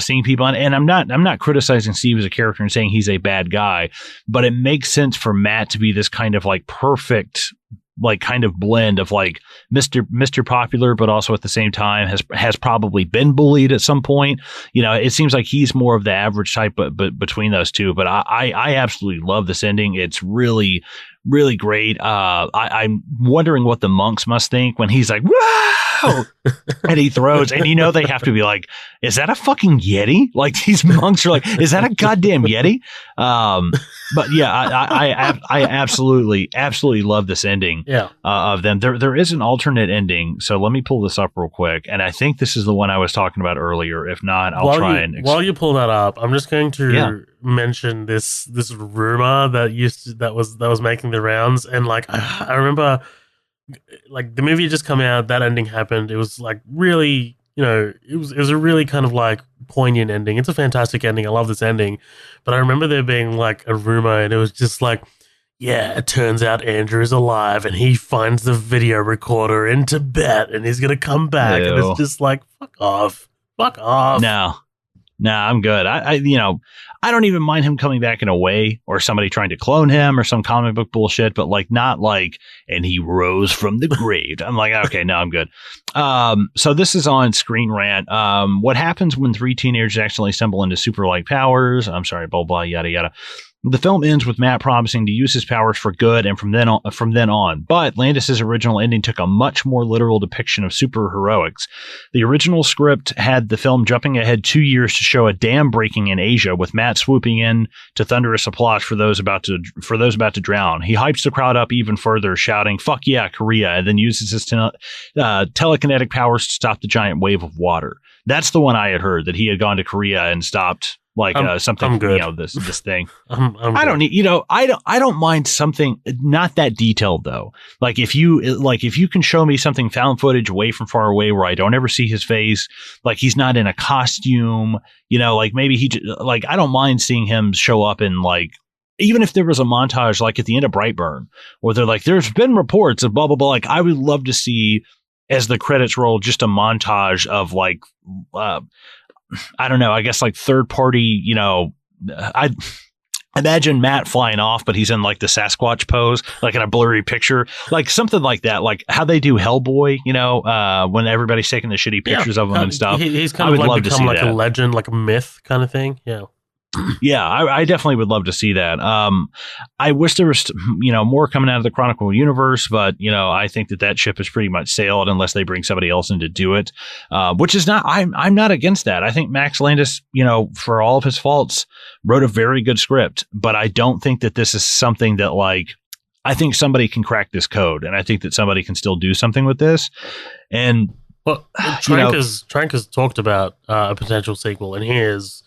seeing people and I'm not criticizing Steve as a character and saying he's a bad guy, but it makes sense for Matt to be this kind of like perfect, like kind of blend of like Mr. Popular, but also at the same time has probably been bullied at some point. It seems like he's more of the average type, but between those two, but I absolutely love this ending. It's really, really great. I'm wondering what the monks must think when he's like, wow, and he throws, and they have to be like, is that a fucking Yeti? Like these monks are like, is that a goddamn Yeti? But yeah, I absolutely love this ending. Yeah. Of them. There is an alternate ending, so let me pull this up real quick, and I think this is the one I was talking about earlier. If not, I'll try while you pull that up, I'm just going to mention this rumor that was making the rounds, and like I remember, like the movie had just come out, that ending happened. It was like really, it was a really kind of like poignant ending. It's a fantastic ending. I love this ending, but I remember there being like a rumor, and it was just like, yeah, it turns out Andrew is alive, and he finds the video recorder in Tibet, and he's gonna come back, and it's just like, fuck off. No, I'm good. I don't even mind him coming back in a way, or somebody trying to clone him, or some comic book bullshit, but like not like, and he rose from the grave. I'm like, okay, no, I'm good. So this is on Screen Rant. What happens when 3 teenagers accidentally stumble into super-like powers? I'm sorry, blah blah yada yada. The film ends with Matt promising to use his powers for good, and from then on. But Landis's original ending took a much more literal depiction of superheroics. The original script had the film jumping ahead 2 years to show a dam breaking in Asia, with Matt swooping in to thunderous applause for those about to drown. He hypes the crowd up even further, shouting "Fuck yeah, Korea!" and then uses his telekinetic powers to stop the giant wave of water. That's the one I had heard, that he had gone to Korea and stopped. Like something, I'm good. This thing. I don't need, I don't mind something not that detailed though. Like if you can show me something found footage away from far away where I don't ever see his face, like he's not in a costume, like maybe I don't mind seeing him show up in like, even if there was a montage like at the end of Brightburn, where they're like, there's been reports of blah blah blah. Like I would love to see, as the credits roll, just a montage of like. I don't know, I guess like third party, I'd imagine Matt flying off, but he's in like the Sasquatch pose, like in a blurry picture, like something like that, like how they do Hellboy, when everybody's taking the shitty pictures of him and stuff. He's kind of like become like a legend, like a myth kind of thing. Yeah. Yeah, I definitely would love to see that. I wish there was, more coming out of the Chronicle universe, but, I think that ship has pretty much sailed unless they bring somebody else in to do it, which is not, I'm not against that. I think Max Landis, for all of his faults, wrote a very good script, but I don't think that this is something that like, I think somebody can crack this code, and I think that somebody can still do something with this. And well, Trank has talked about a potential sequel, and he is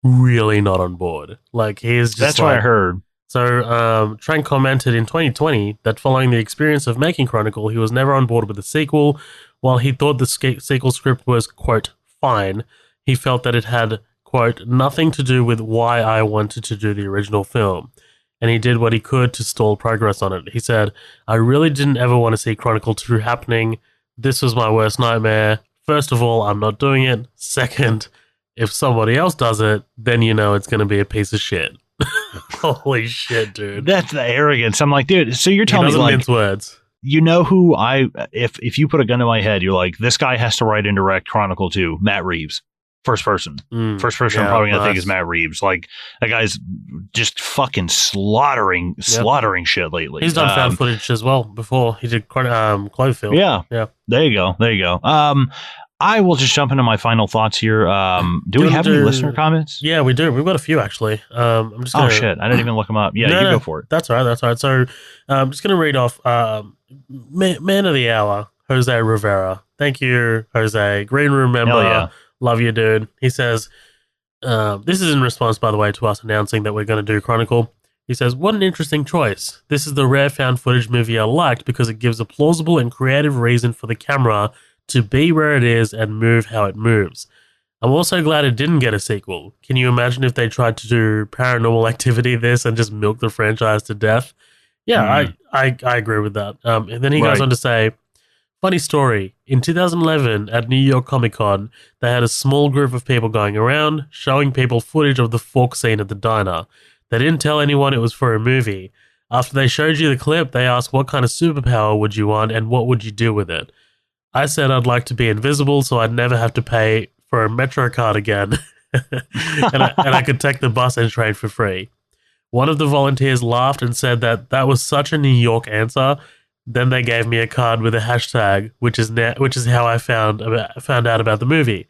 really not on board. Like he's just that's what I heard. So Trank commented in 2020 that following the experience of making Chronicle, he was never on board with the sequel. While he thought the sequel script was, quote, fine, he felt that it had, quote, nothing to do with why I wanted to do the original film, and he did what he could to stall progress on it. He said, I really didn't ever want to see Chronicle 2 happening. This was my worst nightmare. First of all, I'm not doing it. Second, if somebody else does it, then it's going to be a piece of shit. Holy shit, dude. That's the arrogance. I'm like, dude, so you're telling me like mince words. Who if you put a gun to my head, you're like, this guy has to write and direct Chronicle 2, Matt Reeves. First person. First person I'm probably going to think is Matt Reeves. Like, that guy's just fucking slaughtering shit lately. He's done found footage as well before. He did Cloverfield. Yeah. There you go. I will just jump into my final thoughts here. Do we have any listener comments? Yeah, we do. We've got a few, actually. I'm just gonna, oh, shit. I didn't even look them up. Yeah, you go for it. That's all right. So I'm just going to read off Man of the Hour, Jose Rivera. Thank you, Jose. Green Room member. Hell yeah. Love you, dude. He says, this is in response, by the way, to us announcing that we're going to do Chronicle. He says, what an interesting choice. This is the rare found footage movie I liked because it gives a plausible and creative reason for the camera to be where it is and move how it moves. I'm also glad it didn't get a sequel. Can you imagine if they tried to do Paranormal Activity this and just milk the franchise to death? Yeah, I agree with that. And then he goes on to say, funny story. In 2011 at New York Comic Con, they had a small group of people going around showing people footage of the fork scene at the diner. They didn't tell anyone it was for a movie. After they showed you the clip, they asked what kind of superpower would you want and what would you do with it. I said I'd like to be invisible so I'd never have to pay for a Metro card again and I could take the bus and train for free. One of the volunteers laughed and said that was such a New York answer. Then they gave me a card with a hashtag, which is how I found out about the movie.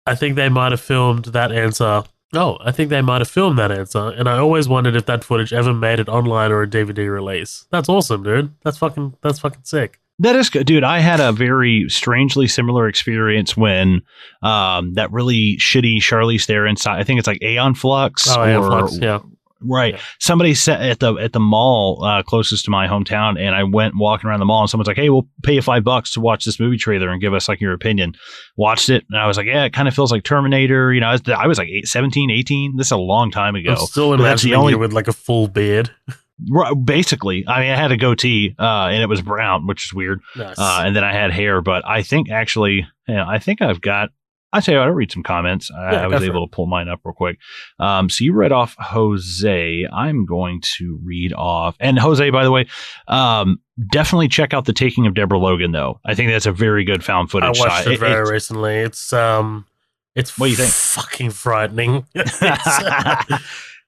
I think they might have filmed that answer. And I always wondered if that footage ever made it online or a DVD release. That's awesome, dude. That's fucking sick. That is good, dude. I had a very strangely similar experience when that really shitty Charlize Theron. I think it's like Aeon Flux. Aeon Flux, yeah. Right. Yeah. Somebody said at the mall closest to my hometown, and I went walking around the mall, and someone's like, "Hey, we'll pay you $5 to watch this movie trailer and give us like your opinion." Watched it, and I was like, "Yeah, it kind of feels like Terminator." You know, I was like 17, 18. This is a long time ago. I'm still imagining you with like a full beard. Basically, I mean, I had a goatee, and it was brown, which is weird. Nice. And then I had hair, but I think actually, I think I've got. I tell you what, I'll read some comments. I was able to pull mine up real quick. So you read off Jose. I'm going to read off, and Jose, by the way, definitely check out The Taking of Deborah Logan, though. I think that's a very good found footage. I watched it very recently. It's what do you think? Fucking frightening.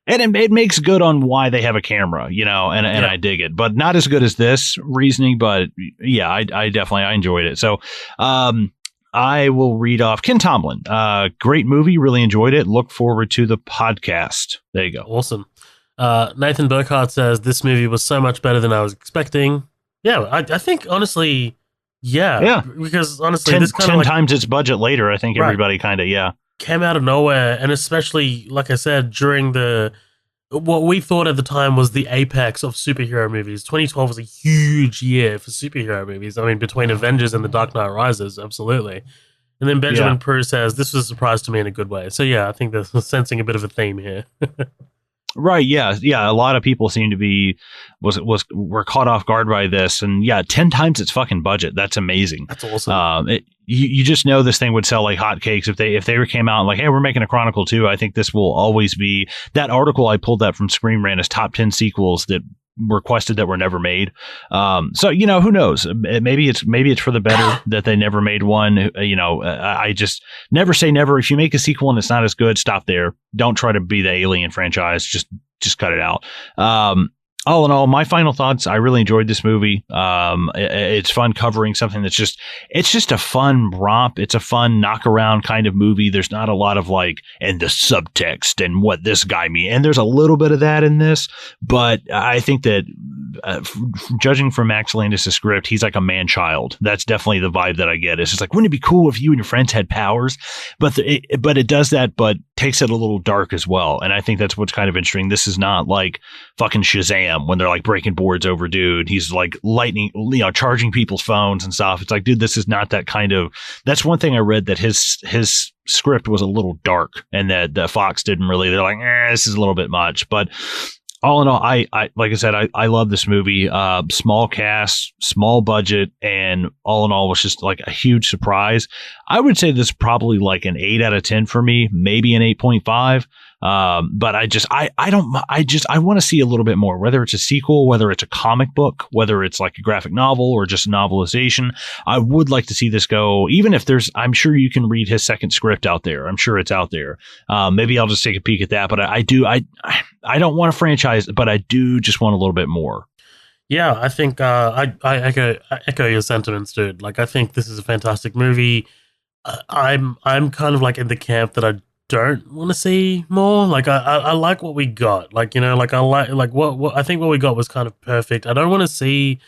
And it makes good on why they have a camera, you know, and I dig it, but not as good as this reasoning. But yeah, I definitely enjoyed it. So I will read off Ken Tomlin. Great movie. Really enjoyed it. Look forward to the podcast. There you go. Awesome. Nathan Burkhart says this movie was so much better than I was expecting. Yeah, I think honestly, yeah. Because honestly, this kind of 10 times its budget later. I think everybody kind of came out of nowhere, and especially, like I said, during what we thought at the time was the apex of superhero movies. 2012 was a huge year for superhero movies. I mean, between Avengers and The Dark Knight Rises, absolutely. And then Benjamin Prue says, this was a surprise to me in a good way. So yeah, I think they're sensing a bit of a theme here. Right. Yeah. A lot of people seem to be were caught off guard by this, and 10 times its fucking budget. That's amazing. That's awesome. You just know this thing would sell like hotcakes if they came out and like, hey, we're making a Chronicle 2. I think this will always be that article. I pulled that from Scream Rant as top 10 sequels that requested that were never made. So who knows? Maybe it's for the better that they never made one. I just never say never. If you make a sequel and it's not as good, stop there. Don't try to be the Alien franchise. Just cut it out. All in all, my final thoughts, I really enjoyed this movie. It's fun covering something it's just a fun romp. It's a fun knock around kind of movie. There's not a lot of and the subtext and what this guy means. And there's a little bit of that in this, but I think that judging from Max Landis' script, he's like a man-child. That's definitely the vibe that I get. It's just like, wouldn't it be cool if you and your friends had powers? But it does that, but takes it a little dark as well. And I think that's what's kind of interesting. This is not like fucking Shazam when they're like breaking boards over dude. He's like lightning, charging people's phones and stuff. It's like, dude, this is not that kind of. That's one thing I read, that his script was a little dark, and that Fox didn't really. They're like, this is a little bit much, but. All in all, I like I said, I love this movie. Small cast, small budget, and all in all was just like a huge surprise. I would say this is probably like an 8 out of 10 for me, maybe an 8.5. But I want to see a little bit more, whether it's a sequel, whether it's a comic book, whether it's like a graphic novel or just a novelization. I would like to see this go, even if I'm sure you can read his second script out there. I'm sure it's out there. Maybe I'll just take a peek at that, but I don't want a franchise, but I do just want a little bit more. Yeah, I think I echo your sentiments, dude. Like, I think this is a fantastic movie. I'm kind of like in the camp that I don't want to see more. Like, I like what we got. Like, like I like what I think what we got was kind of perfect. I don't want to see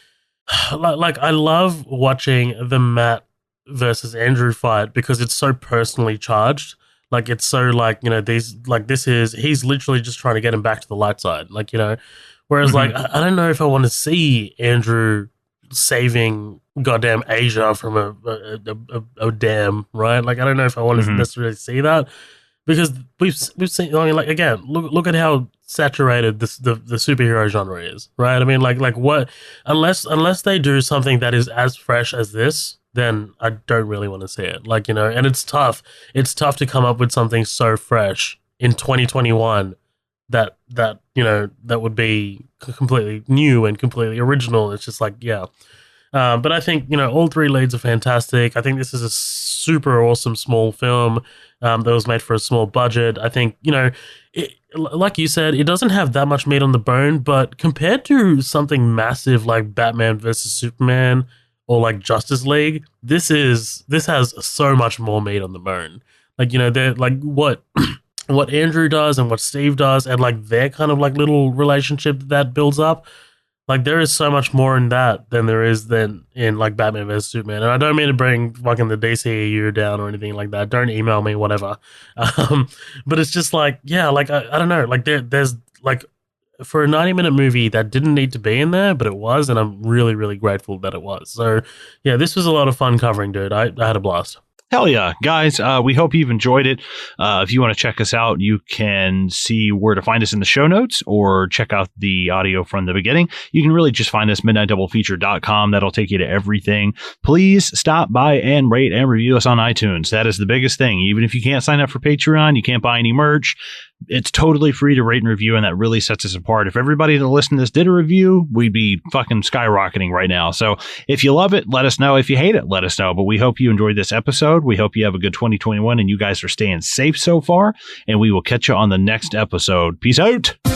like I love watching the Matt versus Andrew fight because it's so personally charged. Like, it's so like, he's literally just trying to get him back to the light side. Like, whereas like, I don't know if I want to see Andrew saving goddamn Asia from a dam, right? Like, I don't know if I want to necessarily see that because we've seen, I mean, like, again, look at how saturated the superhero genre is, right? I mean, like what, unless they do something that is as fresh as this, then I don't really want to see it. Like, and it's tough. It's tough to come up with something so fresh in 2021 that would be completely new and completely original. It's just like, yeah. But I think, all three leads are fantastic. I think this is a super awesome small film that was made for a small budget. I think, like you said, it doesn't have that much meat on the bone, but compared to something massive like Batman versus Superman or like Justice League, this has so much more meat on the bone. Like, they're like what Andrew does and what Steve does, and like their kind of like little relationship that builds up. Like, there is so much more in that than there is in like Batman vs Superman. And I don't mean to bring fucking the DCEU down or anything like that. Don't email me, whatever. But it's just like, yeah, like I don't know. Like there's like, for a 90-minute movie that didn't need to be in there, but it was, and I'm really, really grateful that it was. So yeah, this was a lot of fun covering, dude. I had a blast. Hell yeah, guys. We hope you've enjoyed it. If you want to check us out, you can see where to find us in the show notes or check out the audio from the beginning. You can really just find us midnightdoublefeature.com. That'll take you to everything. Please stop by and rate and review us on iTunes. That is the biggest thing. Even if you can't sign up for Patreon, you can't buy any merch, it's totally free to rate and review, and that really sets us apart. If everybody that listened to this did a review, we'd be fucking skyrocketing right now. So if you love it, let us know. If you hate it, let us know. But we hope you enjoyed this episode. We hope you have a good 2021 and you guys are staying safe so far. And we will catch you on the next episode. Peace out.